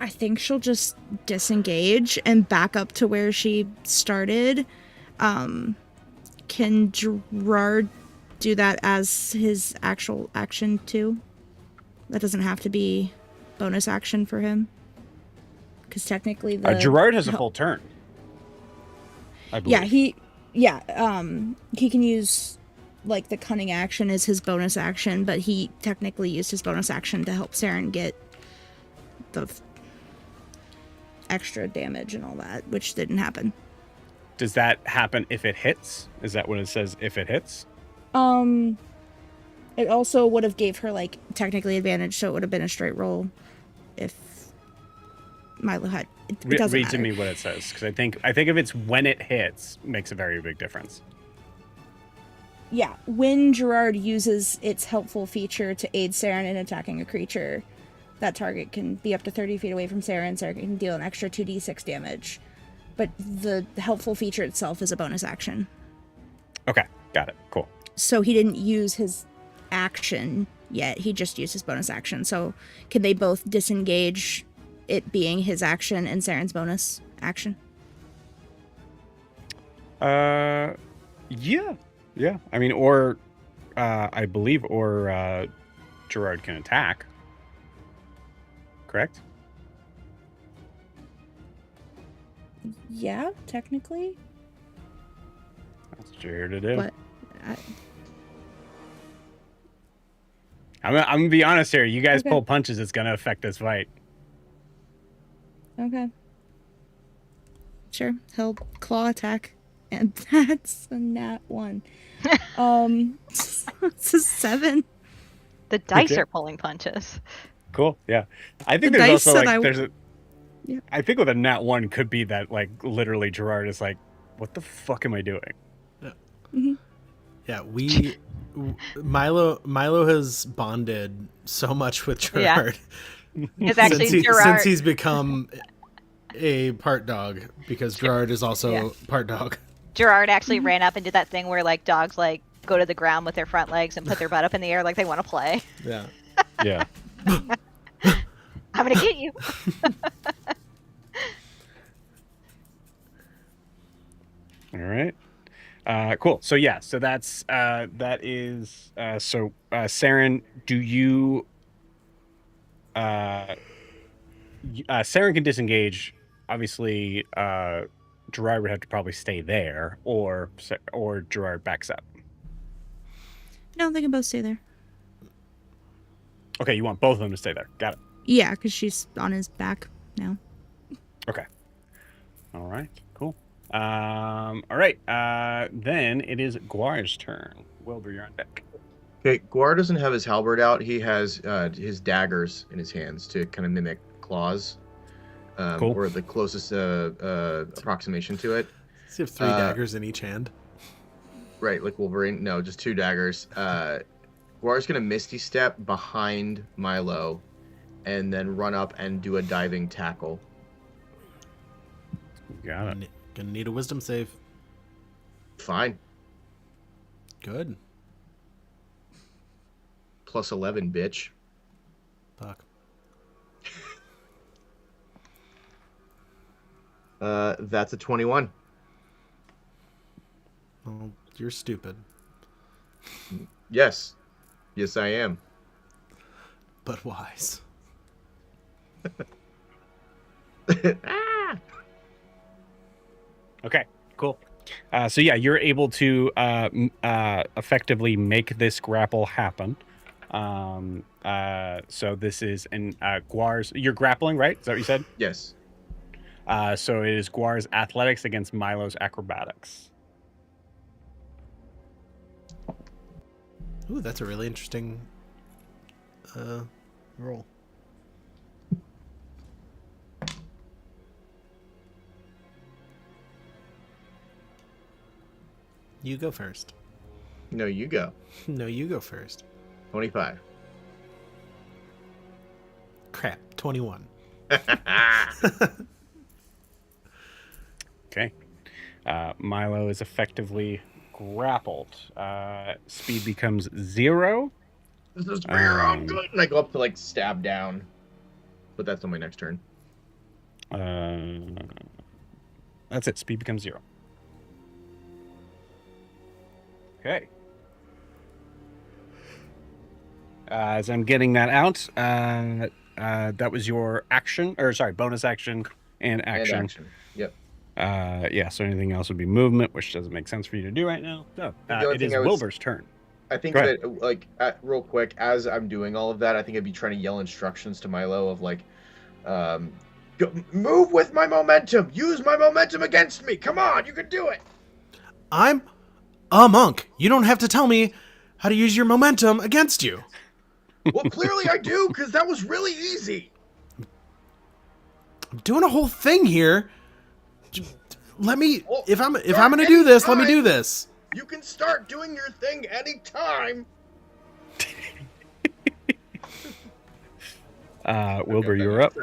S3: I think she'll just disengage and back up to where she started. Can Gerard do that as his actual action too? That doesn't have to be bonus action for him. Because technically
S2: Gerard has a full turn. I believe.
S3: Yeah, he can use like the cunning action as his bonus action, but he technically used his bonus action to help Saren get the extra damage and all that, which didn't happen.
S2: Does that happen if it hits? Is that what it says if it hits?
S3: It also would have gave her like technically advantage, so it would have been a straight roll if Milo had. It doesn't
S2: Read
S3: matter.
S2: to me what it says, because I think if it's when it hits, makes a very big difference.
S3: Yeah, when Gerard uses its helpful feature to aid Saren in attacking a creature, that target can be up to 30 feet away from Saren. Saren can deal an extra 2d6 damage. But the helpful feature itself is a bonus action.
S2: Okay, got it. Cool.
S3: So he didn't use his action yet. He just used his bonus action. So can they both disengage, it being his action and Saren's bonus action?
S2: Yeah. I mean, or I believe, or Gerard can attack. Correct?
S3: Yeah, technically.
S2: That's what you're here to do.
S3: But
S2: I'm gonna be honest here. You guys
S3: Okay.
S2: pull punches, it's gonna affect this fight.
S3: okay. Sure, he'll claw attack. And that's a nat 1. It's a 7.
S4: The dice
S2: Okay.
S4: are pulling punches.
S2: Cool. Yeah. I think
S3: The
S2: there's
S3: dice
S2: also
S3: said
S2: like
S3: I-
S2: there's a.
S3: Yeah.
S2: I think with a nat 1 could be that like literally Gerard is like, what the fuck am I doing?
S1: Yeah, Milo has bonded so much with
S4: Yeah.
S1: Gerard.
S4: Because actually,
S1: since
S4: Gerard.
S1: he's become a part dog, because Gerard is also
S4: Yeah.
S1: part dog.
S4: Gerard actually ran up and did that thing where like dogs like go to the ground with their front legs and put their butt up in the air like they want to play.
S1: Yeah.
S2: Yeah.
S4: I'm gonna get you.
S2: All right. Cool. So yeah. So that's that is so Saren. Do you? Saren can disengage. Obviously, Gerard would have to probably stay there, or Gerard backs up.
S3: No, they can both stay there.
S2: Okay, you want both of them to stay there. Got it.
S3: Yeah, because she's on his back now.
S2: Okay. All right. Cool. All right. Then it is Guar's turn. Wilbur, you're on deck.
S5: Okay, Guar doesn't have his halberd out. He has his daggers in his hands to kind of mimic claws.
S2: Cool.
S5: or the closest approximation to it.
S1: So you have 3 daggers in each hand.
S5: Right, like Wolverine. No, just 2 daggers. Guar's gonna Misty Step behind Milo, and then run up and do a diving tackle.
S2: Got it.
S1: Gonna need a wisdom save.
S5: Fine.
S1: Good.
S5: Plus 11, bitch.
S1: Fuck.
S5: That's a 21.
S1: Well, you're stupid.
S5: Yes. Yes, I am.
S1: But wise.
S5: Ah!
S2: Okay, cool. So yeah, you're able to effectively make this grapple happen. So this is in Guar's. You're grappling, right? Is that what you said?
S5: Yes.
S2: So it is Guar's athletics against Milo's acrobatics.
S1: Ooh, that's a really interesting roll. You go first.
S5: No, you go.
S1: No, you go first.
S5: 25.
S1: Crap, 21.
S2: Okay. Milo is effectively grappled. Speed becomes 0.
S5: This is where I'm good. And I go up to like stab down. But that's on my next turn.
S2: That's it. Speed becomes 0. Okay. As I'm getting that out, that was your action, or sorry, bonus action and action.
S5: And action. Yep.
S2: Yeah, so anything else would be movement, which doesn't make sense for you to do right now. So
S5: only
S2: it is
S5: thing I would
S2: Wilbur's turn.
S5: I think
S2: Go ahead.
S5: that, like, real quick, as I'm doing all of that, I think I'd be trying to yell instructions to Milo of, like, move with my momentum! Use my momentum against me! Come on, you can do it!
S1: I'm a monk. You don't have to tell me how to use your momentum against you.
S5: Well, clearly I do, because that was really easy!
S1: I'm doing a whole thing here. Let me.
S5: Well,
S1: If I'm
S5: start
S1: gonna do this, let me
S5: anytime.
S1: do this.
S5: You can start doing your thing anytime!
S2: Wilbur, you're up.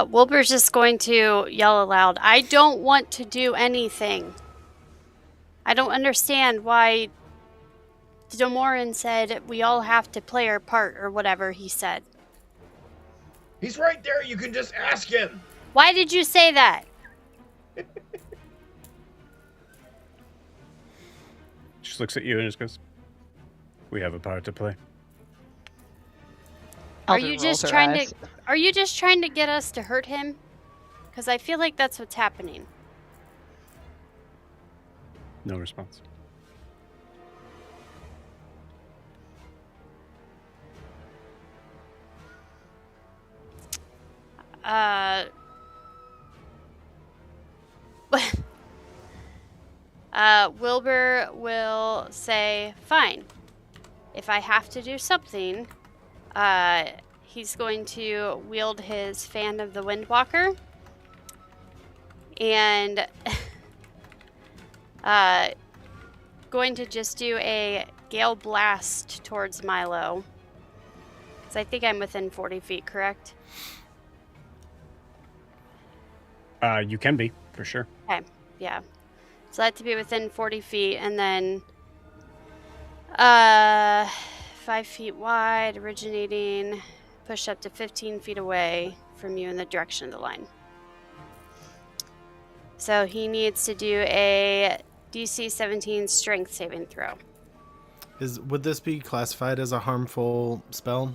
S6: Wilbur's just going to yell aloud, I don't want to do anything. I don't understand why Demorin said we all have to play our part, or whatever he said.
S5: He's right there, you can just ask him!
S6: Why did you say that?
S2: Just looks at you and just goes, "We have a part to play."
S6: Are
S4: Elder
S6: you
S4: rolls
S6: just
S4: her
S6: trying
S4: eyes.
S6: to Are you just trying to get us to hurt him? Because I feel like that's what's happening.
S2: No response.
S6: Wilbur will say, fine. If I have to do something, he's going to wield his Fan of the Windwalker. And going to just do a Gale Blast towards Milo. Because I think I'm within 40 feet, correct?
S2: You can be, for sure.
S6: Okay, yeah. So that to be within 40 feet, and then 5 feet wide, originating, push up to 15 feet away from you in the direction of the line. So he needs to do a DC 17 strength saving throw.
S1: Would this be classified as a harmful spell?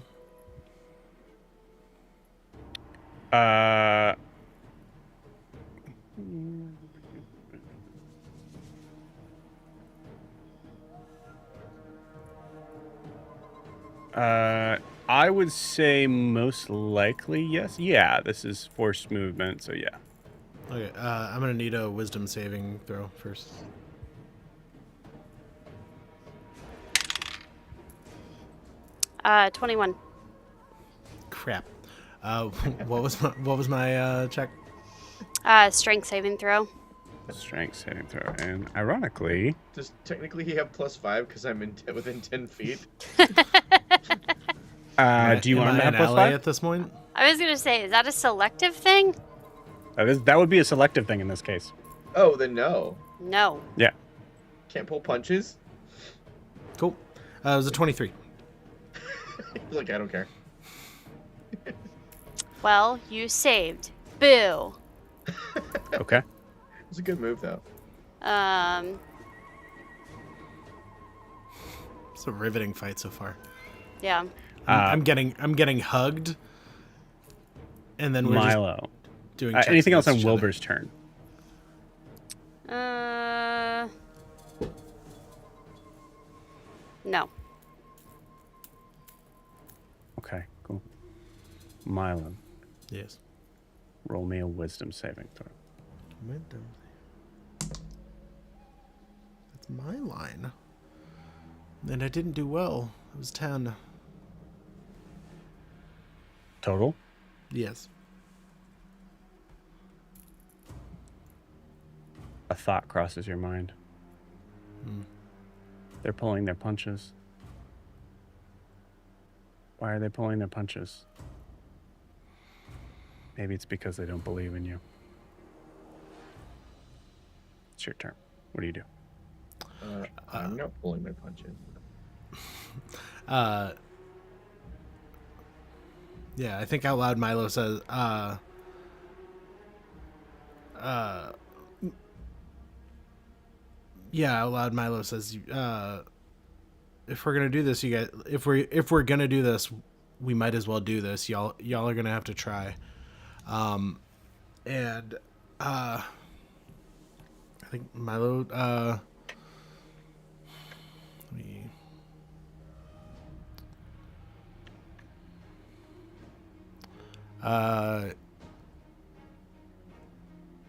S2: I would say most likely yes. Yeah, this is forced movement, so yeah.
S1: Okay, I'm gonna need a wisdom saving throw first.
S6: '21.
S1: Crap. What was my check?
S6: Strength saving throw.
S2: Strength saving throw. And ironically,
S5: Does technically he have +5 because I'm within 10 feet?
S2: do you want him to have
S1: an ally
S2: +5?
S1: at this point?
S6: I was gonna say, is that a selective thing?
S2: That would be a selective thing in this case.
S5: Oh, then no.
S6: No.
S2: Yeah.
S5: Can't pull punches?
S1: Cool. It was a 23.
S5: Like, I don't care.
S6: Well, you saved. Boo.
S2: Okay.
S5: It's a good move, though.
S1: It's a riveting fight so far.
S6: Yeah.
S1: I'm getting hugged, and then we're
S2: Milo.
S1: just doing checks
S2: Anything else on
S1: against each other.
S2: Wilbur's turn?
S6: No.
S2: Okay, cool. Milo,
S1: Yes.
S2: roll me a wisdom saving throw.
S1: That's my line. And I didn't do well. It was 10.
S2: Total?
S1: Yes.
S2: A thought crosses your mind.
S1: Hmm.
S2: They're pulling their punches. Why are they pulling their punches? Maybe it's because they don't believe in you. It's your turn. What do you do?
S5: I'm not pulling my punches.
S1: Yeah, I think out loud Milo says, yeah, out loud Milo says, if we're gonna do this, you guys, if we're gonna do this, we might as well do this. Y'all are gonna have to try. And I think Milo, let me.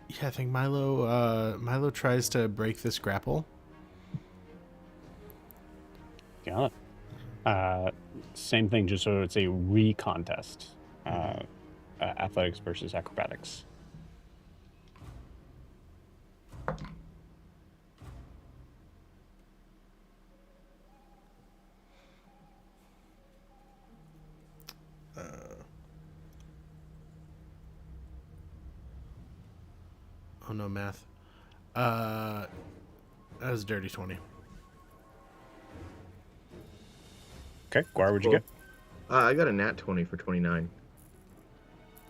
S1: Yeah, I think Milo tries to break this grapple.
S2: Got it. Same thing, just so it's a re-contest. Athletics versus acrobatics.
S1: Oh no, math. That was a dirty 20.
S2: Okay, Guar, what'd you
S5: Cool.
S2: get?
S5: I got a nat 20 for 29.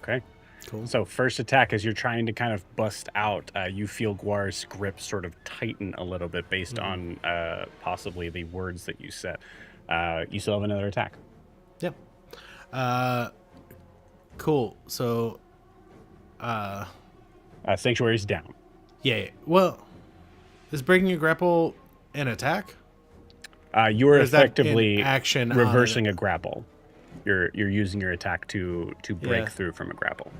S2: Okay.
S1: Cool.
S2: So first attack, as you're trying to kind of bust out, you feel Guar's grip sort of tighten a little bit based on possibly the words that you said. You still have another attack.
S1: Yep. Cool. So,
S2: Sanctuary's down.
S1: yeah. Well, is breaking a grapple an attack?
S2: You are
S1: Or is that in
S2: effectively
S1: action on
S2: reversing a grapple. You're using your attack to break
S1: Yeah.
S2: through from a grapple.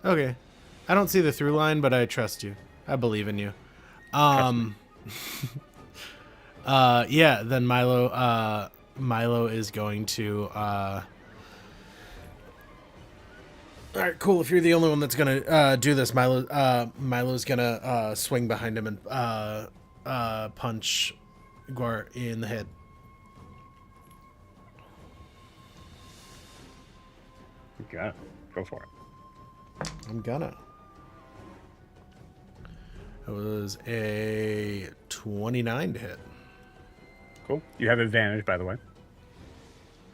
S1: Okay. I don't see the through line, but I trust you. I believe in you. Yeah, then Milo is going to all right, cool. If you're the only one that's gonna do this, Milo's gonna swing behind him and punch Guar in the head.
S2: You got it. Go for it.
S1: I'm gonna. It was a 29 to hit.
S2: Cool. You have advantage, by the way.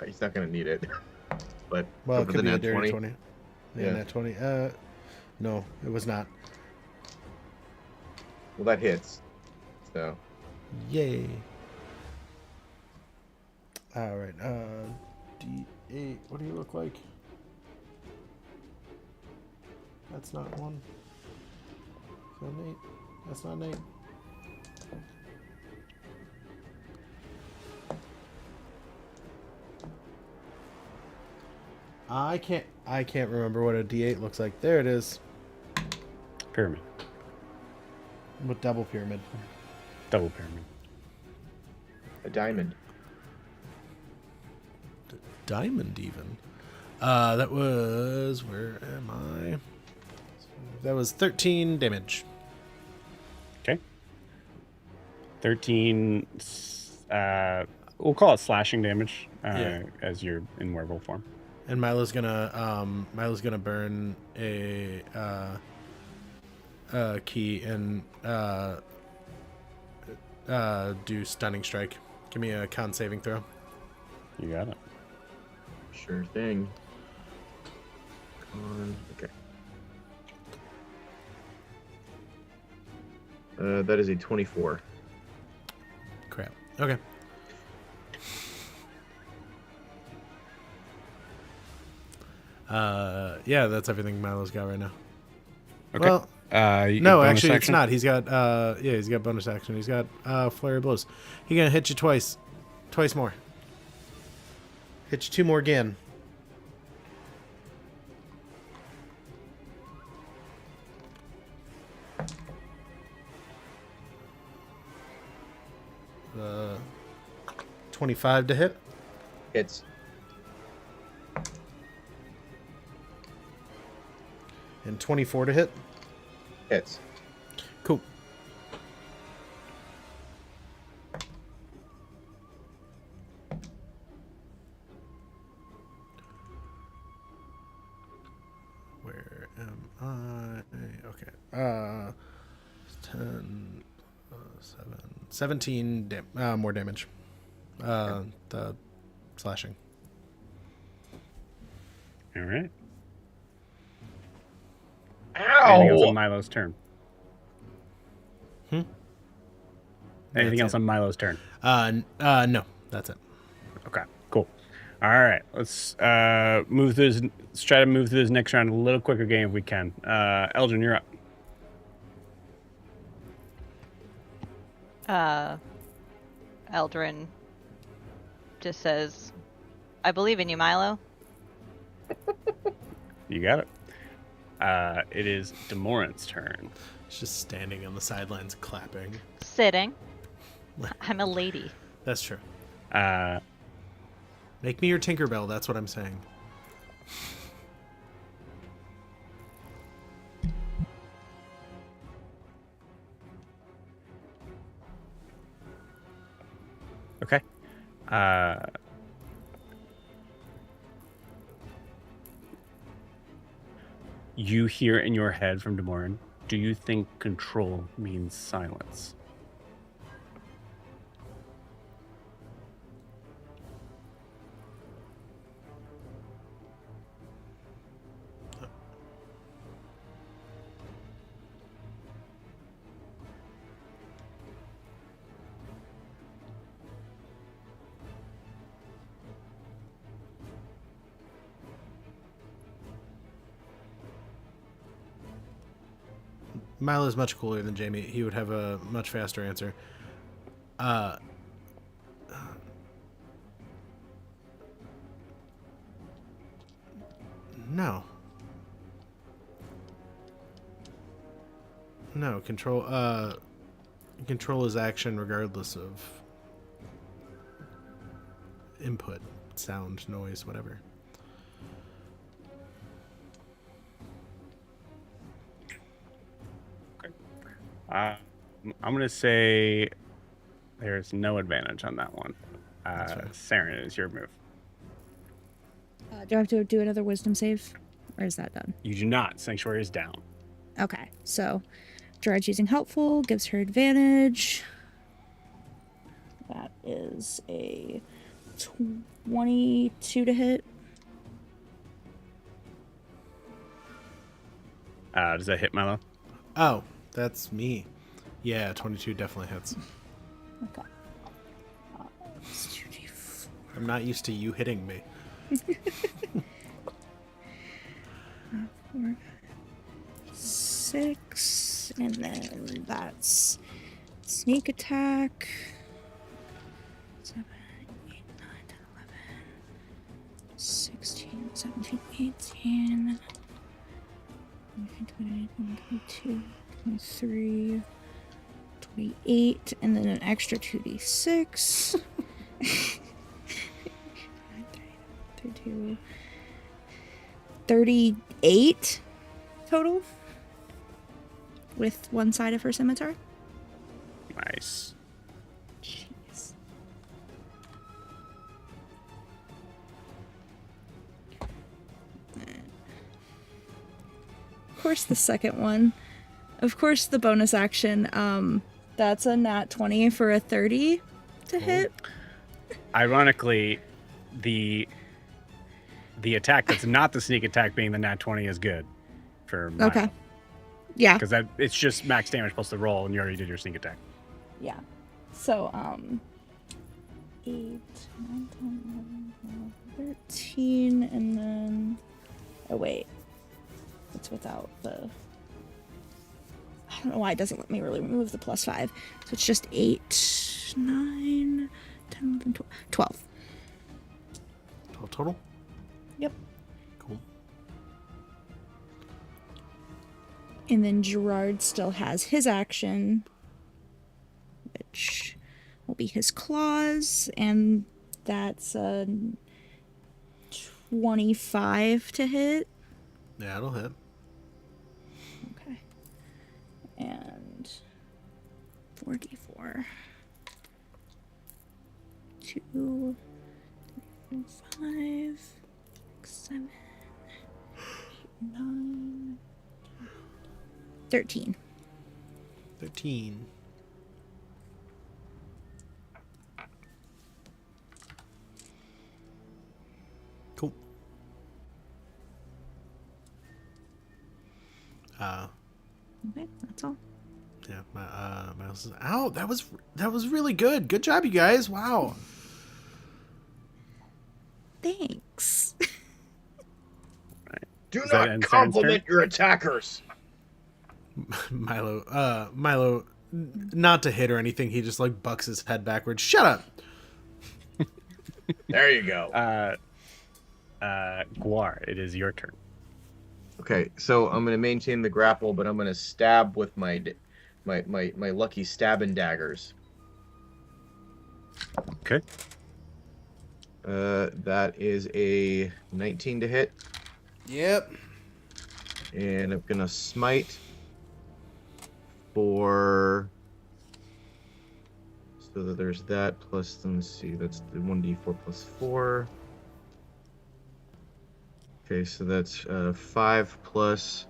S5: He's not going to need it. But
S1: Well,
S5: go
S1: it
S5: for
S1: could
S5: the
S1: be a
S5: nat
S1: dirty
S5: 20.
S1: 20. Yeah,
S5: Yeah.
S1: nat 20. No, it was not.
S5: Well, that hits. So,
S1: Yay. All right. D8. What do you look like? That's not one. Is that an 8? That's not an 8. I can't remember what a D8 looks like. There it is.
S2: Pyramid.
S1: With double pyramid.
S2: Double pyramid.
S5: a diamond.
S1: Diamond even. That was... Where am I? That was 13 damage.
S2: Okay. 13, we'll call it slashing damage
S1: Yeah.
S2: as you're in werewolf form.
S1: And Milo's gonna burn a key and do stunning strike. Give me a con saving throw.
S2: You got it.
S5: Sure thing. Okay. That is a 24.
S1: Crap. Okay. Yeah, that's everything Milo's got right now.
S2: Okay.
S1: Well,
S2: you
S1: no,
S2: bonus
S1: actually, it's
S2: action?
S1: not. He's got he's got bonus action. He's got flurry of blows. He's gonna hit you twice more. Hit you 2 more again. Uh, 25 to hit.
S5: Hits.
S1: And 24 to hit.
S5: Hits.
S1: Cool. Where am I? Okay. 10, 7, 17 more damage. The slashing.
S2: All right. Anything else
S5: Ow!
S2: on Milo's turn?
S1: Hmm?
S2: Anything
S1: That's
S2: else on Milo's turn?
S1: No, that's it.
S2: Okay, cool. All right, let's move this. Let's try to move through this next round a little quicker game if we can. Eldrin, you're up.
S4: Eldrin just says, "I believe in you, Milo."
S2: You got it. It is Demoran's turn.
S1: It's just standing on the sidelines clapping.
S4: Sitting. I'm a lady.
S1: That's true.
S2: Uh,
S1: Make me your Tinkerbell, that's what I'm saying.
S2: okay. You hear in your head from Demoran, do you think control means silence?
S1: Milo's much cooler than Jamie. He would have a much faster answer. No. No, control is action regardless of input, sound, noise, whatever.
S2: I'm going to say there's no advantage on that one. Saren, it's your move.
S3: Do I have to do another wisdom save? Or is that done?
S2: You do not. Sanctuary is down.
S3: Okay, so Gerard's using helpful, gives her advantage. That is a 22 to hit.
S2: Does that hit Milo?
S1: Oh, that's me. Yeah, 22 definitely hits.
S3: Okay. It's 2d4.
S1: I'm not used to you hitting me.
S3: 4, 6, and then that's sneak attack. 7, 8, 9, 10, 11, 16, 17, 18, 19, 20, 22, 23, 28, and then an extra 2d6. 32, 38 total with one side of her scimitar.
S2: Nice.
S3: Jeez. Of course, the second one. Of course, the bonus action. That's a nat 20 for a 30 to hit.
S2: Ironically, the attack that's not the sneak attack being the nat 20 is good for Milo.
S3: Okay. Yeah.
S2: Because it's just max damage plus the roll, and you already did your sneak attack.
S3: Yeah. So, 8, 9, 10, 11, 12, 13, and then... Oh, wait. It's without the... I don't know why it doesn't let me really remove the +5. So it's just 8, 9, 10, 11, 12. 12.
S1: 12 total?
S3: Yep.
S1: Cool.
S3: And then Gerard still has his action, which will be his claws, and that's a 25 to hit.
S1: Yeah, it'll hit.
S3: Okay. And 44. 2, 3, 4, 5, 6, 7, 8, 9, 13.
S1: 13. Cool.
S3: Okay, that's all.
S1: Yeah, Miles says, ow, that was really good. Good job, you guys. Wow.
S3: Thanks.
S5: Do
S2: Is that
S5: not
S2: end Saren's
S5: compliment your attackers.
S1: Milo, not to hit or anything, he just like bucks his head backwards. Shut up.
S5: There you go.
S2: Guar, it is your turn.
S5: Okay, so I'm gonna maintain the grapple, but I'm gonna stab with my lucky stabbing daggers.
S2: Okay.
S5: That is a 19 to hit,
S1: Yep.
S5: and I'm gonna smite for. So that there's that plus. Let me see. That's the 1d4 plus 4. Okay, so that's 5 plus.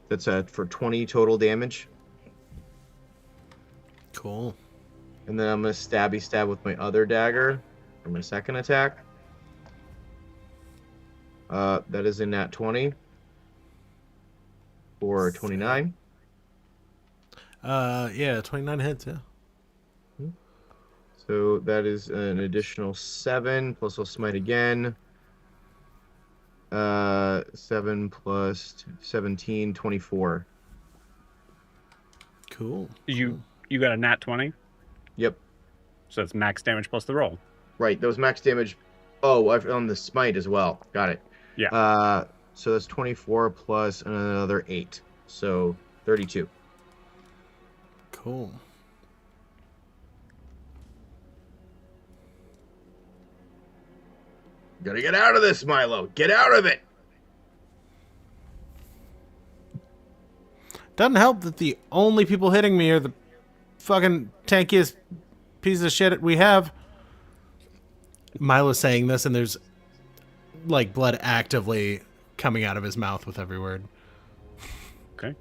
S5: That's for 20 total damage.
S1: Cool.
S5: And then I'm gonna stabby stab with my other dagger for my second attack. That is a nat 20 for 29.
S1: Yeah, 29 hits, yeah.
S5: So that is an additional 7, plus I'll smite again. 7 plus 17, 24.
S1: Cool.
S2: You got a nat 20,
S5: Yep.
S2: so it's max damage plus the roll.
S5: Right, those max damage. Oh, on the smite as well. Got it.
S2: Yeah.
S5: So that's 24 plus another 8. So 32.
S1: Cool.
S5: Gotta get out of this, Milo. Get out of it.
S1: Doesn't help that the only people hitting me are the fucking tankiest piece of shit we have. Milo's saying this, and there's like blood actively coming out of his mouth with every word.
S2: Okay.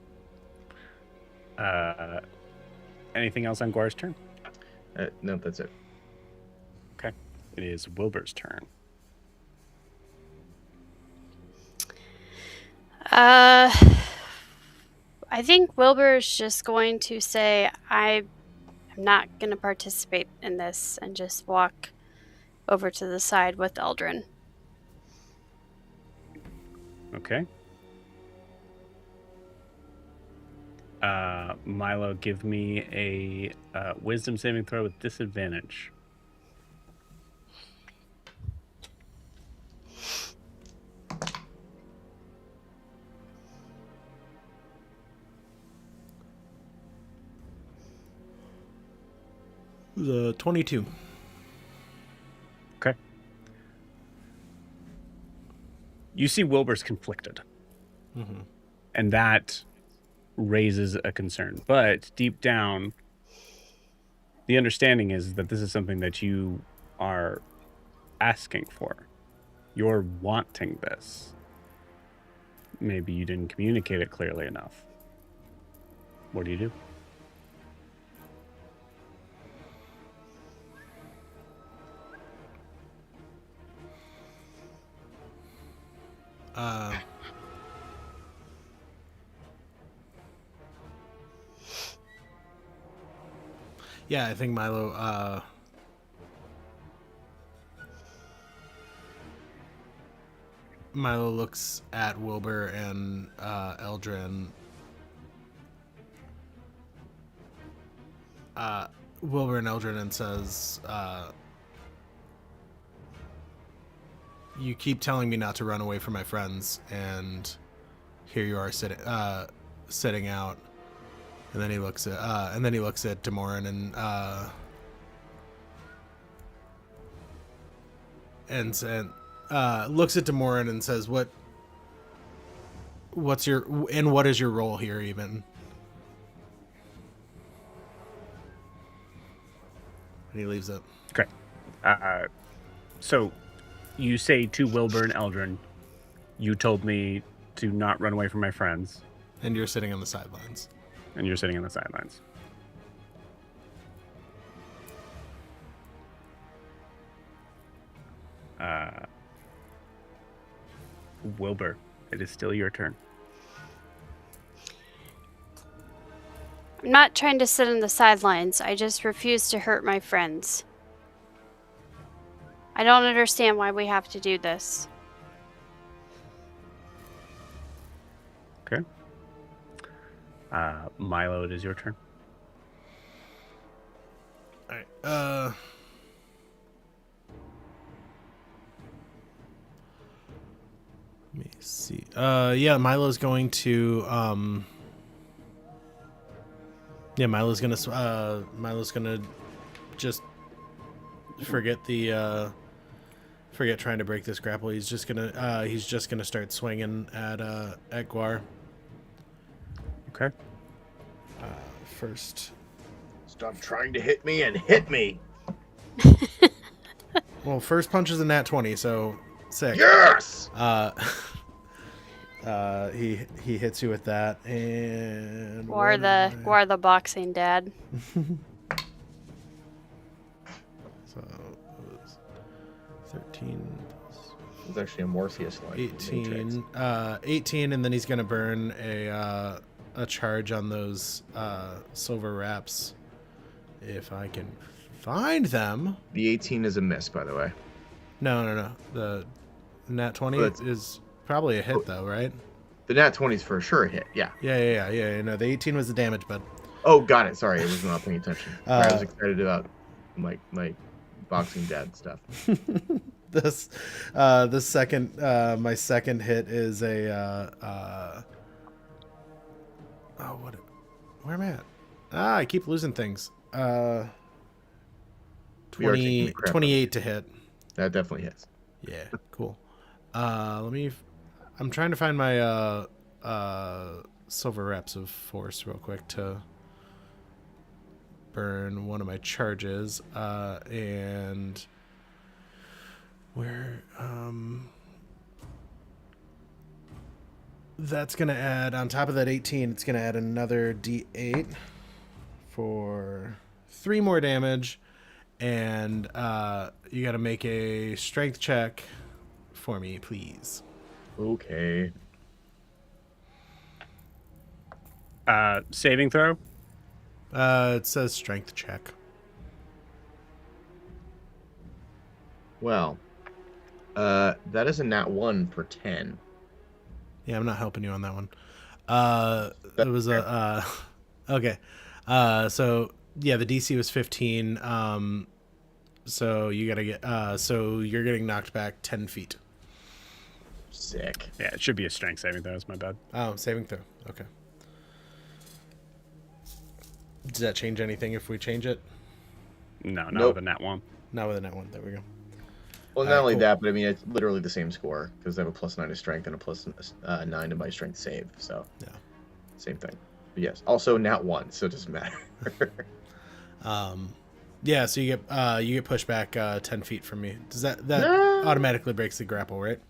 S2: Anything else on Guar's turn?
S5: No, that's it.
S2: Okay. It is Wilbur's turn.
S6: I think Wilbur's just going to say, I'm not going to participate in this, and just walk over to the side with Eldrin.
S2: Okay. Milo, give me a wisdom saving throw with disadvantage.
S1: It was 22.
S2: Okay. You see Wilbur's conflicted. And that raises a concern. But deep down, the understanding is that this is something that you are asking for. You're wanting this. Maybe you didn't communicate it clearly enough. What do you do?
S1: Yeah, I think Milo Milo looks at Wilbur and Eldrin. Wilbur and Eldrin and says, "You keep telling me not to run away from my friends, and here you are sitting out." And then he looks at Demorin and looks at Demorin and says, what is your role here even? And he leaves it.
S2: Okay. So you say to Wilbur and Eldrin, you told me to not run away from my friends.
S1: And you're sitting on the sidelines.
S2: And you're sitting on the sidelines. Wilbur, it is still your turn.
S6: I'm not trying to sit on the sidelines. I just refuse to hurt my friends. I don't understand why we have to do this.
S2: Okay. Milo, it is your turn.
S1: All right. Let me see. Yeah, Milo's going to. Yeah, Milo's gonna just forget trying to break this grapple. He's just gonna start swinging at Guar.
S2: Okay.
S1: First.
S5: Stop trying to hit me and hit me.
S1: Well, first punch is a nat 20, so sick.
S5: Yes.
S1: He hits you with that, and
S6: Or the boxing dad.
S1: So it was 13.
S5: It was actually a Morpheus like
S1: 18. 18, and then he's gonna burn a charge on those silver wraps if I can find them.
S5: The 18 is a miss, by the way.
S1: No. The nat 20 is probably a hit, though, right?
S5: The nat 20 is for sure a hit. Yeah.
S1: Yeah. No, the 18 was the damage, bud.
S5: Oh, got it. Sorry, I was not paying attention. I was excited about my boxing dad stuff.
S1: My second hit is a where am I at? I keep losing things. 28 to hit.
S5: That definitely hits.
S1: Yeah, cool. I'm trying to find my silver wraps of force real quick to burn one of my charges. And where that's gonna add on top of that 18. It's gonna add another D8 for 3 more damage, and you gotta make a strength check for me, please.
S5: Okay.
S2: Saving throw?
S1: It says strength check.
S5: Well, that is a nat 1 for 10.
S1: Yeah, I'm not helping you on that one. It was a okay. So yeah, the DC was 15. So you gotta get. So you're getting knocked back 10 feet.
S5: Sick.
S2: Yeah, it should be a strength saving throw. That's my bad.
S1: Oh, saving throw. Okay. Does that change anything if we change it?
S2: No, not
S5: Nope.
S2: with a nat 1.
S1: Not with a net one. There we go.
S5: Well, not
S1: Alright,
S5: only
S1: cool.
S5: that, but I mean, it's literally the same score because I have a +9 to strength and a +9 to my strength save. So,
S1: Yeah.
S5: same thing. But yes. Also, nat 1, so it doesn't matter.
S1: Yeah, so you get pushed back 10 feet from me. Does that
S5: No.
S1: automatically breaks the grapple, right?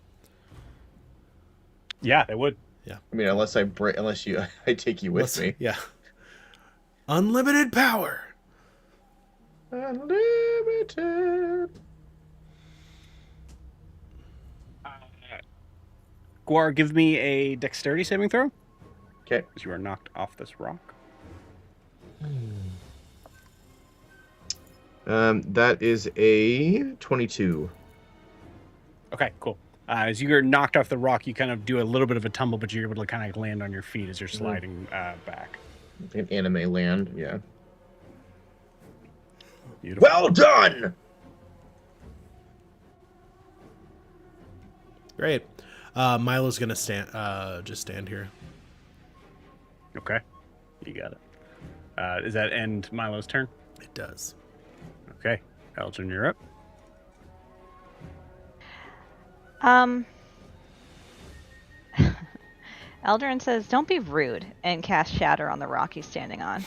S2: Yeah, they would.
S1: Yeah.
S5: I mean, unless I take you with me.
S1: Yeah. Unlimited power.
S5: Unlimited.
S2: Guar, give me a dexterity saving throw.
S5: Okay.
S2: Because you are knocked off this rock.
S5: That is a 22.
S2: Okay, cool. As you are knocked off the rock, you kind of do a little bit of a tumble, but you're able to kind of land on your feet as you're sliding back.
S5: An anime land, yeah.
S2: Beautiful.
S5: Well done!
S1: Great. Milo's gonna just stand here.
S2: Okay, you got it. Does that end Milo's turn?
S1: It does.
S2: Okay, Elgin, you're up.
S4: Eldrin says, "Don't be rude," and cast Shatter on the rock he's standing on.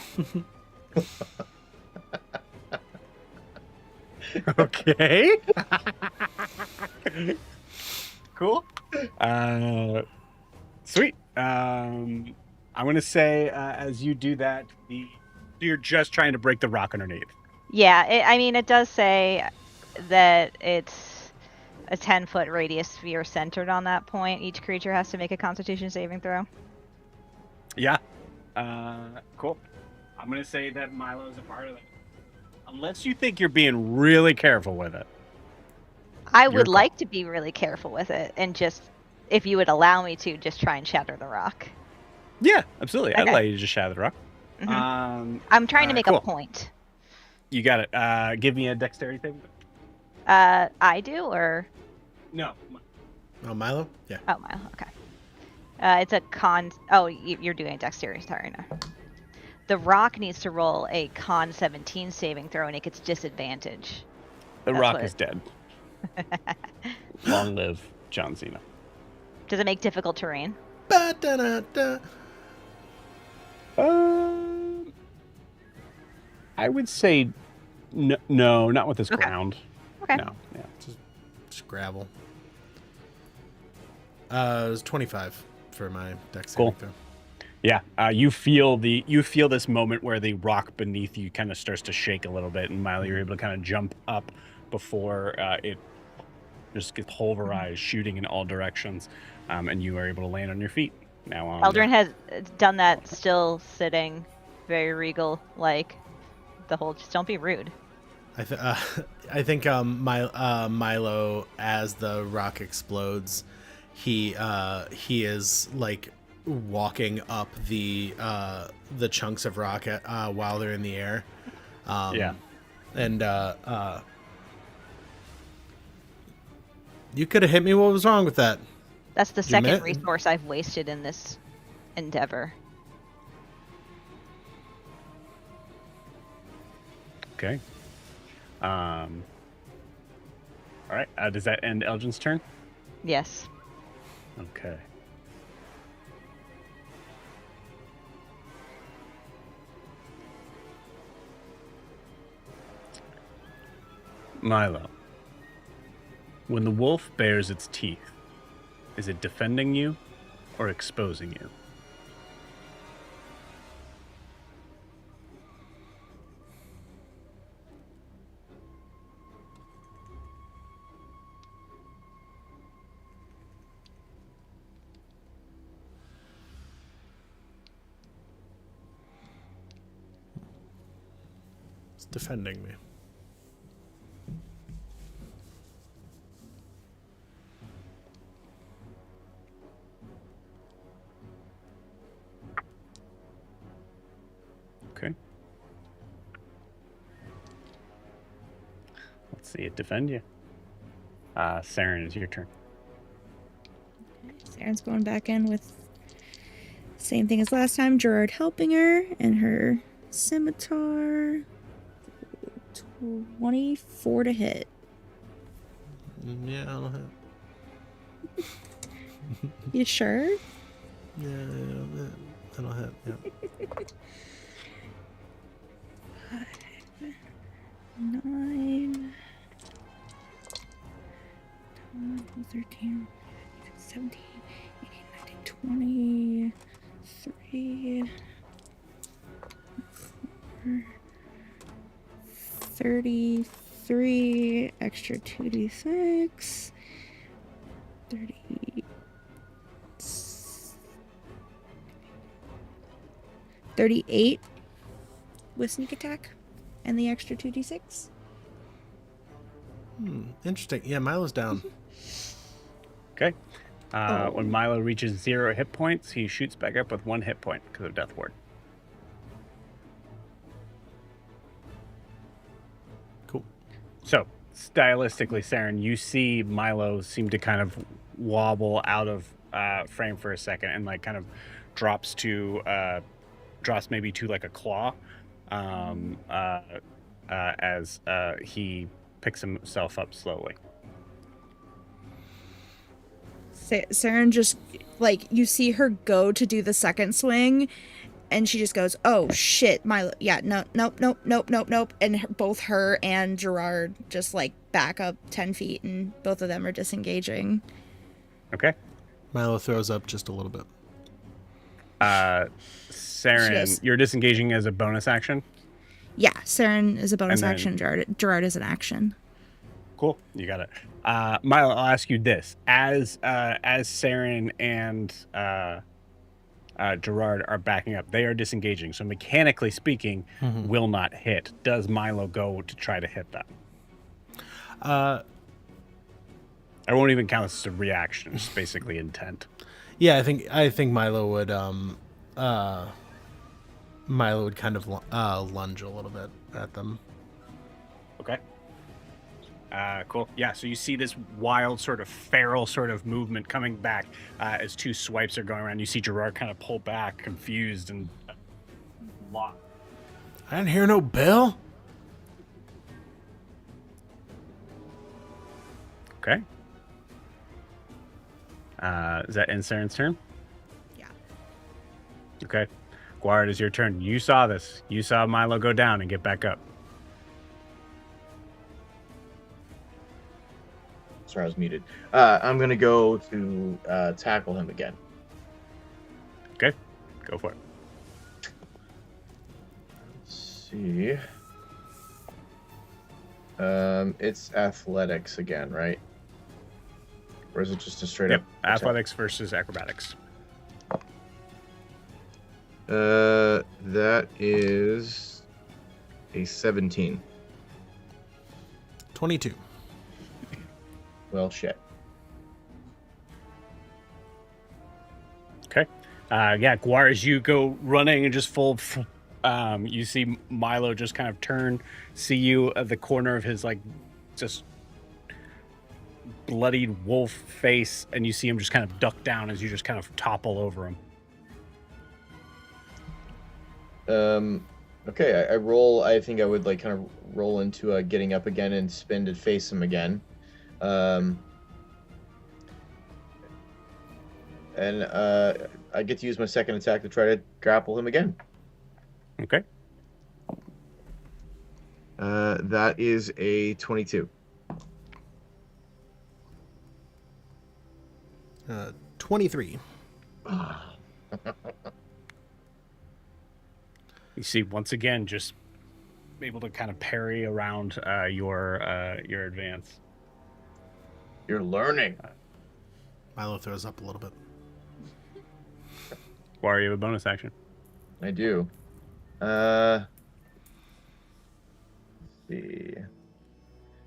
S2: Okay. Cool. Sweet. I'm gonna say as you do that, you're just trying to break the rock underneath.
S4: Yeah, it does say that it's a 10-foot radius sphere centered on that point. Each creature has to make a Constitution saving throw.
S2: Yeah. Cool. I'm gonna say that Milo's a part of it. Unless you think you're being really careful with it.
S4: I would like to be really careful with it, and just, if you would allow me to, just try and shatter the rock.
S2: Yeah, absolutely. I'd
S4: Okay.
S2: allow you to just shatter the rock.
S4: Mhm. I'm trying to make
S2: cool.
S4: a point.
S2: You got it. Give me a dexterity thing.
S4: I do, or
S2: No.
S1: Oh, Milo? Yeah.
S4: oh, Milo. Okay. It's a con. Oh, you're doing a dexterity. Sorry, no. The rock needs to roll a con 17 saving throw, and it gets disadvantage.
S2: The
S4: That's
S2: rock
S4: what
S2: is dead. Long live John Cena.
S4: Does it make difficult terrain?
S1: Ba-da-da-da.
S2: I would say no, not with this
S4: Okay.
S2: ground.
S4: Okay.
S2: No, yeah.
S1: Just gravel. It was 25 for my dex
S2: Cool.
S1: saving throw.
S2: Yeah, you feel this moment where the rock beneath you kind of starts to shake a little bit, and Milo, you're able to kind of jump up before it just gets pulverized, shooting in all directions, and you are able to land on your feet. Now on.
S4: Eldrin has done that, still sitting, very regal, like the whole. Just don't be rude.
S1: I think Milo, as the rock explodes, he is like walking up the chunks of rock while they're in the air.
S2: Yeah.
S1: And you could have hit me. What was wrong with that?
S4: That's the
S1: You
S4: second
S1: met-
S4: resource I've wasted in this endeavor.
S2: Okay. All right. Does that end Elgin's turn?
S4: Yes.
S2: Okay. Milo, when the wolf bares its teeth, is it defending you or exposing you?
S1: It's defending me.
S2: Okay. Let's see it defend you. Saren, it's your turn.
S3: Saren's going back in with same thing as last time. Gerard helping her and her scimitar. 24 to hit.
S1: Yeah, that'll hit.
S3: You sure?
S1: Yeah, that'll hit. Yeah.
S3: 9, 12, 13, 17, 18, 19, 20, 3, 4, 33, extra 2d6, 30, 38 with sneak attack and the extra 2d6.
S1: Interesting. Yeah, Milo's down.
S2: Okay. When Milo reaches 0 hit points, he shoots back up with 1 hit point because of Death Ward.
S1: Cool.
S2: So, stylistically, Saren, you see Milo seem to kind of wobble out of frame for a second and like kind of drops maybe to like a claw as he picks himself up slowly.
S3: Saren just, like, you see her go to do the second swing, and she just goes, oh, shit, Milo. Yeah, nope. And both her and Gerard just, like, back up 10 feet, and both of them are disengaging.
S2: Okay.
S1: Milo throws up just a little bit.
S2: Saren, you're disengaging as a bonus action?
S3: Yeah, Saren is a bonus
S2: then-
S3: action. Gerard is an action.
S2: Cool, you got it. Milo, I'll ask you this: as Saren and Gerard are backing up, they are disengaging. So mechanically speaking, will not hit. Does Milo go to try to hit them? I won't even count this as a reaction. It's basically intent.
S1: Yeah, I think Milo would kind of lunge a little bit at them.
S2: Okay. Cool. Yeah, so you see this wild sort of feral sort of movement coming back as 2 swipes are going around. You see Gerard kind of pull back, confused and locked.
S1: I didn't hear no bell.
S2: Okay. Is that end Saren's turn?
S3: Yeah.
S2: Okay. Guard, is your turn. You saw this. You saw Milo go down and get back up.
S5: Sorry, I was muted. I'm gonna go to tackle him again.
S2: Okay. Go for it.
S5: Let's see. It's athletics again, right? Or is it just a straight
S2: Yep.
S5: up attack?
S2: Athletics versus acrobatics.
S5: That is a 17.
S1: 22.
S5: Well, shit.
S2: Okay. Yeah, Guar, as you go running and just you see Milo just kind of turn, see you at the corner of his, like, just bloodied wolf face, and you see him just kind of duck down as you just kind of topple over him.
S5: Okay, I roll. I think I would like kind of roll into getting up again and spin to face him again. And I get to use my second attack to try to grapple him again.
S2: Okay.
S5: That is a 22.
S1: 23.
S2: You see, once again, just able to kind of parry around your advance.
S5: You're learning.
S1: Milo throws up a little bit.
S2: Guar, you have a bonus action.
S5: I do. Let's see.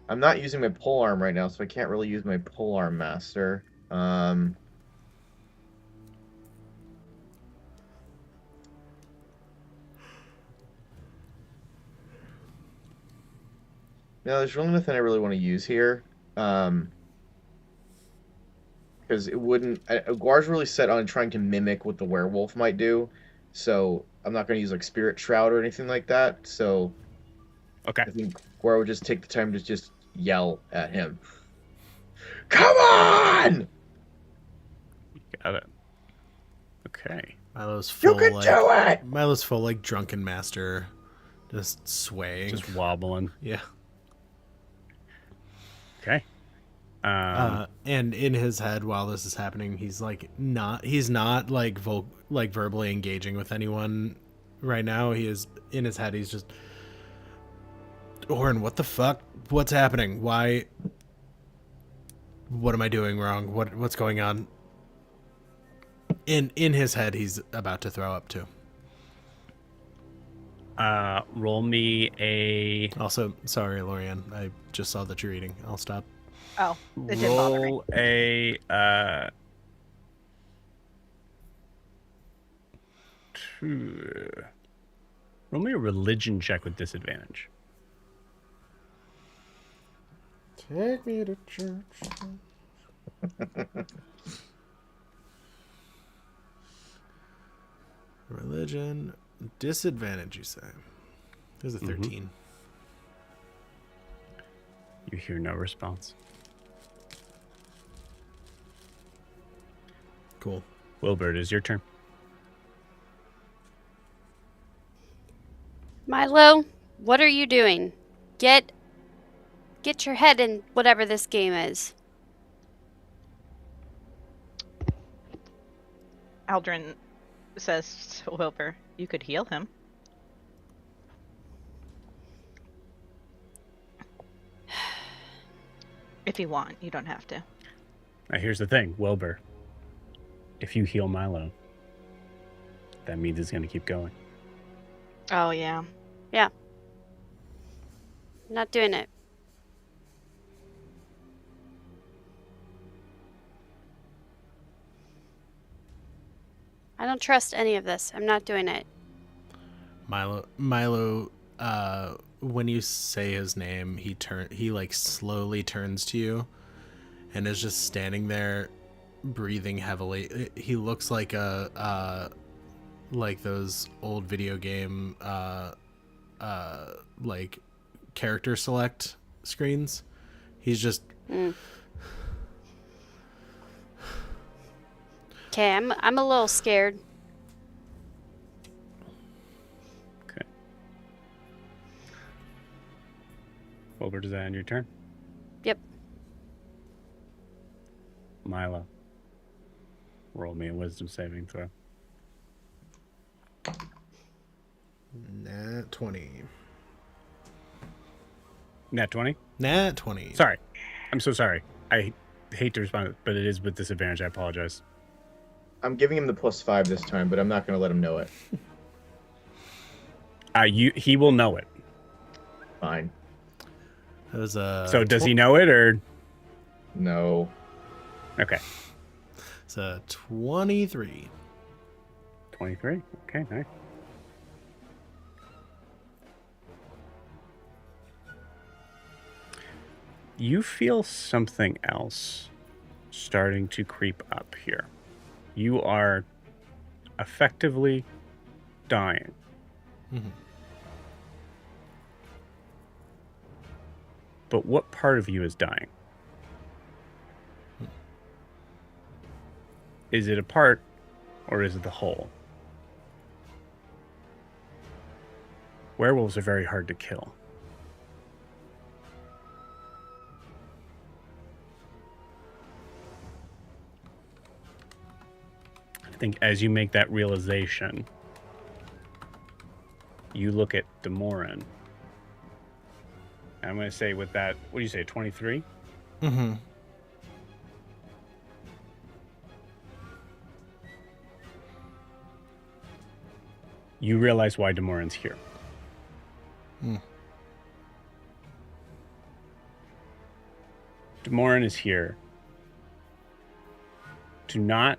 S5: I'm not using my polearm right now, so I can't really use my polearm master. No, there's really nothing I really want to use here. Because it wouldn't. Guar's really set on trying to mimic what the werewolf might do, so I'm not going to use like Spirit Shroud or anything like that. So
S2: Okay.
S5: I think Guar would just take the time to just yell at him. Come on!
S2: Got it. Okay.
S1: Milo's
S5: You
S1: full
S5: can
S1: like
S5: do it!
S1: Milo's full like drunken master, just swaying.
S2: Just wobbling.
S1: Yeah.
S2: Okay.
S1: And in his head while this is happening, he's not like verbally engaging with anyone right now. He is in his head. He's just, Orin, what the fuck? What's happening? Why? What am I doing wrong? What's going on? In his head, he's about to throw up too.
S2: Roll me a
S1: Also, sorry, Lorianne. I just saw that you're eating. I'll stop.
S4: Oh, it didn't bother me.
S2: roll a roll me a religion check with disadvantage.
S1: Take me to church. Religion disadvantage, you say? There's a 13.
S2: You hear no response.
S1: Cool.
S2: Wilbur, it is your turn.
S6: Milo, what are you doing? Get your head in whatever this game is.
S4: Aldrin says to Wilbur, "You could heal him." If you want, you don't have to.
S2: Now here's the thing, Wilbur. If you heal Milo, that means it's going to keep going.
S4: Oh, yeah.
S6: Yeah. Not doing it. I don't trust any of this. I'm not doing it.
S1: Milo, when you say his name, he like slowly turns to you and is just standing there breathing heavily. He looks like like those old video game like character select screens. He's just
S6: Okay, I'm a little scared.
S2: Okay. Wilbur, does that end your turn?
S6: Yep.
S2: Milo, roll me a wisdom saving throw.
S1: Nat 20.
S2: Nat 20?
S1: Nat 20.
S2: Sorry. I'm so sorry. I hate to respond, but it is with disadvantage. I apologize.
S5: I'm giving him the +5 this time, but I'm not going to let him know it.
S2: He will know it.
S5: Fine.
S1: That was a.
S2: So does he know it or?
S5: No.
S2: Okay.
S1: It's a 23.
S2: 23. Okay, nice. You feel something else starting to creep up here. You are effectively dying. But what part of you is dying? Is it a part or is it the whole? Werewolves are very hard to kill. I think as you make that realization, you look at Demorin. I'm going to say with that, what do you say, 23?
S1: Mm-hmm.
S2: You realize why Demorin's here. Demorin is here to not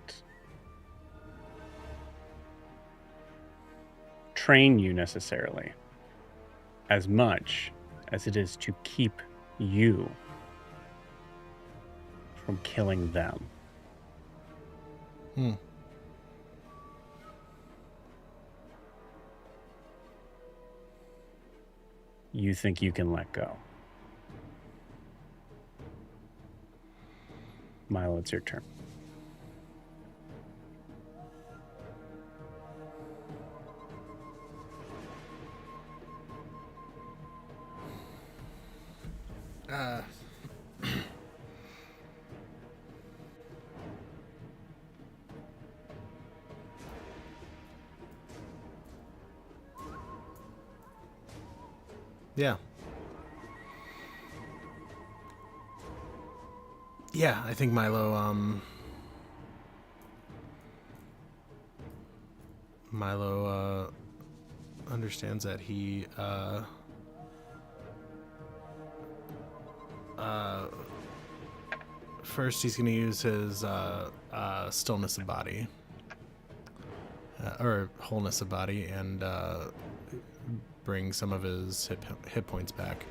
S2: train you necessarily as much as it is to keep you from killing them. You think you can let go. Milo, it's your turn.
S1: Yeah. Yeah, I think Milo understands that he first he's going to use his stillness of body or wholeness of body and bring some of his hit points back,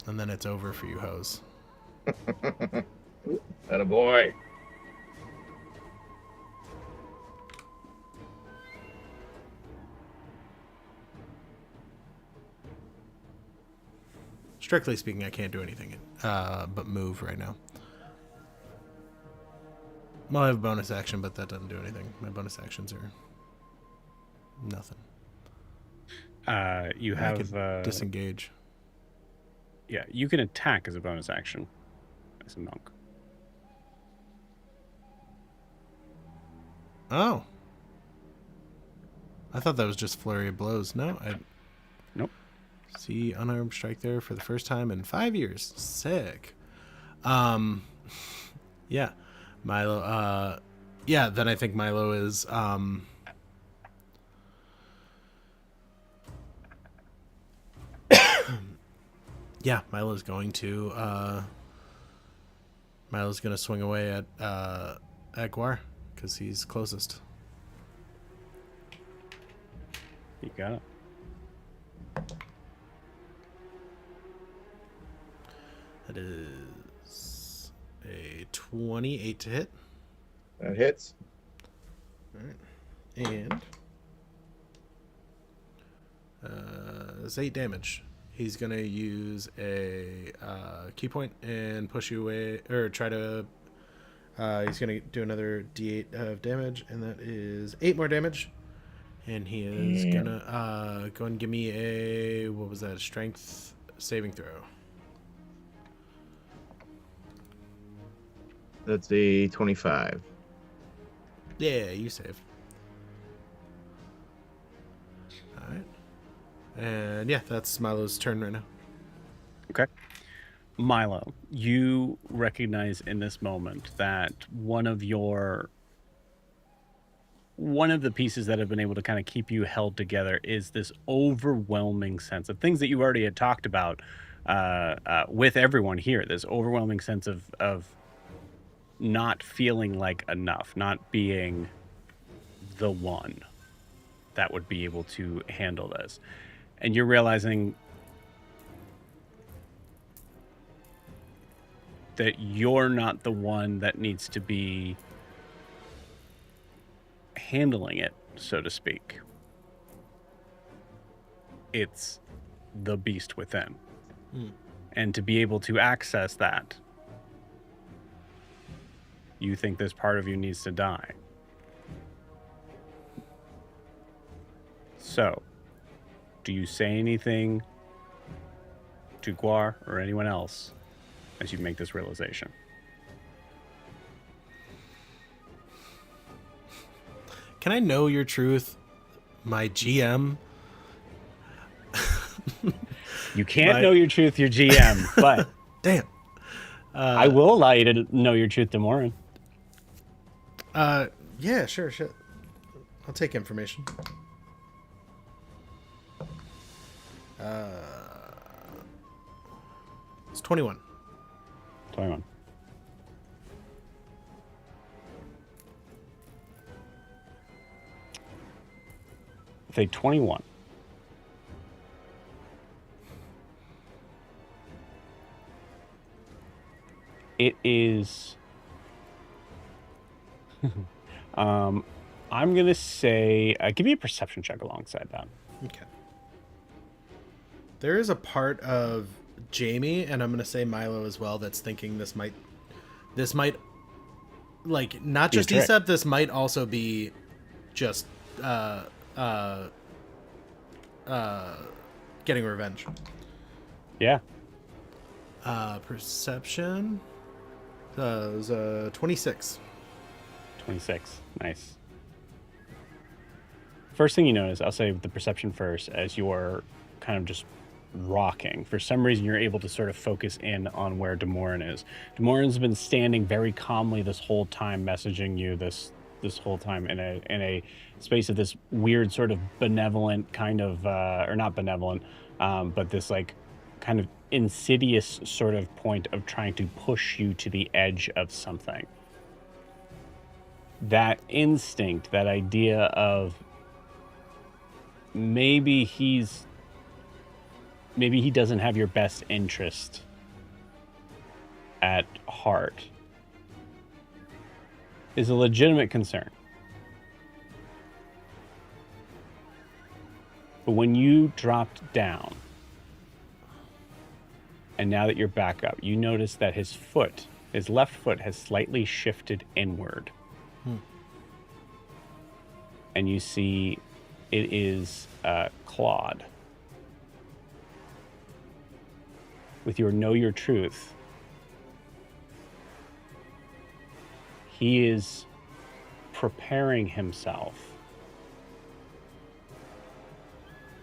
S1: and then it's over for you, hoes.
S5: Attaboy.
S1: Strictly speaking, I can't do anything but move right now. Well, I have a bonus action, but that doesn't do anything. My bonus actions are nothing.
S2: You
S1: I
S2: have
S1: could disengage.
S2: Yeah, you can attack as a bonus action as a monk.
S1: Oh. I thought that was just flurry of blows. No,
S2: Nope.
S1: See unarmed strike there for the first time in 5 years. Sick. Yeah. Milo, yeah, then I think Milo is, yeah, Milo's going to swing away at Guar because he's closest.
S2: You got it.
S1: That is a 28 to hit.
S5: That hits.
S1: All right. And it's 8 damage. He's going to use a key point and push you away, or try to... he's going to do another d8 of damage, and that is 8 more damage. And he is going to go and give me a... What was that? Strength saving throw.
S5: That's a 25.
S1: Yeah, you save. All right. And yeah, that's Milo's turn right now.
S2: Okay. Milo, you recognize in this moment that one of the pieces that have been able to kind of keep you held together is this overwhelming sense of things that you already had talked about with everyone here. This overwhelming sense of not feeling like enough, not being the one that would be able to handle this. And you're realizing that you're not the one that needs to be handling it, so to speak. It's the beast within. And to be able to access that, you think this part of you needs to die. So, do you say anything to Guar or anyone else as you make this realization?
S1: Can I know your truth, my GM?
S2: You can't know your truth, your GM, but
S1: Damn.
S2: I will allow you to know your truth, Demorin.
S1: Yeah, sure. I'll take information. It's 21.
S2: 21. Say 21. It is... I'm going to say... give me a perception check alongside that.
S1: Okay. There is a part of Jamie, and I'm going to say Milo as well, that's thinking this might This might, like, not
S2: Be a
S1: just
S2: trick.
S1: Aesop, this might also be just getting revenge.
S2: Yeah.
S1: Perception. It was 26.
S2: 26. Nice. First thing you notice, I'll say the perception first, as you're kind of just rocking. For some reason, you're able to sort of focus in on where Demorin is. Demorin's been standing very calmly this whole time, messaging you this whole time in a space of this weird sort of benevolent kind of, or not benevolent, but this like kind of insidious sort of point of trying to push you to the edge of something. That instinct, that idea of maybe he doesn't have your best interest at heart, is a legitimate concern. But when you dropped down, and now that you're back up, you notice that his left foot has slightly shifted inward. And you see it is clawed. With your Know Your Truth, he is preparing himself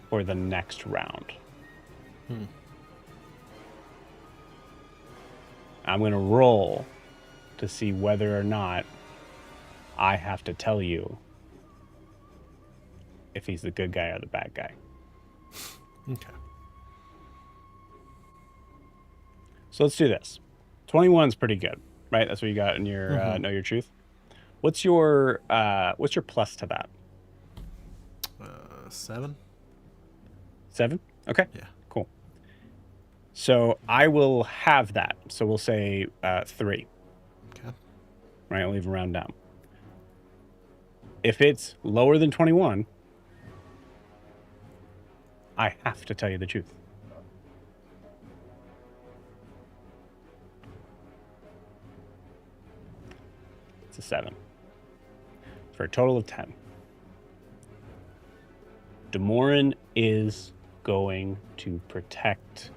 S2: for the next round. I'm going to roll to see whether or not I have to tell you if he's the good guy or the bad guy.
S1: Okay.
S2: So let's do this. 21's pretty good, right? That's what you got in your Know Your Truth. What's your plus to that?
S1: 7.
S2: 7? Okay.
S1: Yeah.
S2: Cool. So I will have that. So we'll say 3.
S1: Okay.
S2: Right? I'll leave a round down. If it's lower than 21, I have to tell you the truth. It's a 7. For a total of 10. Demorin is going to protect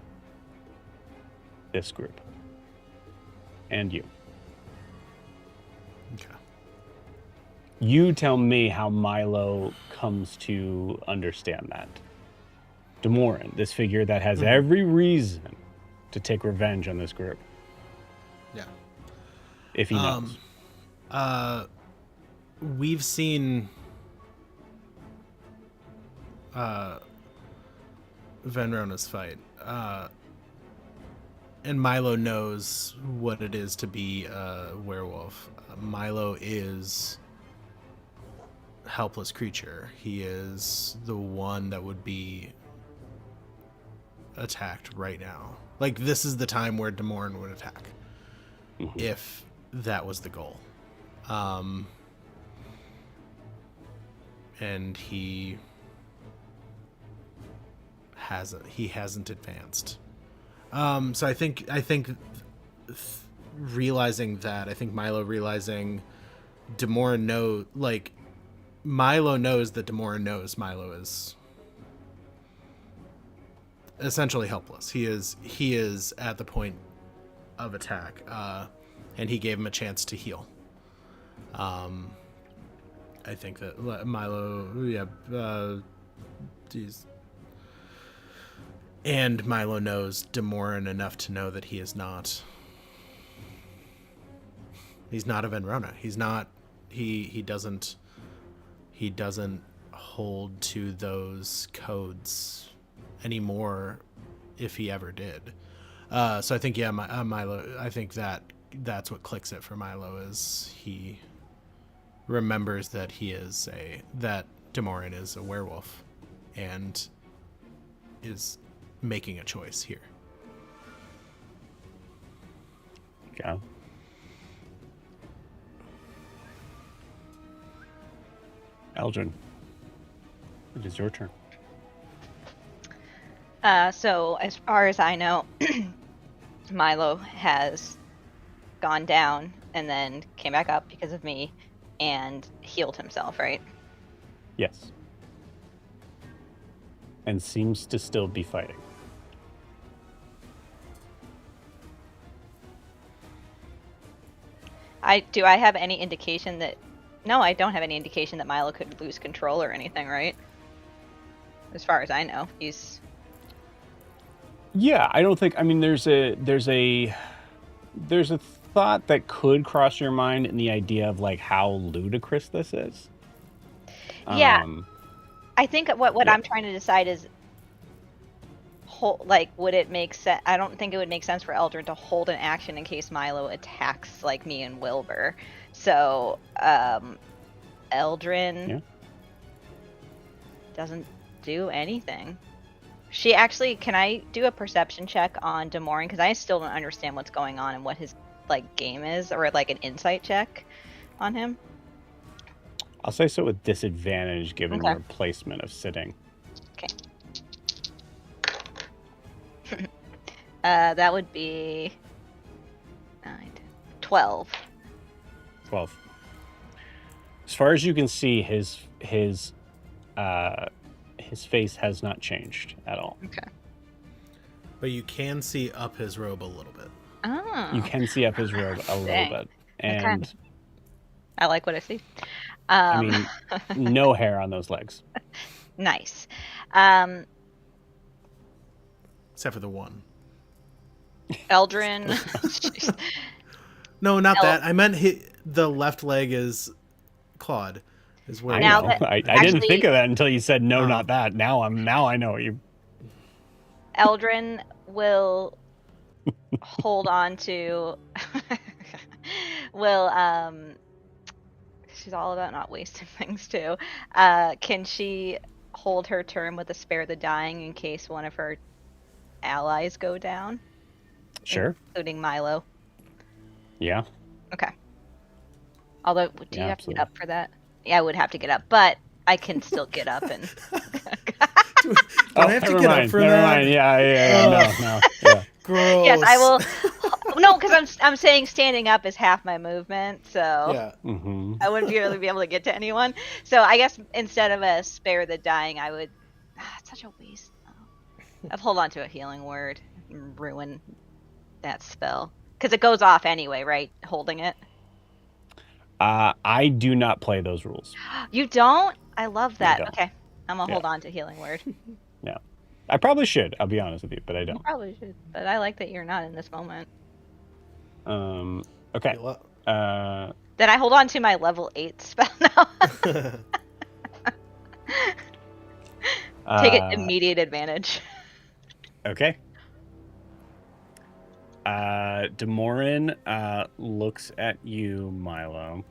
S2: this group. And you.
S1: Okay.
S2: You tell me how Milo comes to understand that. Demorin, this figure that has every reason to take revenge on this group.
S1: Yeah.
S2: If he knows.
S1: We've seen Venrona's fight. And Milo knows what it is to be a werewolf. Milo is a helpless creature. He is the one that would be attacked right now. Like, this is the time where Demorin would attack. If that was the goal. And he hasn't advanced. So I think realizing that, I think Milo realizing Demorin Milo knows that Demorin knows Milo is essentially helpless. He is at the point of attack, and he gave him a chance to heal. I think that Milo, and Milo knows Demorin enough to know that he's not a Venrona. He doesn't hold to those codes anymore, if he ever did. So I think, Milo, I think that's what clicks it for Milo, is he remembers that that Demorin is a werewolf and is making a choice here.
S2: Go. Eldrin, it is your turn.
S4: So as far as I know, Milo has gone down and then came back up because of me and healed himself, right?
S2: Yes. And seems to still be fighting.
S4: Do I have any indication that... No, I don't have any indication that Milo could lose control or anything, right? As far as I know, he's...
S2: Yeah, I don't think. I mean, there's a thought that could cross your mind in the idea of like how ludicrous this is.
S4: Yeah. I think what
S2: yeah.
S4: I'm trying to decide is, would it make sense? I don't think it would make sense for Eldrin to hold an action in case Milo attacks like me and Wilbur. So, Eldrin doesn't do anything. She actually, can I do a perception check on Demorin? Because I still don't understand what's going on and what his like game is, or like an insight check on him.
S2: I'll say so with disadvantage given
S4: Okay.
S2: your placement of sitting.
S4: Okay. That would be 9, 12.
S2: 12. As far as you can see, his face has not changed at all.
S4: Okay.
S1: But you can see up his robe a little bit.
S4: Oh.
S2: You can see up his robe a little
S4: Dang.
S2: bit, and
S4: Okay. I like what I see.
S2: I mean, no hair on those legs.
S4: Nice.
S1: Except for the one.
S4: Eldrin. Jeez.
S1: No, not that. I meant the left leg is clawed. Is where
S2: I
S4: Now
S2: know.
S4: that-
S2: I didn't
S4: actually-
S2: think of that until you said no,
S1: Oh.
S2: not that. Now I know you.
S4: Eldrin will hold on to. She's all about not wasting things too. Can she hold her turn with a spare the dying in case one of her allies go down,
S2: Sure.
S4: including Milo?
S2: Yeah.
S4: Okay. Although, do you
S2: Yeah,
S4: have to get
S2: absolutely.
S4: up for that? Yeah, I would have to get up, but I can still get up and.
S1: Do I have to
S2: never
S1: get
S2: mind.
S1: up for
S2: never
S1: that?
S2: mind. Yeah. No. Yeah.
S1: Gross.
S4: Yes, I will. No, because I'm saying standing up is half my movement, so
S1: Yeah.
S2: Mm-hmm.
S4: I wouldn't really be able to get to anyone. So I guess instead of a spare the dying, I would. It's such a waste. I'd hold on to a healing word and ruin that spell because it goes off anyway, right? Holding it.
S2: I do not play those rules.
S4: You don't? I love that.
S2: don't.
S4: Okay, I'm gonna
S2: Yeah.
S4: hold on to healing word.
S2: Yeah. I probably should. I'll be honest with you, but I
S4: You
S2: don't.
S4: probably should, but I like that you're not in this moment.
S2: Okay.
S1: Heal up.
S4: Then I hold on to my level 8 spell now. Take it immediate advantage.
S2: Okay. Demorin looks at you, Milo.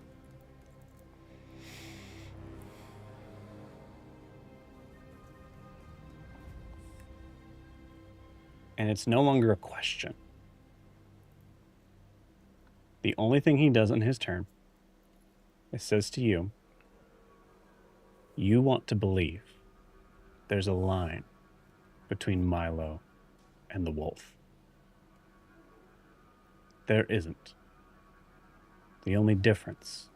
S2: And it's no longer a question. The only thing he does on his turn is says to you, you want to believe there's a line between Milo and the wolf. There isn't. The only difference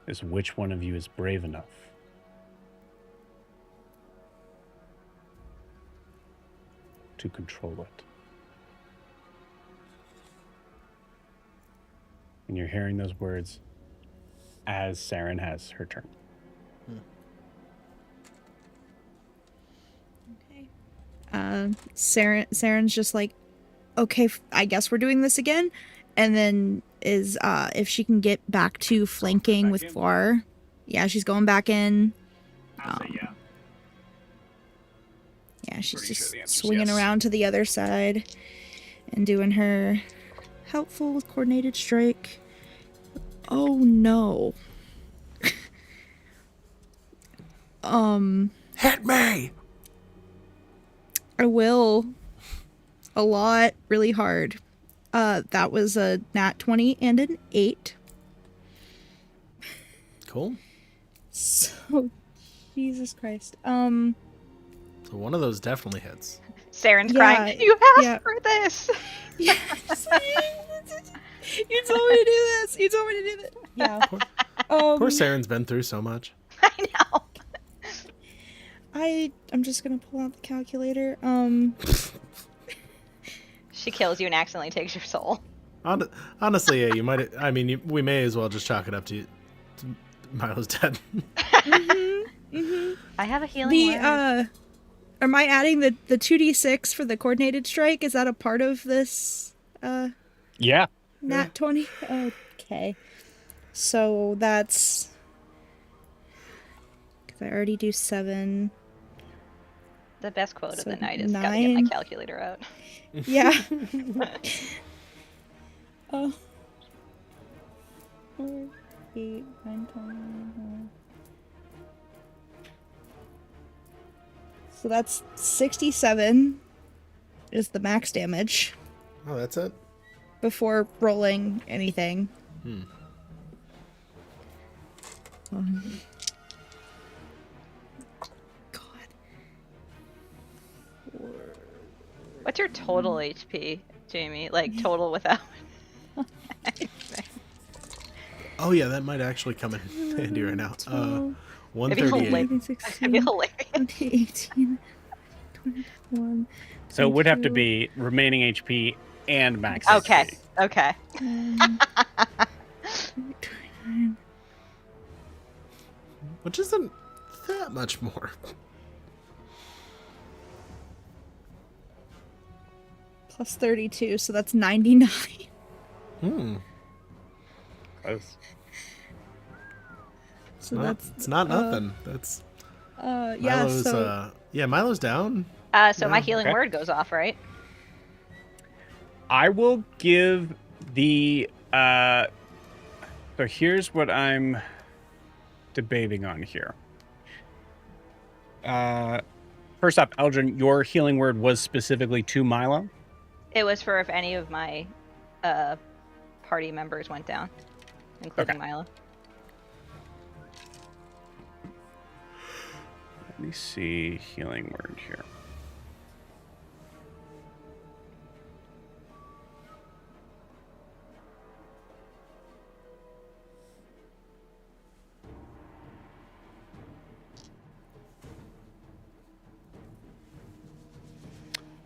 S2: is which one of you is brave enough to control it. And you're hearing those words as Saren has her turn.
S3: Saren's just like, okay, I guess we're doing this again, and then is if she can get back to flanking with Flar, yeah, she's going back in.
S2: yeah.
S3: Yeah, she's
S2: Pretty sure
S3: just
S2: the answer's
S3: swinging
S2: yes.
S3: around to the other side and doing her helpful with coordinated strike. Oh no.
S1: Hit me.
S3: I will. A lot, really hard. That was a nat 20 and an 8.
S1: Cool.
S3: So, Jesus Christ.
S1: So one of those definitely hits.
S4: Saren's
S3: Yeah,
S4: crying. You asked
S3: yeah.
S4: for this.
S3: Yes. You told me to do this. You told me to do this. Yeah.
S1: Poor Saren's been through so much.
S4: I know.
S3: I'm just gonna pull out the calculator.
S4: She kills you and accidentally takes your soul.
S1: Honestly, yeah, you might. I mean, we may as well just chalk it up to Milo's dead.
S4: I have a healing word.
S3: Am I adding the 2d6 for the coordinated strike? Is that a part of this?
S2: Yeah.
S3: Nat 20? Okay. So that's... Because I already do 7.
S4: The best quote of
S3: So
S4: the night is gotta get my
S3: 9.
S4: calculator out.
S3: Yeah. 4, 8, 9, 10. So that's 67 is the max damage
S1: Oh, that's it.
S3: before rolling anything. God.
S4: What's your total HP, Jamie? Like total without.
S1: Oh yeah, that might actually come in handy right now. 138.
S4: That'd be hilarious.
S3: 18, 21.
S2: So it would have to be remaining HP and max
S4: Okay.
S2: HP.
S4: Okay.
S3: 29.
S1: Which isn't that much more.
S3: Plus 32, so that's 99.
S2: Close.
S3: So that's
S1: It's not nothing. That's
S3: yeah.
S1: Milo's.
S3: So
S1: Milo's down.
S4: So my healing
S2: okay.
S4: word goes off, right?
S2: I will give the so here's what I'm debating on here. First up, Eldrin, your healing word was specifically to Milo.
S4: It was for if any of my party members went down, including Milo.
S2: Let me see healing word here.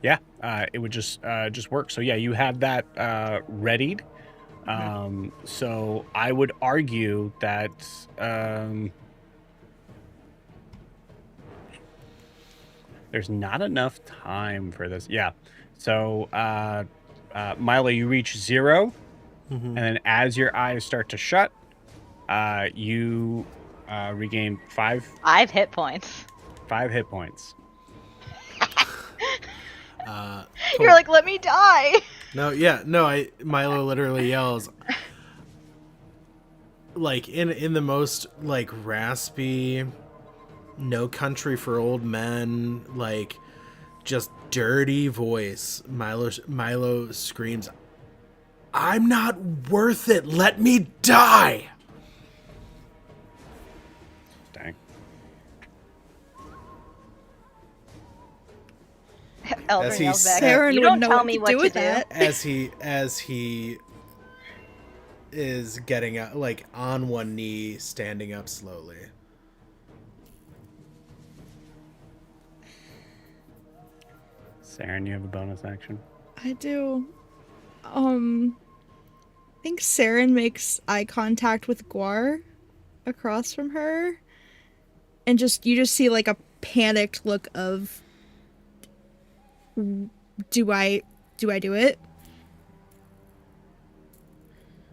S2: Yeah, it would just work. So yeah, you have that readied. So I would argue that there's not enough time for this. Yeah. So Milo, you reach 0, and then as your eyes start to shut, you regain 5
S4: hit points.
S2: 5 hit points.
S4: You're like, let me die.
S1: No, Milo literally yells, like in the most like raspy, No Country for Old Men, like just dirty voice. Milo screams, "I'm not worth it. Let me die."
S2: Dang.
S4: Eldrin yells back.
S3: Saren
S4: You
S3: would
S4: don't
S3: know
S4: tell
S3: what
S4: me
S3: to
S4: what
S3: do
S4: to
S3: with
S4: do.
S3: that.
S1: as he is getting up, like on one knee, standing up slowly.
S2: Saren, you have a bonus action.
S3: I do. I think Saren makes eye contact with Guar across from her, and you just see like a panicked look of, do I do it?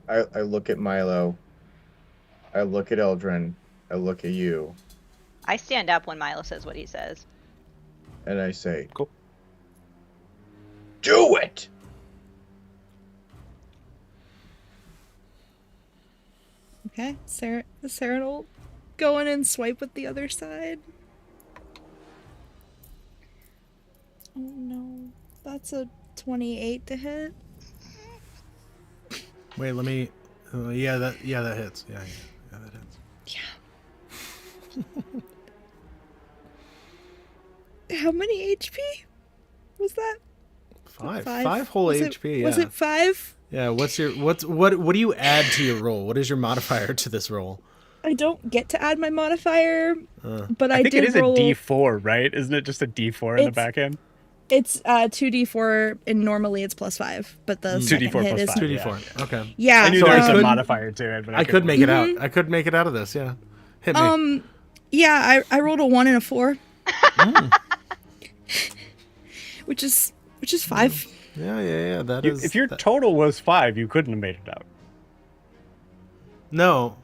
S5: I look at Milo. I look at Eldrin. I look at you.
S4: I stand up when Milo says what he says.
S5: And I say,
S2: Cool.
S5: Do it!
S3: Okay, Saren will go in and swipe with the other side. Oh no, that's a 28 to hit.
S1: Wait, let me. Yeah, that hits. Yeah, that hits.
S3: How many HP was that?
S1: Five whole
S3: was
S1: HP.
S3: Was
S1: yeah.
S3: it 5?
S1: Yeah. What do you add to your roll? What is your modifier to this roll?
S3: I don't get to add my modifier, but
S2: I think
S3: did
S2: it is a
S3: roll.
S2: D4, right? Isn't it just a D4 in the
S3: It's-
S2: back end?
S3: It's 2d4, and normally it's +5, but the second
S2: 2d4
S3: hit
S2: plus
S3: is
S2: 5.
S1: 2d4. Okay.
S3: Yeah,
S2: I knew
S1: so
S2: there was
S1: I
S2: a
S1: could-
S2: modifier to it, but
S1: I could make it out.
S3: Mm-hmm.
S1: I could make it out of this. Yeah. Hit me.
S3: Yeah, I rolled a 1 and a 4, which is 5.
S1: Yeah. That is.
S2: If your
S1: that-
S2: total was 5, you couldn't have made it out.
S1: No.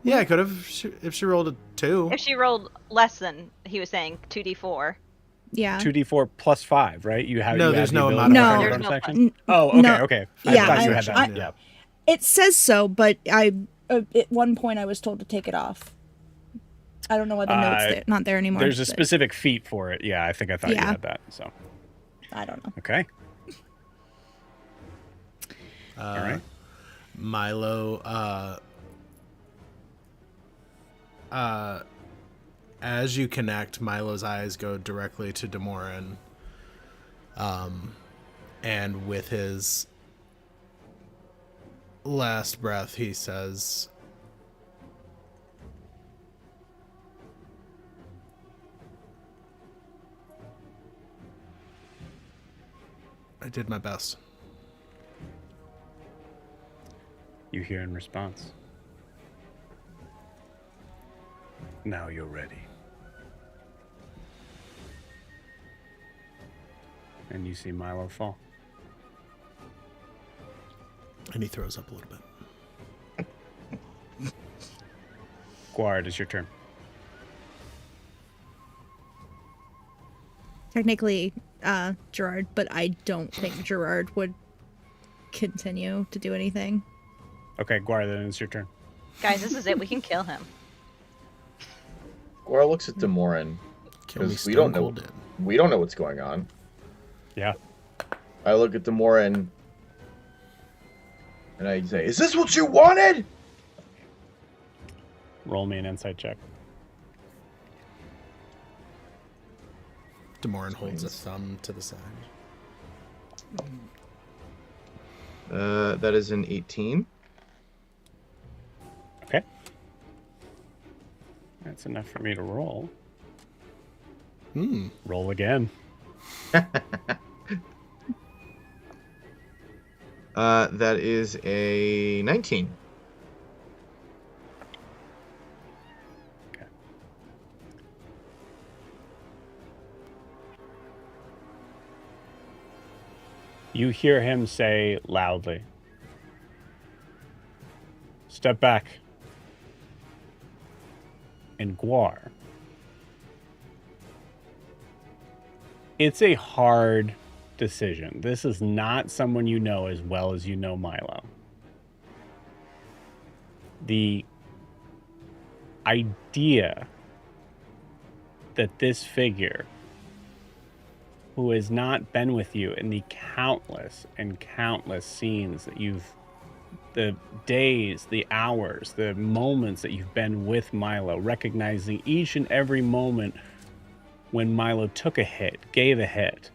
S1: Yeah, I could have if she rolled a 2.
S4: If she rolled less than he was saying 2d4.
S3: Yeah.
S2: 2d4 plus 5, right? You have
S1: No,
S2: you
S1: there's
S2: have the
S1: no
S2: ability to
S1: modifier.
S2: have
S4: There's
S2: a
S4: no
S2: bonus action?
S3: N-
S2: Oh, okay,
S3: no.
S2: okay.
S3: Yeah,
S2: I thought you had that.
S3: I-
S2: yeah.
S3: It says so, but I at one point I was told to take it off. I don't know why the note's there, not there anymore.
S2: There's a
S3: but
S2: specific feat for it. Yeah, I think I thought you
S3: Yeah.
S2: had that. So,
S3: I don't know.
S2: okay. All right.
S1: Milo, as you connect, Milo's eyes go directly to Demorin. And with his last breath, he says, I did my best.
S2: You hear in response. Now you're ready. And you see Milo fall.
S1: And he throws up a little bit.
S2: Guard, it's your turn.
S3: Technically, Gerard, but I don't think Gerard would continue to do anything.
S2: Okay, Guard, then it's your turn.
S4: Guys, this is it. We can kill him.
S5: Gora looks at Demorin
S1: Kill me
S5: because we don't
S1: stone
S5: know.
S1: cold dead.
S5: We don't know what's going on.
S2: Yeah.
S5: I look at Demorin and I say, "Is this what you wanted?"
S2: Roll me an insight check.
S1: Demorin holds a thumb to the side.
S5: That is an 18.
S2: Okay. That's enough for me to roll. Roll again.
S5: That is a 19.
S2: Okay. You hear him say loudly, "Step back." And Guar, it's a hard decision. This is not someone you know as well as you know Milo. The idea that this figure, who has not been with you in the countless and countless scenes that the days, the hours, the moments that you've been with Milo, recognizing each and every moment when Milo took a hit, gave a hit,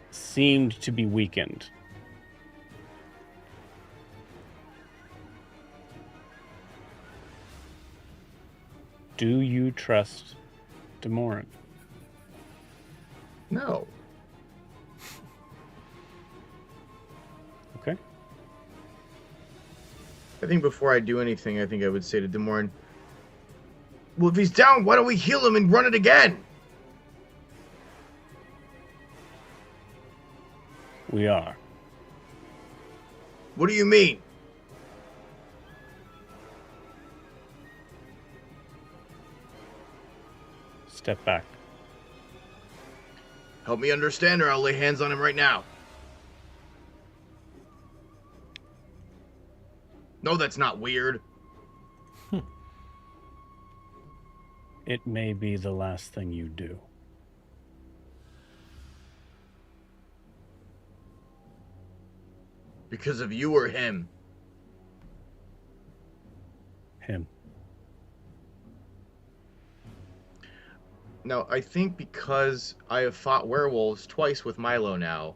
S2: seemed to be weakened. Do you trust Demorin?
S5: No.
S2: Okay.
S5: I think before I do anything, I think I would say to Demorin, "Well, if he's down, why don't we heal him and run it again?"
S2: We are.
S5: What do you mean?
S2: Step back.
S5: Help me understand or I'll lay hands on him right now. No, that's not weird.
S2: It may be the last thing you do.
S5: Because of you or him?
S2: Him.
S5: Now, I think because I have fought werewolves twice with Milo now,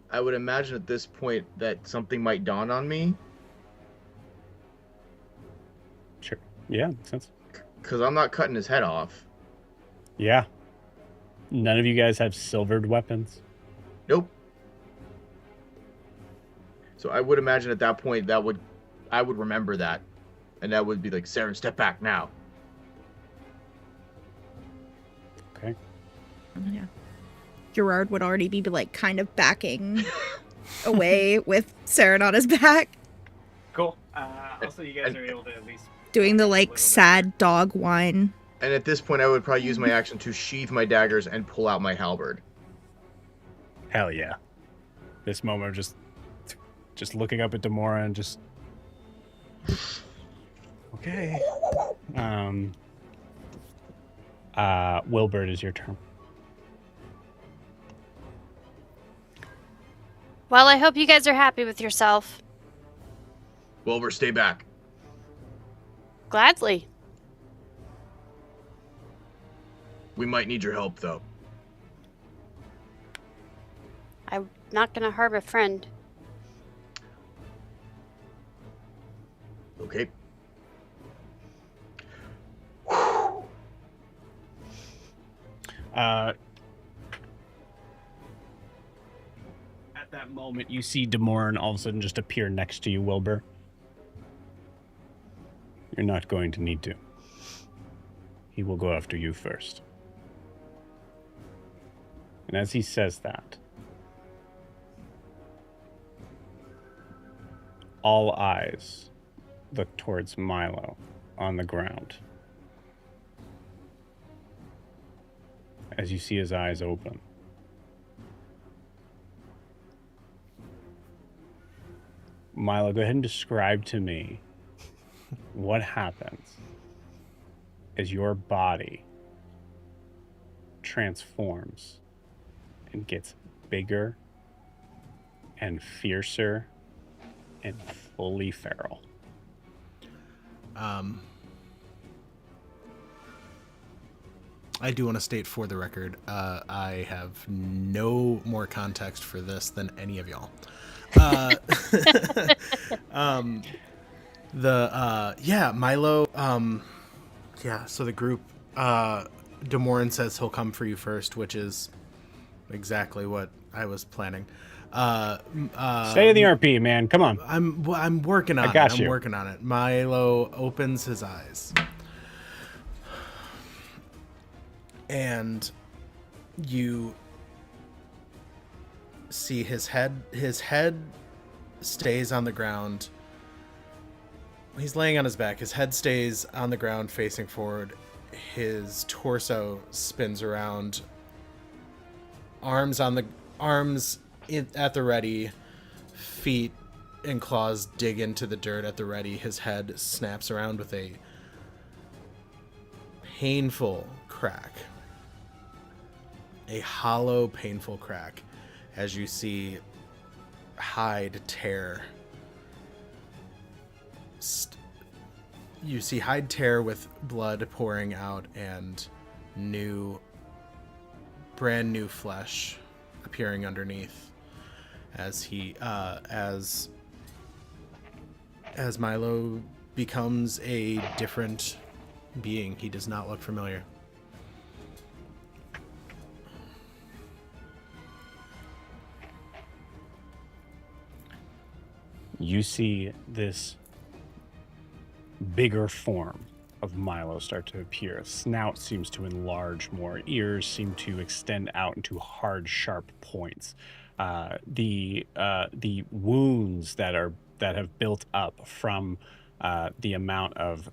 S5: I would imagine at this point that something might dawn on me.
S2: Sure. Yeah, makes sense.
S5: Because I'm not cutting his head off.
S2: Yeah. None of you guys have silvered weapons?
S5: Nope. So I would imagine at that point I would remember that. And that would be like, Saren, step back now.
S2: Okay.
S3: Yeah. Gerard would already be like kind of backing away with Saren on his back,
S2: Cool. Also, you guys are able to at least
S3: doing the like sad dog whine.
S5: And at this point I would probably use my action to sheath my daggers and pull out my halberd.
S2: Hell yeah. This moment of just looking up at Demora and just okay. Wilbert, is your turn.
S6: Well, I hope you guys are happy with yourself.
S5: Wilbur, stay back.
S6: Gladly.
S5: We might need your help, though.
S6: I'm not gonna harm a friend.
S5: Okay.
S2: At that moment, you see Demoran all of a sudden just appear next to you, Wilbur. You're not going to need to. He will go after you first. And as he says that, all eyes look towards Milo on the ground. As you see his eyes open. Milo, go ahead and describe to me what happens as your body transforms and gets bigger and fiercer and fully feral.
S1: I do want to state for the record, I have no more context for this than any of y'all. Milo, so the group, Demoran says he'll come for you first, which is exactly what I was planning.
S2: Stay in the RP, man. Come on.
S1: I'm working on it. I'm working on it. Milo opens his eyes. And you see his head stays on the ground. He's laying on his back. His head stays on the ground facing forward. His torso spins around. Arms at the ready. Feet and claws dig into the dirt at the ready. His head snaps around with a painful crack. A hollow, painful crack as you see hide tear. You see hide tear with blood pouring out and brand new flesh appearing underneath as as Milo becomes a different being. He does not look familiar.
S2: You see this bigger form of Milo start to appear. A snout seems to enlarge more. Ears seem to extend out into hard, sharp points. The wounds that have built up from the amount of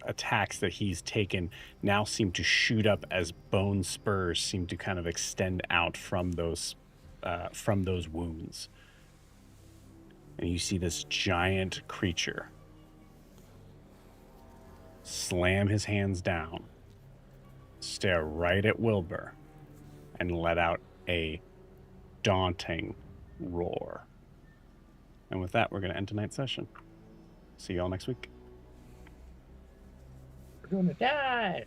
S2: attacks that he's taken now seem to shoot up as bone spurs seem to kind of extend out from those wounds. And you see this giant creature slam his hands down, stare right at Wilbur, and let out a daunting roar. And with that, we're going to end tonight's session. See you all next week.
S7: We're gonna die.